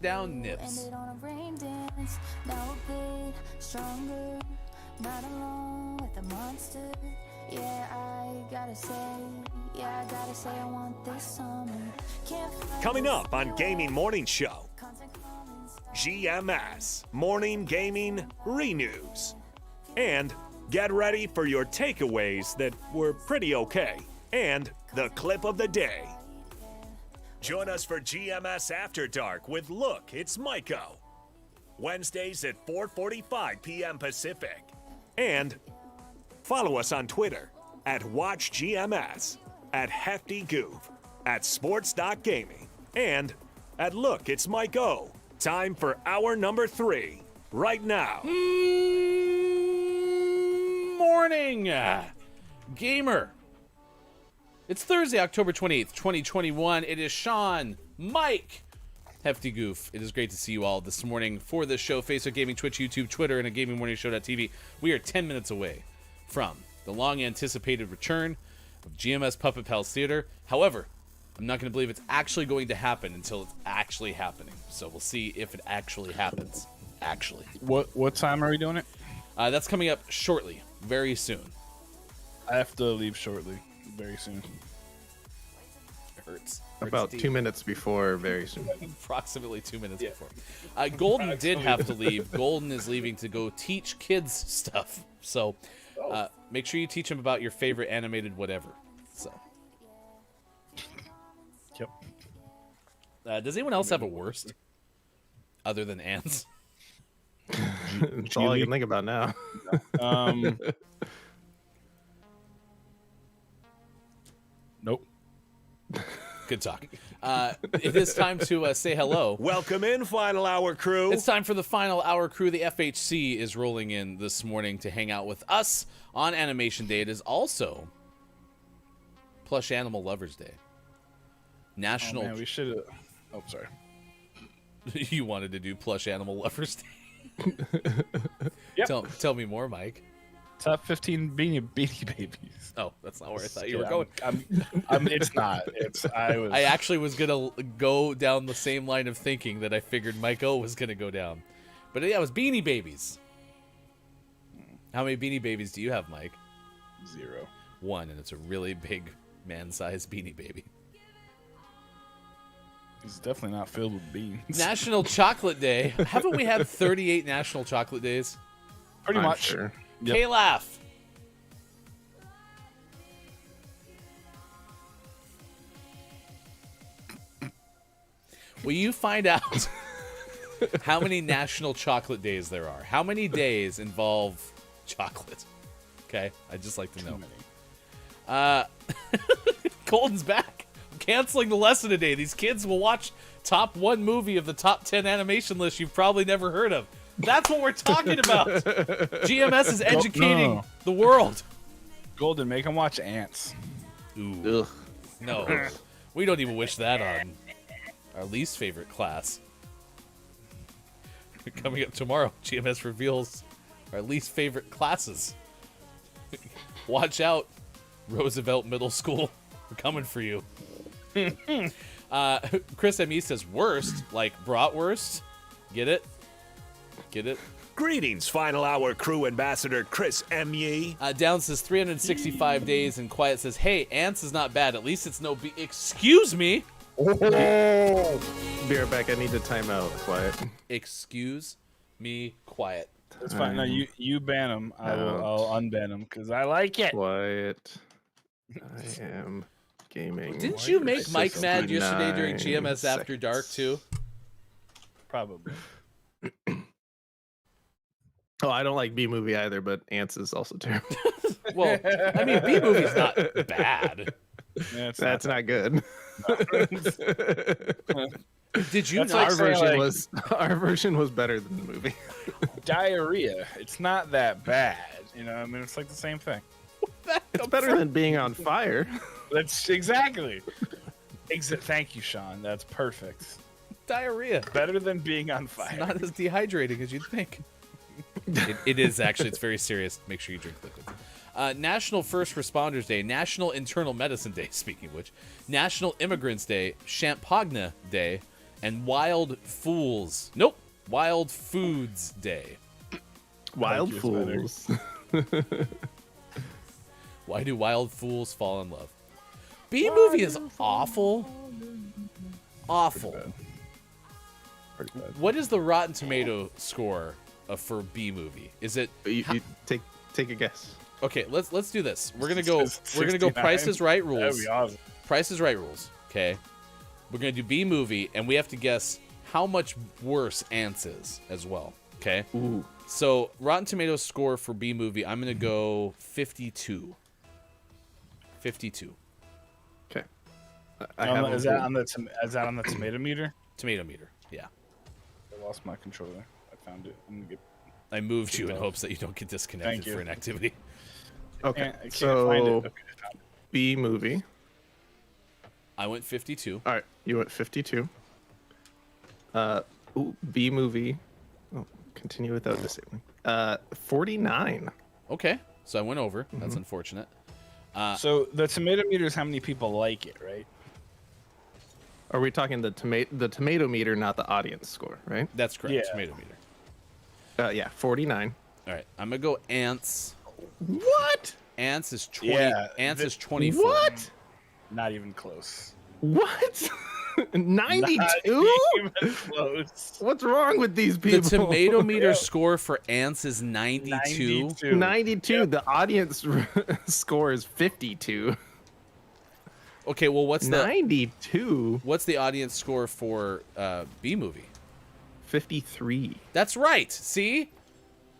Down nips. Ended on a rain dance, now a bit stronger, not alone with the monster. Yeah, I gotta say I want this summer. Can't find Coming this up on anywhere. Gaming Morning Show, Constant calm inside. GMS Morning Gaming Renews. And get ready for your takeaways that were pretty okay. And the clip of the day. Join us for GMS After Dark with Look, It's Maiko. Wednesdays at 4:45 p.m. Pacific. And follow us on Twitter at WatchGMS, at HeftyGoof, at Sports.Gaming, and at Look, It's Maiko. Time for hour number 3, right now. Morning, gamer. It's Thursday, October 28th, 2021. It is Sean, Mike, Hefty Goof. It is great to see you all this morning for this show. Facebook Gaming, Twitch, YouTube, Twitter, and a GamingMorningShow.tv. We are 10 minutes away from the long-anticipated return of GMS Puppet Pals Theater. However, I'm not going to believe it's actually going to happen until it's actually happening. So we'll see if it actually happens. Actually. What time are we doing it? That's coming up shortly, very soon. I have to leave shortly, very soon. It hurts. About 2 minutes before, very soon. Approximately 2 minutes before. Golden did have to leave. Golden is leaving to go teach kids stuff. So make sure you teach them about your favorite animated whatever. So. Yep. Does anyone else have a worst? Other than ants? That's all I can think about now. Nope. Good talk. It is time to say hello. Welcome in, Final Hour crew. It's time for the Final Hour crew. The FHC is rolling in this morning to hang out with us on Animation Day. It is also Plush Animal Lovers Day. National. Oh, man, we should have. Oh, sorry. You wanted to do Plush Animal Lovers Day. Yep. Tell me more, Mike. Top 15 Beanie Babies. Oh, that's not where I thought you were going. It's not. I actually was gonna go down the same line of thinking that I figured Mike O was gonna go down, but yeah, it was Beanie Babies. How many Beanie Babies do you have, Mike? 0. 1, and it's a really big man-sized Beanie Baby. It's definitely not filled with beans. National Chocolate Day. Haven't we had 38 National Chocolate Days? Pretty I'm much. Sure. Yep. K-Laugh. Will you find out How many national chocolate days there are? How many days involve chocolate? Okay, I'd just like to know. Colton's back. I'm canceling the lesson today. These kids will watch top 1 movie of the top 10 animation list you've probably never heard of. That's what we're talking about. GMS is educating the world. Golden, make them watch Ants. Ooh. No. We don't even wish that on our least favorite class. Coming up tomorrow, GMS reveals our least favorite classes. Watch out, Roosevelt Middle School. We're coming for you. Chris M.E. says worst, like bratwurst. Get it? Get it? Greetings, Final Hour crew ambassador Chris M. Yee. Down says 365 days, and Quiet says, hey, Ants is not bad. At least it's no Excuse me? Be right back. I need to time out. Quiet. Excuse me, Quiet. That's fine. No, you ban them. I'll unban them because I like it. Quiet. I am gaming. Didn't you make Mike mad yesterday during GMS After Dark, too? Probably. Oh, I don't like B-movie either, but Ants is also terrible. Well, I mean, B-movie's not bad. Yeah, That's not good. Did you That's not? Our version was better than the movie. Diarrhea. It's not that bad. You know, I mean, it's like the same thing. It's better than being on fire. That's exactly. Thank you, Sean. That's perfect. Diarrhea. Better than being on fire. It's not as dehydrating as you'd think. It is actually. It's very serious. Make sure you drink liquids. National First Responders Day, National Internal Medicine Day, speaking of which, National Immigrants Day, Champagne Day, and Wild Foods Day. Wild Fools. Why do wild fools fall in love? B-movie is awful. Awful. Pretty bad. What is the Rotten Tomato score for B-movie? Is it? You take a guess. Okay, let's do this. We're gonna go. We're gonna go. Price is Right rules. That'd be awesome. Price is Right rules. Okay. We're gonna do B-movie, and we have to guess how much worse Ants is as well. Okay. Ooh. So Rotten Tomatoes score for B-movie, I'm gonna go 52. 52. Okay. Is that on the tomato meter? Tomato meter. Yeah. I lost my controller. I found it. I'm gonna get. I moved you in hopes that you don't get disconnected for inactivity. Okay. I can't So find it. Okay, I found it. B movie. I went 52. All right. You went 52. B movie. Oh, continue without disabling. 49. Okay. So I went over. That's unfortunate. So the tomato meter is how many people like it, right? Are we talking the tomato meter, not the audience score, right? That's correct. Yeah. Tomato meter. Yeah, 49. All right. I'm gonna go Ants. What? Ants is 20. Yeah, Ants is 24. What? Not even close. What? 92? Not even close. What's wrong with these The people? tomato meter score for Ants is 92. 92. Yep. The audience score is 52. Okay, well what's the 92? what's the audience score for B movie? 53. That's right. See?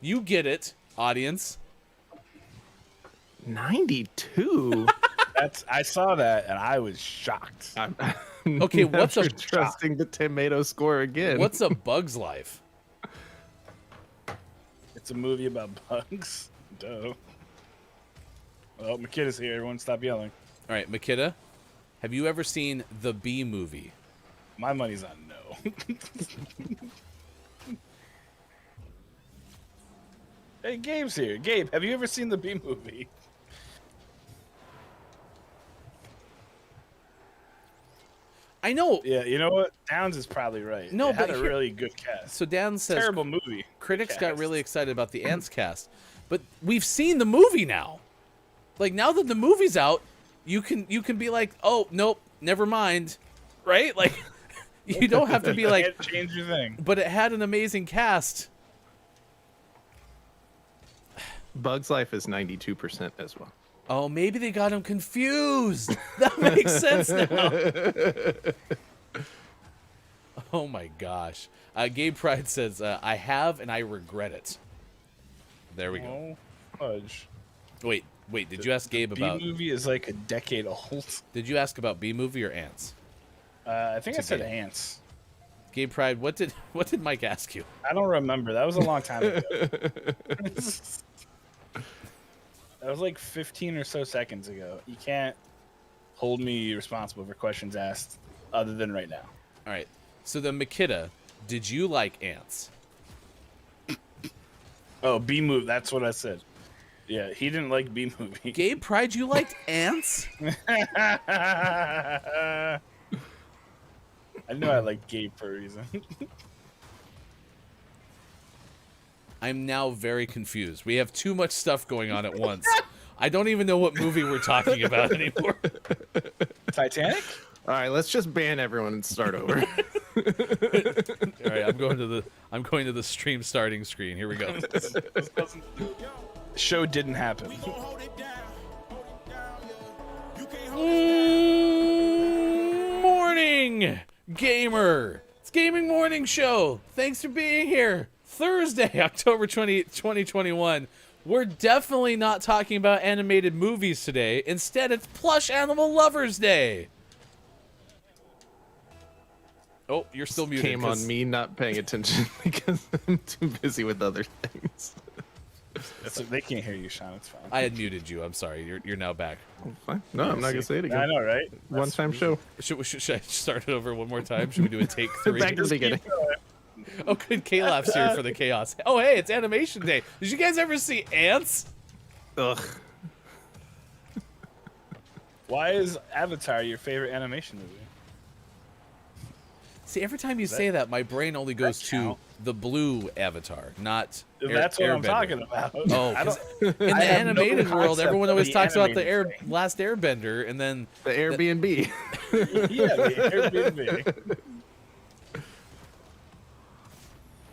You get it, audience. 92? I saw that and I was shocked. I'm Okay, what's never a trusting the tomato score again? What's A Bug's Life? It's a movie about bugs. Duh. Well, Makida's here. Everyone stop yelling. All right, Makita, have you ever seen The B Movie? My money's on no. Hey, Gabe's here. Gabe, have you ever seen the B movie? I know. Yeah, you know what? Downs is probably right. No, it had but a here- really good cast. So Dan says Terrible movie. critics got cast. really excited about the Ants cast, but we've seen the movie now. Like now that the movie's out, you can be like, oh nope, never mind, right? Like you don't have to be like, Can't change your thing. but it had an amazing cast. Bug's Life is 92% as well. Oh, maybe they got him confused. That makes sense now. Oh my gosh. Gabe Pride says, I have and I regret it. There we go. Fudge. Wait. Did you ask Gabe about... B-movie is like a decade old. Did you ask about B-movie or Ants? I think I said Ants. Gabe Pride, what did Mike ask you? I don't remember. That was a long time ago. That was like 15 or so seconds ago. You can't hold me responsible for questions asked other than right now. All right. So then, Makita, did you like Ants? Oh, B-movie. That's what I said. Yeah, he didn't like B-movie. Gabe Pride, you liked Ants? I knew I liked Gabe for a reason. I'm now very confused. We have too much stuff going on at once. I don't even know what movie we're talking about anymore. Titanic? All right, let's just ban everyone and start over. All right, I'm going to the stream starting screen. Here we go. Show didn't happen. Morning, gamer. It's Gaming Morning Show. Thanks for being here. Thursday, October 20th, 2021. We're definitely not talking about animated movies today. Instead, it's Plush Animal Lovers Day. Oh, you're still muted. Came on me not paying attention because I'm too busy with other things. They can't hear you, Sean. It's fine. I had muted you. I'm sorry. You're now back. Fine. No, I'm not gonna say it again. I know, right? One-time show. Should I start it over one more time? Should we do a take 3? Back to the beginning. Oh, good. K-Laugh's here for the chaos. Oh, hey, it's Animation Day. Did you guys ever see Ants? Ugh. Why is Avatar your favorite animation movie? See, every time you say that, my brain only goes to the blue Avatar, not That's what I'm talking about. Oh, in the animated world, everyone always talks about the Last Airbender, and then the Airbnb. Yeah, the Airbnb.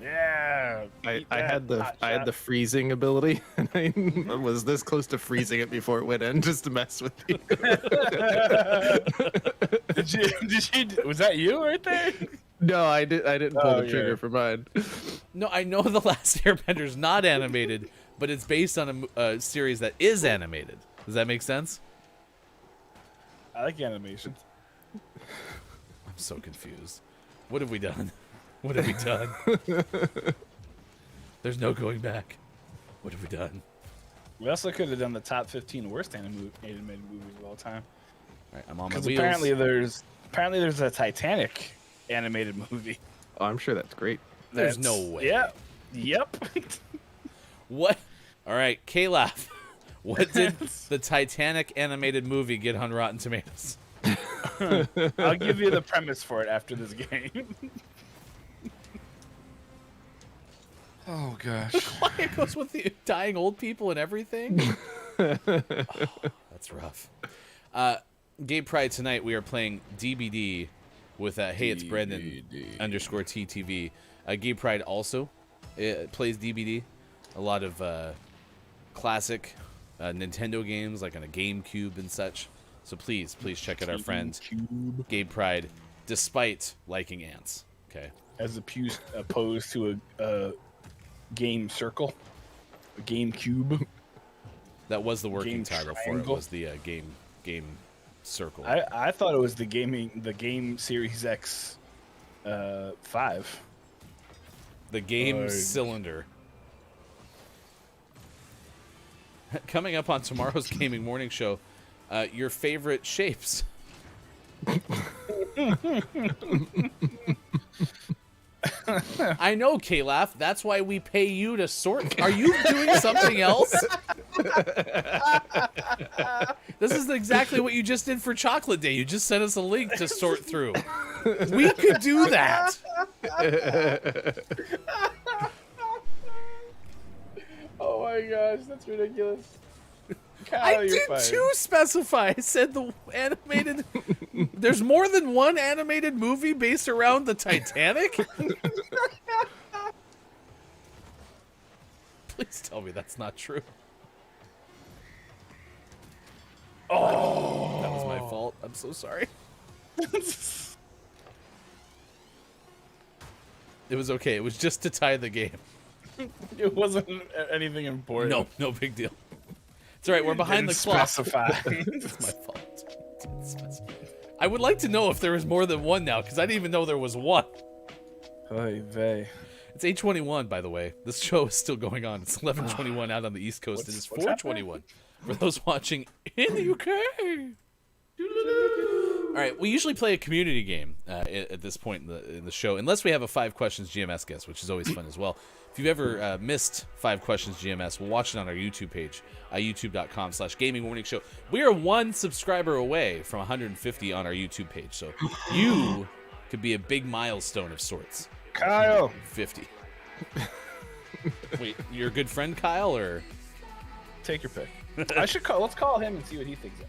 Yeah. I had the freezing ability, and I was this close to freezing it before it went in, just to mess with you. Did you? Was that you right there? No, I didn't pull the trigger for mine. No, I know the Last Airbender's not animated, but it's based on a series that is animated. Does that make sense? I like animation. I'm so confused. What have we done? What have we done? There's no going back. What have we done? We also could have done the top 15 worst animated movies of all time. All right, I'm on my Because wheels. apparently there's a Titanic animated movie. Oh, I'm sure that's great. There's no way. Yeah. Yep. What? All right, K-Laugh. What did the Titanic animated movie get on Rotten Tomatoes? I'll give you the premise for it after this game. Oh gosh. Why it goes with the dying old people and everything? Oh, that's rough. Game Pride tonight we are playing DBD with hey it's Brendan _TTV. Game Pride also plays DBD. A lot of classic Nintendo games like on a GameCube and such. So please check out our friend Gabe Pride, despite liking Ants. Okay. As opposed to a game circle, a game cube. That was the working Game title triangle. for it. Was the game circle. I thought it was the game Series X 5. The game cylinder. Coming up on tomorrow's Gaming Morning Show, your favorite shapes. I know, K-Laugh. That's why we pay you to sort. Are you doing something else? This is exactly what you just did for Chocolate Day. You just sent us a link to sort through. We could do that. Oh my gosh, that's ridiculous. Kyle, I you're did fired. too specify. I said the animated. There's more than one animated movie based around the Titanic. Please tell me that's not true. Oh, that was my fault. I'm so sorry. It was okay. It was just to tie the game. It wasn't anything important. No big deal. It's all right. We're behind the clock. Specify. It's my fault. Didn't specify. I would like to know if there was more than one now, because I didn't even know there was one. Oy vey. It's 8:21, by the way. This show is still going on. It's 11:21 out on the East Coast. It is 4:21 for those watching in the UK. All right, we usually play a community game at this point in the show, unless we have a 5 questions GMS guest, which is always fun as well. If you've ever missed 5 questions GMS, we'll watch it on our YouTube page, youtube.com/Gaming Morning Show. We are 1 subscriber away from 150 on our YouTube page, so you could be a big milestone of sorts. Kyle. 50. Wait, your good friend Kyle, or take your pick? Let's call him and see what he thinks.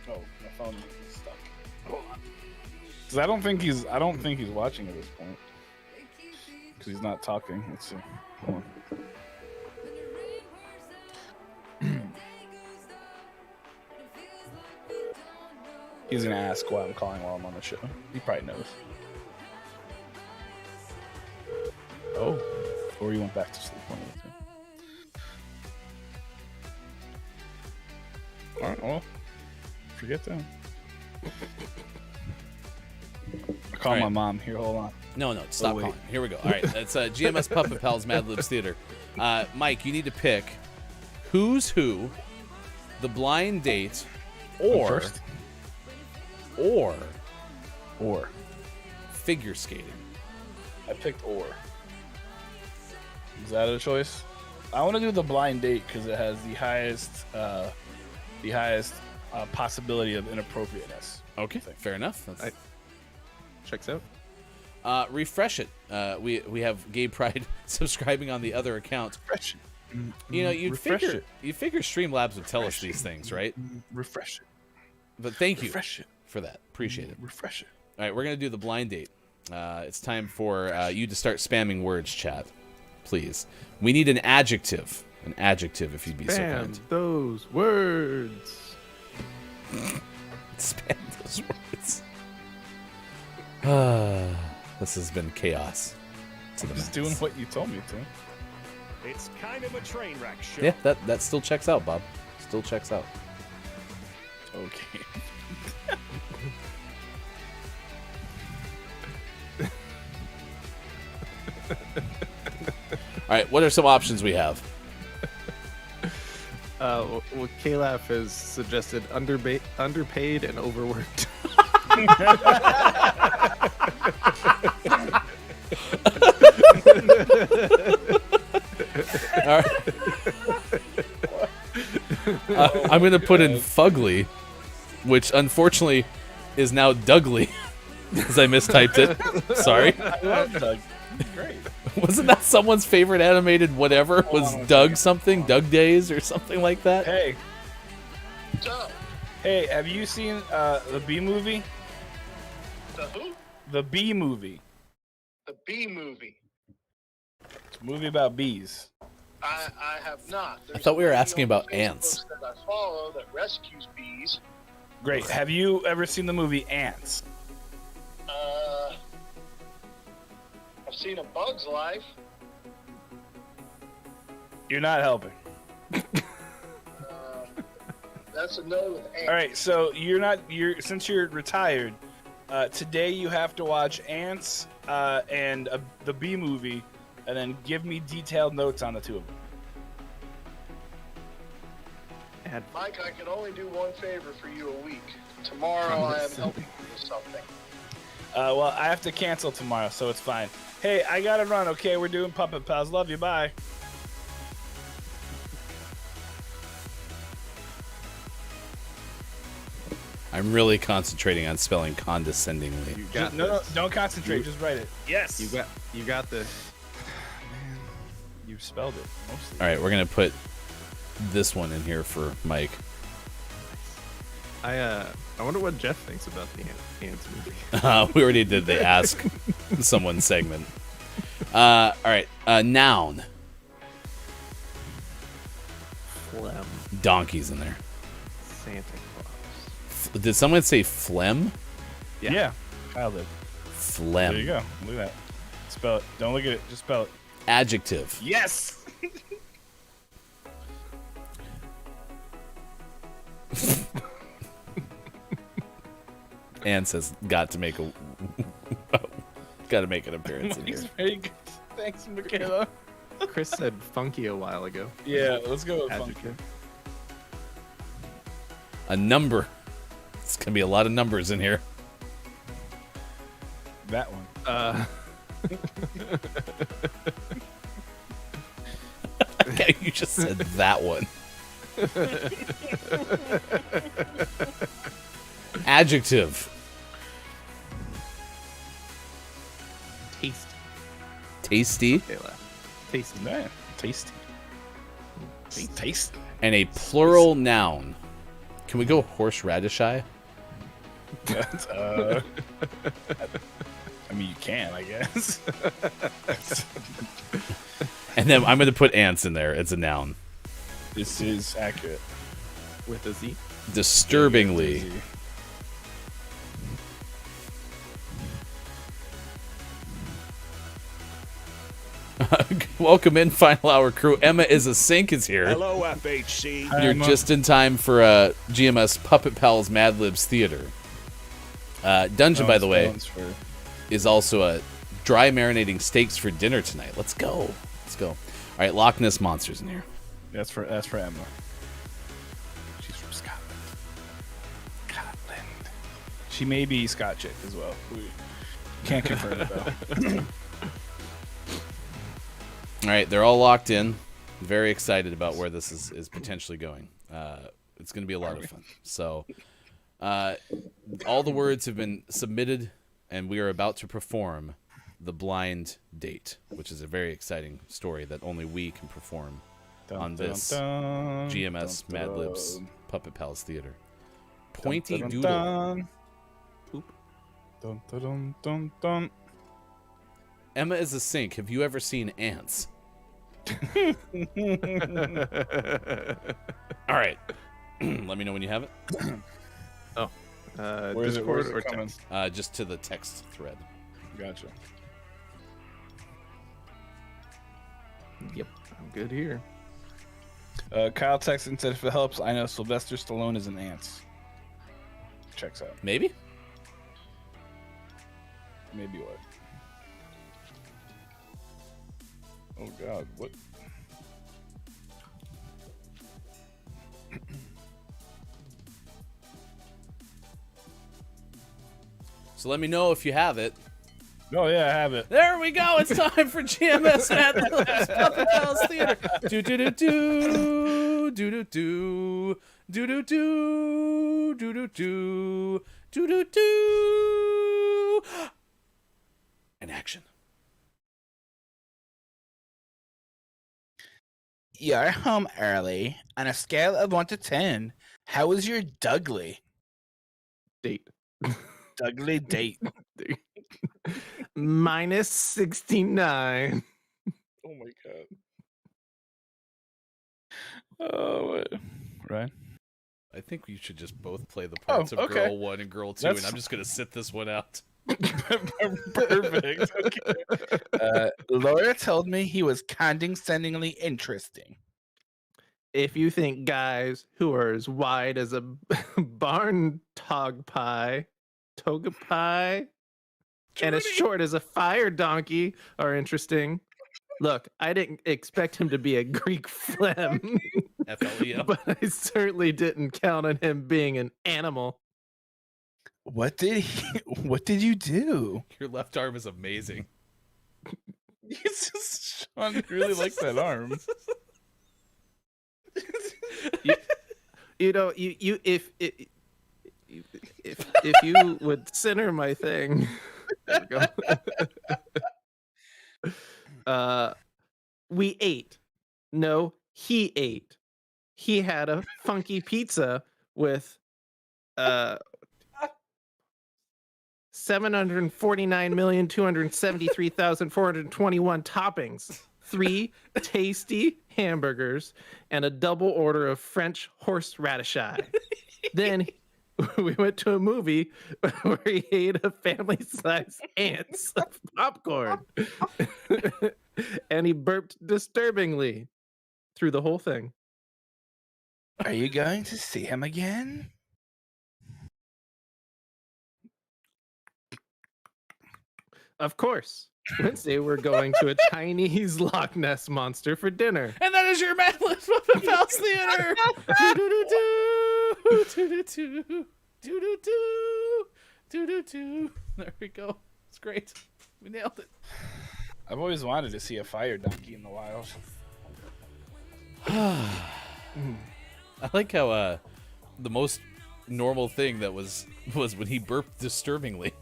Oh, my phone is stuck. Hold on. Because I don't think he's watching at this point. Because he's not talking. Let's see. Hold on. He's gonna ask why I'm calling while I'm on the show. He probably knows. Oh, or he went back to sleep. One of the two. All right, well, forget that. I call my mom. Here, hold on. No, stop calling. Here we go. All right, that's GMS Puppet Pals Mad Libs Theater. Mike, you need to pick Who's Who, The Blind Date, or Figure Skating. I picked or. Is that a choice? I want to do The Blind Date because it has the highest possibility of inappropriateness. Okay, fair enough. Checks out. Refresh it. We have Gay Pride subscribing on the other account. Refresh it. You know, you'd figure Streamlabs would tell us these things, right? Refresh it. But thank you Refresh it. for that. Appreciate it. Refresh it. All right, we're gonna do the blind date. It's time for you to start spamming words, chat. Please. We need an adjective. An adjective, if you'd be so kind. Those words. Spam those words. This has been chaos. To the I'm just max. doing what you told me to. It's kind of a train wreck show. Yeah, that still checks out, Bob. Still checks out. Okay. All right, what are some options we have? Well, Calaf has suggested underpaid and overworked. All right. I'm going to put in fugly, which unfortunately is now Dougly, because I mistyped it. Sorry. I love Doug. Great. Wasn't that someone's favorite animated whatever? Was Doug something? Doug Days or something like that? Hey. Hey, have you seen the Bee Movie? The who? The Bee Movie. The Bee Movie. It's a movie about bees. I have not. I thought we were asking about ants. That I follow that rescues bees. Great. Have you ever seen the movie Ants? I've seen A Bug's Life. You're not helping. That's a no with ants. All right, so since you're retired, today you have to watch Ants and the Bee Movie, and then give me detailed notes on the two of them. Mike, I can only do one favor for you a week. Tomorrow I am helping you with something. Well, I have to cancel tomorrow, so it's fine. Hey, I gotta run, okay? We're doing Puppet Pals. Love you, bye. I'm really concentrating on spelling condescendingly. You got No, this. don't concentrate. Just write it. Yes. You got this. Man, you spelled it mostly. All right, we're going to put this one in here for Mike. I wonder what Jeff thinks about the Ants movie. We already did the Ask Someone segment. All right, noun. Phlegm. Donkey's in there. Santa Claus. Did someone say phlegm? Yeah. Kyle did. Phlegm. There you go. Look at that. Spell it. Don't look at it. Just spell it. Adjective. Yes. Ann says, got to make an appearance in here. Very good. Thanks, Michaela. Chris said funky a while ago. Yeah, let's go with Adjective. funky. A number. It's gonna be a lot of numbers in here. That one. Okay, you just said that one. Adjective. Taste. Tasty. Kayla. Tasty. Man, tasty. Taste. And a plural noun. Can we go horseradishy? I mean, you can, I guess. And then I'm going to put ants in there. It's a noun. This is accurate. With a Z. Disturbingly. Welcome in, Final Hour crew. Emma is a Sink is here. Hello, FHC. Hi, You're Emma. just in time for GMS Puppet Pals Mad Libs Theater. Dungeon, by the way, is also a dry marinating steaks for dinner tonight. Let's go. Let's go. All right, Loch Ness Monster's in here. That's for Emma. She's from Scotland. Scotland. She may be Scot chick as well. We can't confirm it though. All right, they're all locked in. Very excited about where this is potentially going. It's going to be a lot of fun. So, all the words have been submitted, and we are about to perform the blind date, which is a very exciting story that only we can perform on this GMS Mad Libs Puppet Pals Theater. Pointy Doodle. Dun, dun, dun, dun, dun. Emma is a Sink. Have you ever seen ants? All right. Let me know when you have it. Where's Discord it or coming? text? Just to the text thread. Gotcha. Yep, I'm good here. Kyle texted and said, if it helps, I know Sylvester Stallone is in Ants. Checks out. Maybe? Maybe what? Oh God, what? So let me know if you have it. Oh yeah, I have it. There we go. It's time for GMS Mad Libs Puppet Pals Theater. Do do do do do do do do do do do do do do do do. And action. You're home early. On a scale of 1 to 10, how was your Dudley? Date. Dudley date. Minus 69. Oh my God. Oh, wait. Right. I think we should just both play the parts of okay. Girl 1 and Girl 2, That's- and I'm just going to sit this one out. Perfect. Okay. Laura told me he was condescendingly interesting. If you think guys who are as wide as a barn toga pie, and as short as a fire donkey are interesting, look, I didn't expect him to be a Greek phlegm, FLEM. but I certainly didn't count on him being an animal. What did you do? Your left arm is amazing. Sean really likes that arm. You know, if you would center my thing. There we go. We ate. No, he ate. He had a funky pizza with 749,273,421 toppings, 3 tasty hamburgers, and a double order of French horseradishy. Then we went to a movie where he ate a family-sized ants of popcorn, and he burped disturbingly through the whole thing. Are you going to see him again? Of course. Wednesday, we're going to a Chinese Loch Ness monster for dinner. And that is your Mad Libs Puppet Pals Theater. Do-do-do. There we go. It's great. We nailed it. I've always wanted to see a fire donkey in the wild. I like how the most normal thing that was when he burped disturbingly.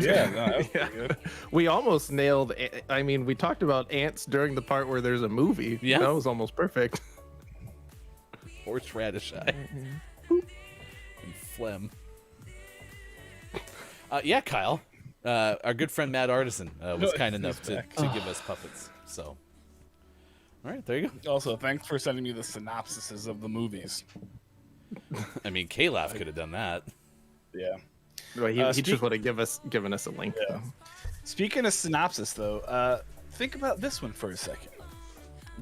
Yeah, no, that was pretty good. We almost nailed. I mean, we talked about ants during the part where there's a movie. Yeah, that was almost perfect. Horseradish eye and phlegm. Yeah, Kyle, our good friend Mad Artisan was kind enough to give us puppets. So, all right, there you go. Also, thanks for sending me the synopsises of the movies. I mean, K-Laugh could have done that. Yeah. Well, he just would have given us a link. Yeah. Speaking of synopsis, though, think about this one for a second.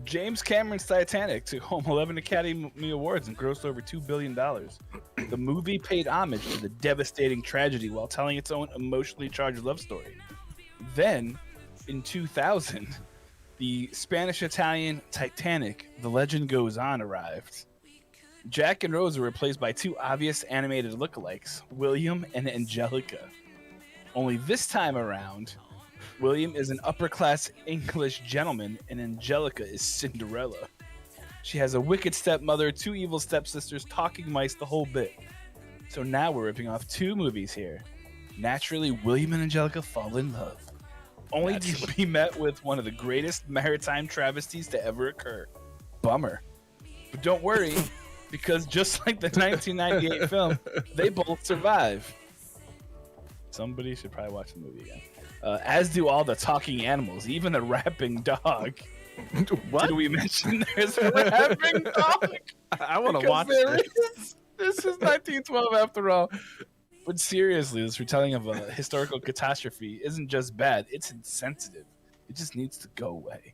James Cameron's Titanic took home 11 Academy Awards and grossed over $2 billion. The movie paid homage to the devastating tragedy while telling its own emotionally charged love story. Then, in 2000, the Spanish-Italian Titanic, The Legend Goes On, arrived. Jack and Rose were replaced by two obvious animated lookalikes, William and Angelica. Only this time around, William is an upper-class English gentleman and Angelica is Cinderella. She has a wicked stepmother, two evil stepsisters, talking mice, the whole bit. So now we're ripping off two movies here. Naturally, William and Angelica fall in love, only to be met with one of the greatest maritime travesties to ever occur. Bummer. But don't worry, because just like the 1998 film, they both survive. Somebody should probably watch the movie again. As do all the talking animals, even the rapping dog. What? Did we mention there's a rapping dog? I want to watch this. This is 1912 after all. But seriously, this retelling of a historical catastrophe isn't just bad, it's insensitive. It just needs to go away.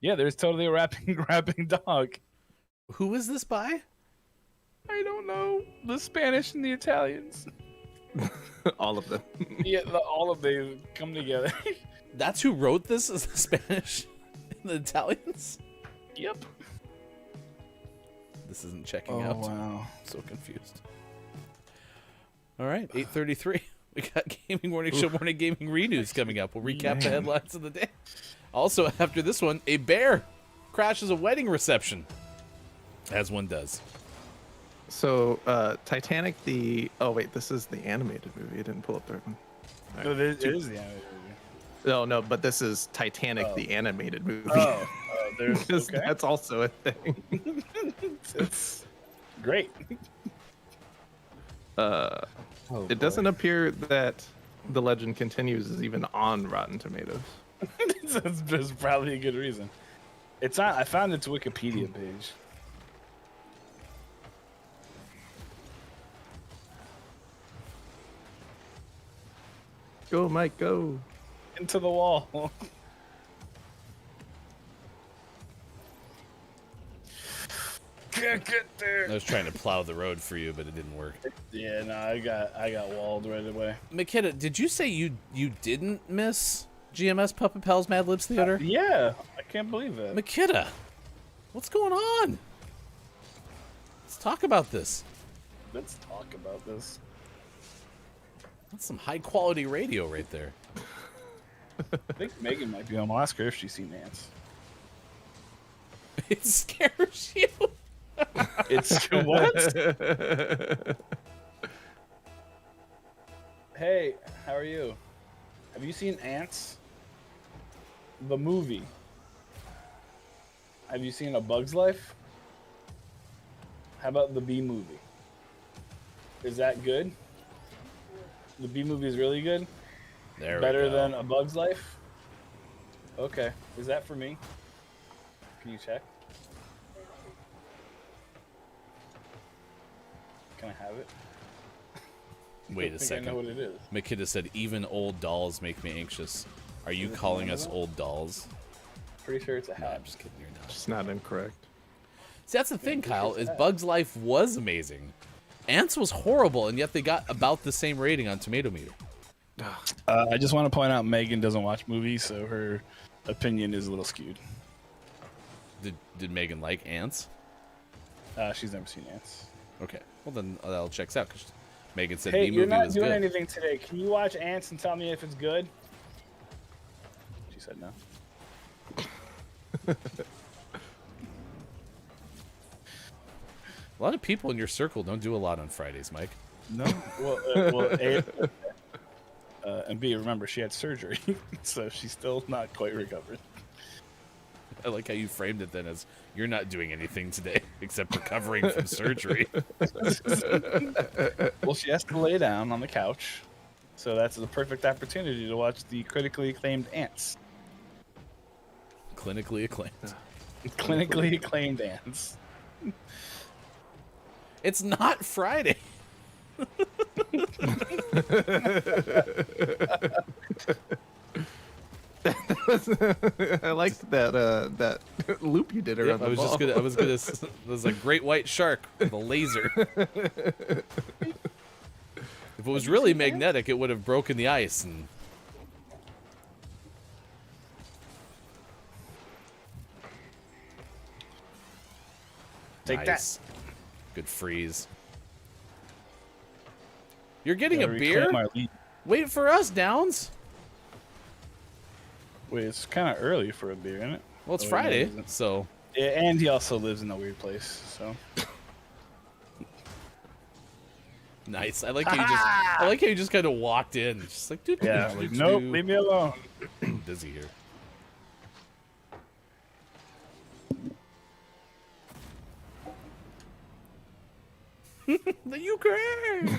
Yeah, there's totally a rapping dog. Who is this by? I don't know. The Spanish and the Italians. All of them. Yeah, all of them come together. That's who wrote this, is the Spanish and the Italians? Yep. This isn't checking out. Wow. I'm so confused. All right, 8:33. We got Gaming Morning Show Morning Gaming Renews coming up. We'll recap the headlines of the day. Also, after this one, a bear crashes a wedding reception, as one does. So, Titanic, oh wait, this is the animated movie. I didn't pull up the right one. Right. No, it is the animated movie. No, but this is Titanic, the animated movie. There's okay. That's also a thing. It's great. It doesn't appear that The Legend Continues is even on Rotten Tomatoes. There's probably a good reason. It's on. I found its Wikipedia page. Go, Mike, go. Into the wall. Can't get there. I was trying to plow the road for you, but it didn't work. Yeah, no, I got walled right away. McKenna, did you say you didn't miss GMS Puppet Pals Mad Libs Theater? Yeah, I can't believe it. McKenna, what's going on? Let's talk about this. Let's talk about this. That's some high quality radio right there. I think Megan might be on. I'll ask her if she's seen ants. It scares you. It's what? Hey, how are you? Have you seen Ants? The movie. Have you seen A Bug's Life? How about the Bee Movie? Is that good? The Bee Movie is really good? There Better we go. than A Bug's Life? Okay. Is that for me? Can you check? Can I have it? Wait a second. I know what it is. Makita said, even old dolls make me anxious. Are you calling us old dolls? Pretty sure it's a No, hat. I'm just kidding. You're not. It's not incorrect. See, that's the thing, Kyle, is Bug's Life was amazing. Ants was horrible, and yet they got about the same rating on Tomato Meter. I just want to point out Megan doesn't watch movies, so her opinion is a little skewed. Did Megan like ants? She's never seen Ants. Okay, well then that all checks out, because Megan said Hey, the you're movie not was doing good. anything today. Can you watch Ants and tell me if it's good? She said no. A lot of people in your circle don't do a lot on Fridays, Mike. No. Well, and B, remember, she had surgery, so she's still not quite recovered. I like how you framed it then as you're not doing anything today except recovering from surgery. Well, she has to lay down on the couch, so that's the perfect opportunity to watch the critically acclaimed Ants. Clinically acclaimed. Clinically acclaimed Ants. It's not Friday. I liked that loop you did around the ball. I was gonna. There's a great white shark with a laser. If it was really magnetic, it would have broken the ice. And Take nice. Good freeze. You're getting a Gotta beer? reclaim our lead. Wait for us, Downs. Wait, it's kind of early for a beer, isn't it? Well, it's Oh, Friday, no, it isn't. so Yeah, and he also lives in a weird place, so. nice. I like how you just kind of walked in, just like dude. Yeah, like, nope, leave me alone. Busy here. The Ukraine.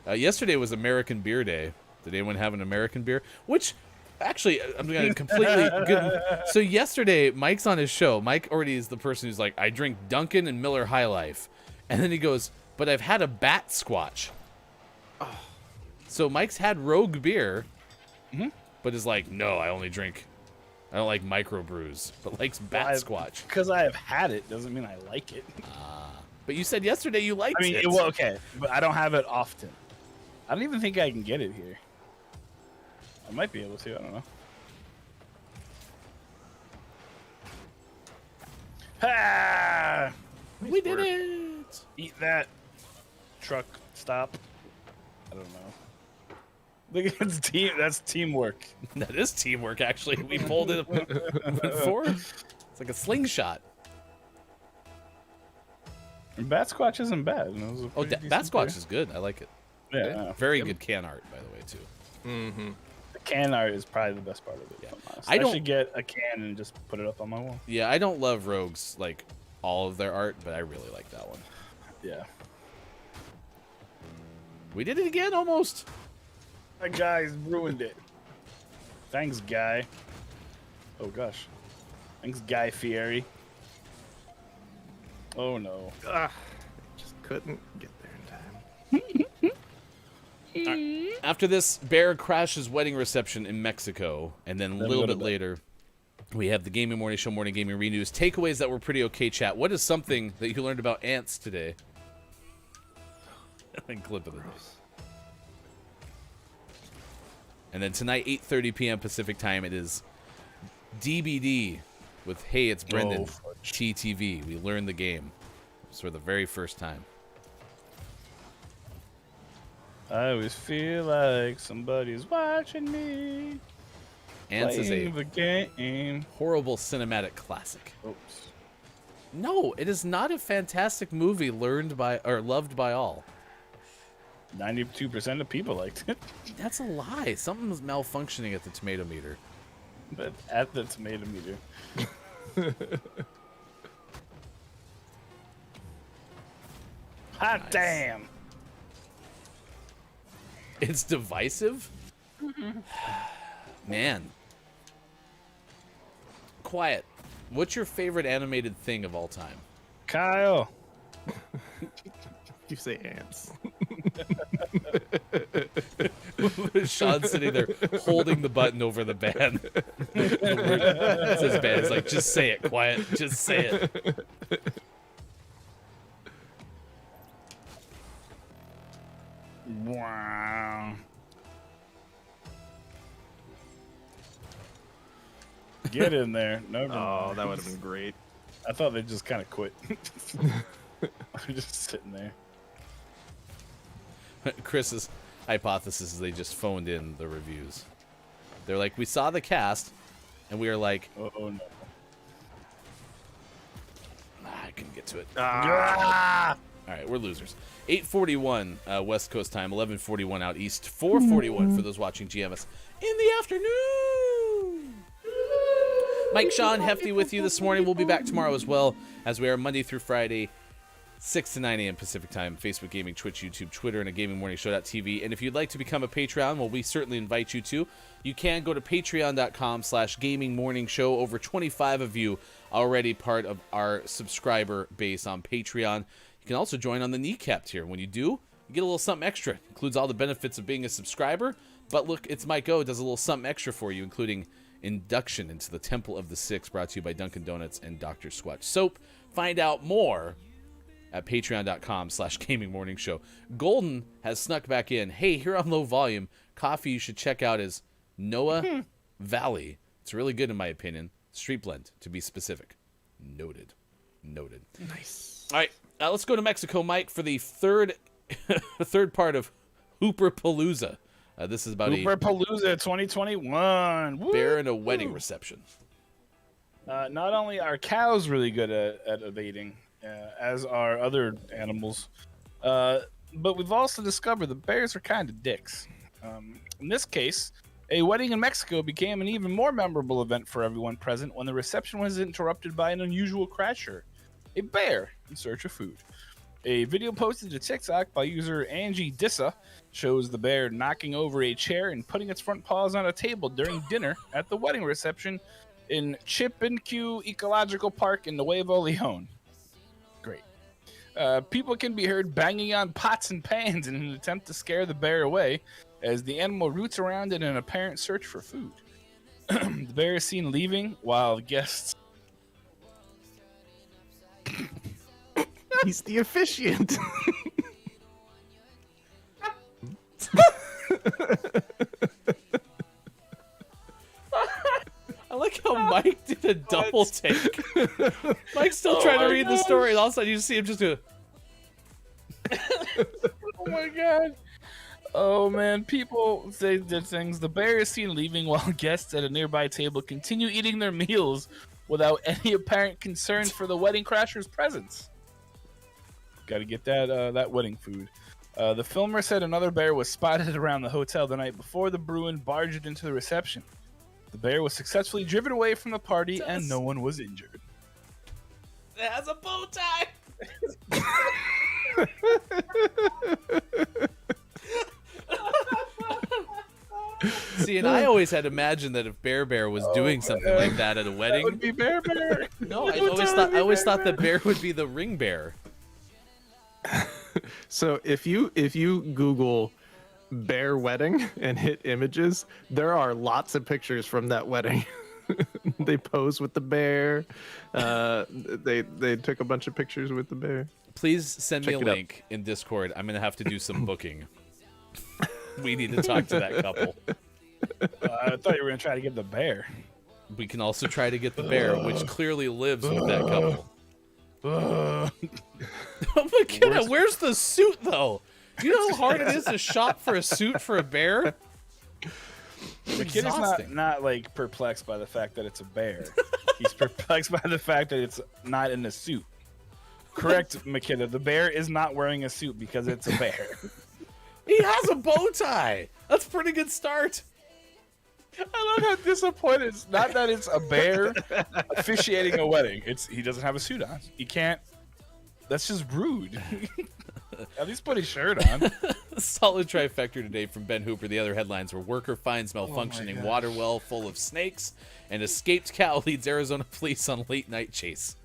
Yesterday was American Beer Day. Did anyone have an American beer? Which, actually, I'm gonna completely. So yesterday, Mike's on his show. Mike already is the person who's like, I drink Dunkin' and Miller High Life, and then he goes, but I've had a Bat Squatch. Oh. So Mike's had Rogue beer, but is like, no, I don't like microbrews, but likes Bat Squatch. Because I have had it doesn't mean I like it. But you said yesterday you liked I mean, it. well, okay, but I don't have it often. I don't even think I can get it here. I might be able to. I don't know. Ha! We did it. Eat that. Truck stop. I don't know. Look at this team. That's teamwork. That is teamwork, actually. We pulled it went forward. It's like a slingshot. And Bat Squatch isn't bad. It was a Oh, pretty Bat decent Squatch beer. is good. I like it. Yeah. Very good can art, by the way, too. Mm-hmm. The can art is probably the best part of it. Yeah. If I'm honest. I don't- should get a can and just put it up on my wall. Yeah, I don't love Rogue's, like, all of their art, but I really like that one. Yeah. We did it again, almost. That guy's ruined it. Thanks, Guy. Oh, gosh. Thanks, Guy Fieri. Oh, no. Just couldn't get there in time. After this, Bear crashes wedding reception in Mexico, and then a little bit later, we have the Gaming Morning Show Morning Gaming Renews. Takeaways that were pretty okay, chat. What is something that you learned about ants today? And clip of the day. And then tonight, 8:30 p.m. Pacific time, it is DBD with Hey, It's Brendan, TTV. We learned the game. It's for the very first time. I always feel like somebody's watching me. Ants is playing a the game. horrible cinematic classic. Oops. No, it is not a fantastic movie learned by or loved by all. 92% of people liked it. That's a lie. Something was malfunctioning at the tomato meter. But at the tomato meter. Hot Nice. damn. It's divisive? Man. Quiet. What's your favorite animated thing of all time? Kyle. You say ants. Sean's sitting there holding the button over the band. It says band. It's like, just say it, quiet. Just say it. Wow. Get in there. No. Oh, that would have been great. I thought they just kind of quit. They're just sitting there. Chris's hypothesis is they just phoned in the reviews. They're like, we saw the cast, and we were like, oh no. I couldn't get to it. Ah! All right, we're losers. 8:41 West Coast time, 11:41 out east, 4:41 for those watching GMS in the afternoon. Mike, Sean, Hefty with you this morning. We'll be back tomorrow as well, as we are Monday through Friday, 6 to 9 a.m. Pacific time, Facebook Gaming, Twitch, YouTube, Twitter, and a GamingMorningShow.tv. And if you'd like to become a Patreon, well, we certainly invite you to. You can go to patreon.com/GamingMorningShow. Over 25 of you already part of our subscriber base on Patreon. You can also join on the kneecap tier. When you do, you get a little something extra. It includes all the benefits of being a subscriber. But look, it's Mike O. Does a little something extra for you, including induction into the Temple of the Six, brought to you by Dunkin' Donuts and Dr. Squatch Soap. Find out more at patreon.com/GamingMorningShow. Golden has snuck back in. Hey, here on Low Volume, coffee you should check out is Noah Valley. It's really good in my opinion. Street blend, to be specific. Noted. Nice. All right, let's go to Mexico, Mike, for the third part of Hooper Palooza. This is about Hooper Palooza 2021. Woo! Bear in a wedding reception. Not only are cows really good at evading, as are other animals, but we've also discovered the bears are kind of dicks. In this case, a wedding in Mexico became an even more memorable event for everyone present when the reception was interrupted by an unusual crasher, a bear in search of food. A video posted to TikTok by user Angie Dissa shows the bear knocking over a chair and putting its front paws on a table during dinner at the wedding reception in Chipinque Ecological Park in Nuevo Leon. Great. People can be heard banging on pots and pans in an attempt to scare the bear away as the animal roots around in an apparent search for food. The bear is seen leaving while guests... He's the officiant. I like how Mike did a double take. Mike's still trying to read the story, and all of a sudden you see him just do. Oh my god. Oh man, people say did things. The bear is seen leaving while guests at a nearby table continue eating their meals without any apparent concern for the wedding crasher's presence. Got to get that wedding food. The filmer said another bear was spotted around the hotel the night before the Bruin barged into the reception. The bear was successfully driven away from the party and no one was injured. It has a bow tie. See, and I always had imagined that if Bear Bear was doing something like that at a wedding, that would be Bear Bear. No, I always thought that Bear would be the ring bear. So if you Google bear wedding and hit images, there are lots of pictures from that wedding. They pose with the bear. They took a bunch of pictures with the bear. Please send me a link in Discord. I'm gonna have to do some booking. We need to talk to that couple. I thought you were gonna try to get the bear. We can also try to get the bear, which clearly lives with that couple. Oh my god, where's the suit though? Do you know how hard it is to shop for a suit for a bear? The kid is not like perplexed by the fact that it's a bear. He's perplexed by the fact that it's not in a suit. Correct, McKenna. The bear is not wearing a suit because it's a bear. He has a bow tie. That's a pretty good start. I love how disappointed. It's not that it's a bear officiating a wedding. It's he doesn't have a suit on. He can't. That's just rude. At least put his shirt on. Solid trifecta today from Ben Hooper. The other headlines were worker finds malfunctioning water well full of snakes, and escaped cow leads Arizona police on late night chase.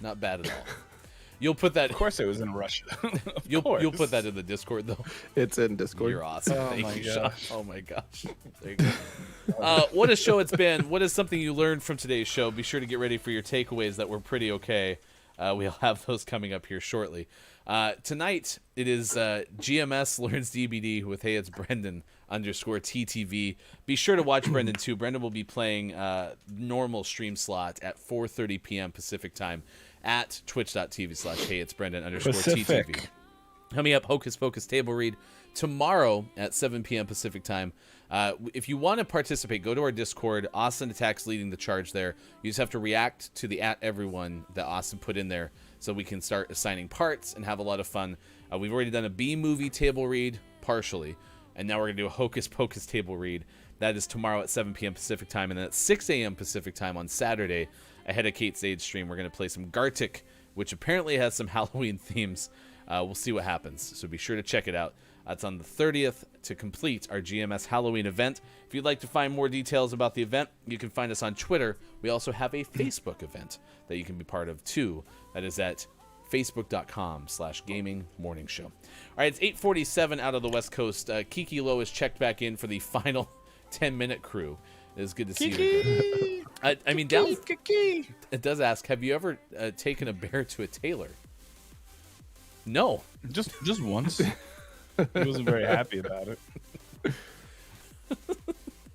Not bad at all. You'll put that. Of course, it was in Russia. You'll put that in the Discord though. It's in Discord. You're awesome. Oh Thank my you, Sean. gosh. Oh my gosh. There you go. What a show it's been. What is something you learned from today's show? Be sure to get ready for your takeaways that were pretty okay. We'll have those coming up here shortly. Tonight, it is GMS Learns DBD with Hey, it's Brendan _TTV. Be sure to watch Brendan too. Brendan will be playing normal stream slot at 4:30 p.m. Pacific time at twitch.tv/Hey, it's Brendan _TTV. Coming up, Hocus Pocus table read tomorrow at 7 p.m. Pacific time. If you want to participate, go to our Discord. Austin Attack's leading the charge there. You just have to react to the @everyone that Austin put in there so we can start assigning parts and have a lot of fun. We've already done a B-movie table read partially, and now we're going to do a Hocus Pocus table read. That is tomorrow at 7 p.m. Pacific time, and then at 6 a.m. Pacific time on Saturday, ahead of Kate's Age stream, we're going to play some Gartic, which apparently has some Halloween themes. We'll see what happens, so be sure to check it out. It's on the 30th to complete our GMS Halloween event. If you'd like to find more details about the event, you can find us on Twitter. We also have a Facebook event that you can be part of too. That is at facebook.com/gaming morning show. All right, it's 8:47 out of the West Coast. Kiki Lowe is checked back in for the final 10-minute crew. It is good to see you again. I mean, Kiki. It does ask, have you ever taken a bear to a tailor? No. Just once. He wasn't very happy about it.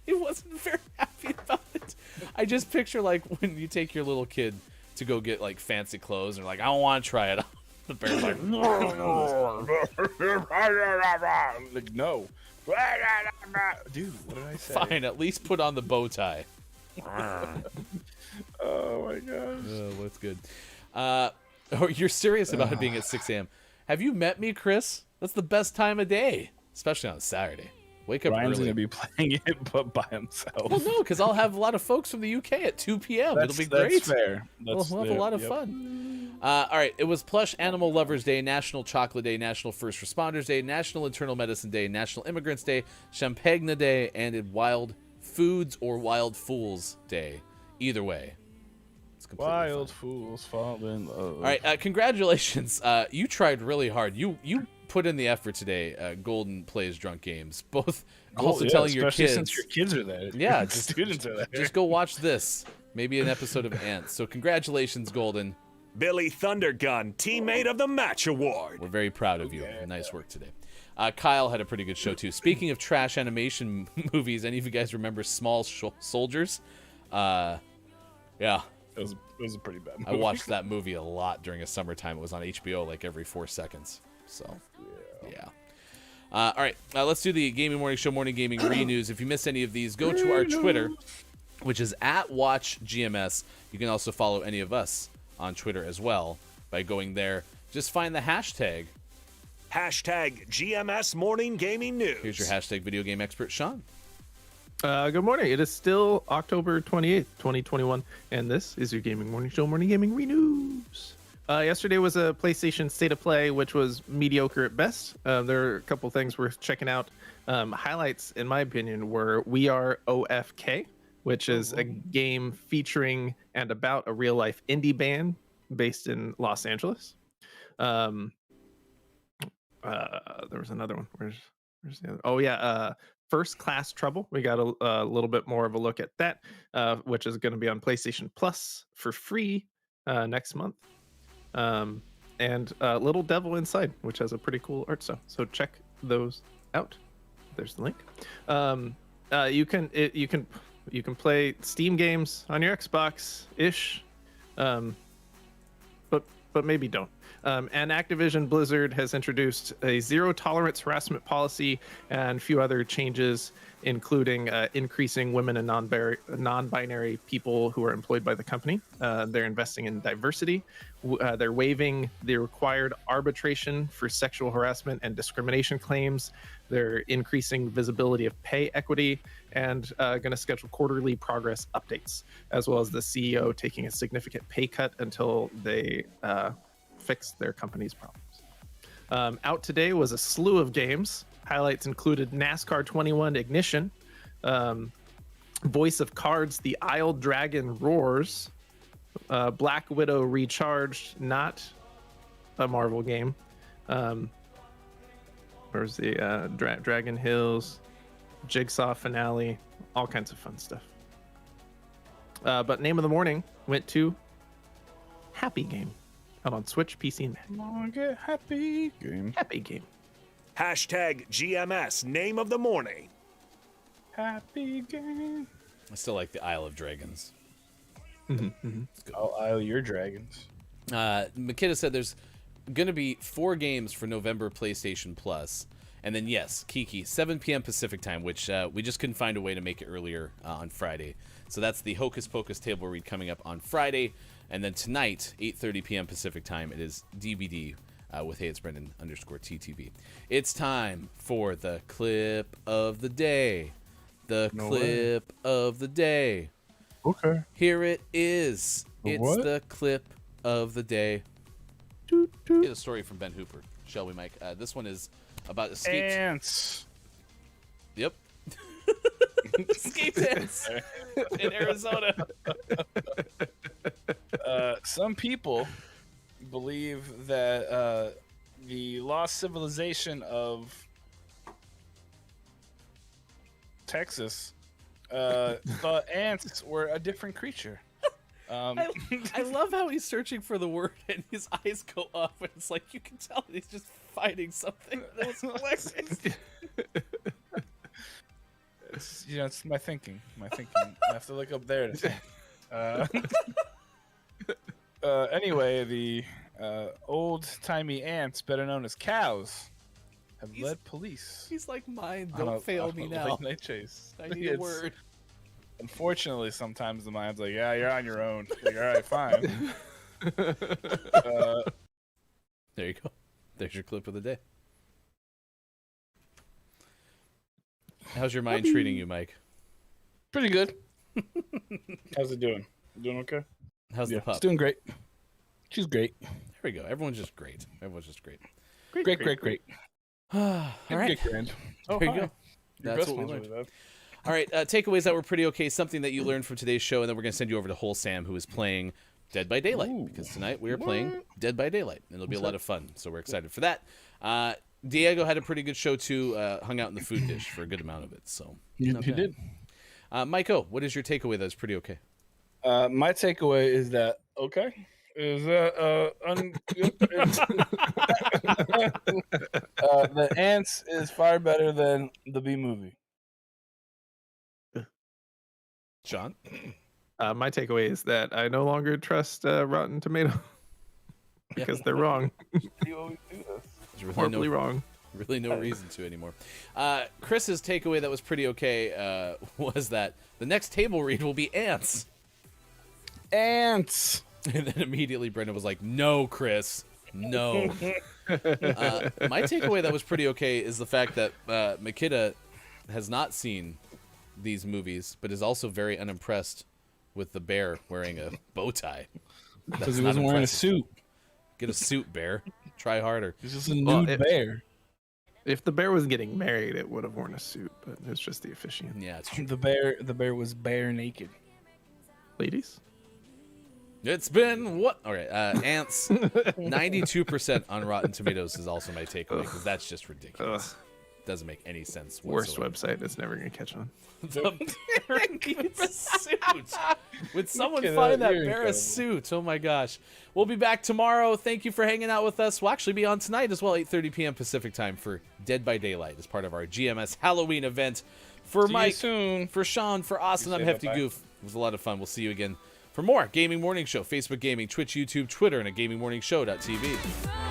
He wasn't very happy about it. I just picture like when you take your little kid to go get like fancy clothes and like, I don't want to try it on. The bear's like, like no. Dude, what did I say? Fine, at least put on the bow tie. Oh my gosh. Oh, that's good. You're serious about it being at 6 a.m. Have you met me, Chris? That's the best time of day, especially on a Saturday. Wake up Ryan's early. gonna be playing it, but by himself. Well, no, because I'll have a lot of folks from the UK at 2 p.m. It'll be great. That's fair. We'll have a lot of fun. All right, it was Plush Animal Lovers Day, National Chocolate Day, National First Responders Day, National Internal Medicine Day, National Immigrants Day, Champagne Day, and Wild Foods or Wild Fools Day. Either way, it's completely Wild fine. fools fall in love. All right, congratulations. You tried really hard. You put in the effort today. Golden plays drunk games. Both also telling your kids. Since your kids are there. Yeah, just students are there. Just go watch this. Maybe an episode of Ants. So congratulations, Golden. Billy Thundergun, Teammate of the Match Award. We're very proud of you. Nice work today. Kyle had a pretty good show, too. Speaking of trash animation movies, any of you guys remember Small Soldiers? Yeah. It was a pretty bad movie. I watched that movie a lot during a summertime. It was on HBO like every 4 seconds. So, yeah. All right, let's do the Gaming Morning Show Morning Gaming Re-News. If you missed any of these, go to our Twitter, which is @WatchGMS. You can also follow any of us on Twitter as well by going there. Just find the hashtag. Hashtag GMS Morning Gaming News. Here's your hashtag video game expert, Sean. Good morning. It is still October 28th, 2021, and this is your Gaming Morning Show Morning Gaming Re-News. Yesterday was a PlayStation State of Play, which was mediocre at best. There are a couple things worth checking out. Highlights, in my opinion, were We Are OFK, which is a game featuring and about a real-life indie band based in Los Angeles. There was another one. Where's the other? Oh, yeah. First Class Trouble. We got a little bit more of a look at that, which is going to be on PlayStation Plus for free next month. And Little Devil Inside, which has a pretty cool art style. So check those out. There's the link. You can play Steam games on your Xbox ish, but maybe don't. And Activision Blizzard has introduced a zero tolerance harassment policy and a few other changes, including increasing women and non-binary people who are employed by the company. They're investing in diversity. They're waiving the required arbitration for sexual harassment and discrimination claims. They're increasing visibility of pay equity and going to schedule quarterly progress updates, as well as the CEO taking a significant pay cut until they fix their company's problems. Out today was a slew of games. Highlights included NASCAR 21 Ignition, Voice of Cards, The Isle Dragon Roars, Black Widow Recharged, not a Marvel game. Where's the Dragon Hills, Jigsaw finale, all kinds of fun stuff. But name of the morning went to Happy Game, out on Switch, PC, and Mac. Come on, get Happy Game. Happy Game. Hashtag GMS name of the morning. Happy Game. I still like the Isle of Dragons. I'll Isle your dragons. Makita said there's going to be 4 games for November PlayStation Plus. And then, yes, Kiki, 7 p.m. Pacific time, which we just couldn't find a way to make it earlier on Friday. So that's the Hocus Pocus table read coming up on Friday. And then tonight, 8:30 p.m. Pacific time, it is DVD with Hey, it's Brendan _TTV. It's time for the clip of the day. The clip of the day. Okay. Here it is. It's what? the clip of the day. Here's a story from Ben Hooper. Shall we, Mike? This one is about escape. Ants. Yep. Escape ants in Arizona. Some people believe that the lost civilization of Texas thought ants were a different creature. I love how he's searching for the word and his eyes go up and it's like you can tell he's just finding something that was collected. It's my thinking. I have to look up there to think. Anyway, the old-timey ants, better known as cows, have led police. He's like, mine, don't fail me now. Late-night chase. I need a word. Unfortunately, sometimes the mind's like, yeah, you're on your own. Like, all right, fine. There you go. There's your clip of the day. How's your mind treating you, Mike? Pretty good. How's it doing? Doing okay? How's the pup? It's doing great. She's great. There we go. Everyone's just great. Great. All right. Grand. There you go. That's what we learned. All right. Takeaways that were pretty okay. Something that you learned from today's show, and then we're going to send you over to Whole Sam, who is playing Dead by Daylight, because tonight we are playing Dead by Daylight, and it'll be a lot of fun. So we're excited for that. Diego had a pretty good show too. Hung out in the food dish for a good amount of it. So he did. Maiko, what is your takeaway that's pretty okay? My takeaway is that the Ants is far better than the B movie. Sean? My takeaway is that I no longer trust Rotten Tomato because they're wrong. You always do this. Really horribly wrong. Really no reason to anymore. Chris's takeaway that was pretty okay was that the next table read will be ants. Ants. And then immediately Brendan was like, no, Chris, no. My takeaway that was pretty okay is the fact that Makita has not seen these movies, but is also very unimpressed with the bear wearing a bow tie. Because he wasn't wearing a suit. Get a suit, bear. Try harder. He's just a nude bear. If the bear was getting married, it would have worn a suit, but it's just the officiant. Yeah, it's true. The bear was bare naked. Ladies? It's been what? All right, ants. 92% on Rotten Tomatoes is also my takeaway because that's just ridiculous. Doesn't make any sense whatsoever. Worst website. It's never gonna catch on. The bear needs a suit. Would someone find that bear a suit? Oh my gosh. We'll be back tomorrow. Thank you for hanging out with us. We'll actually be on tonight as well, 8:30 p.m. Pacific time for Dead by Daylight as part of our GMS Halloween event. For Mike, for Sean, for Austin, I'm Hefty Goof. It was a lot of fun. We'll see you again for more Gaming Morning Show, Facebook Gaming, Twitch, YouTube, Twitter, and at gamingmorningshow.tv.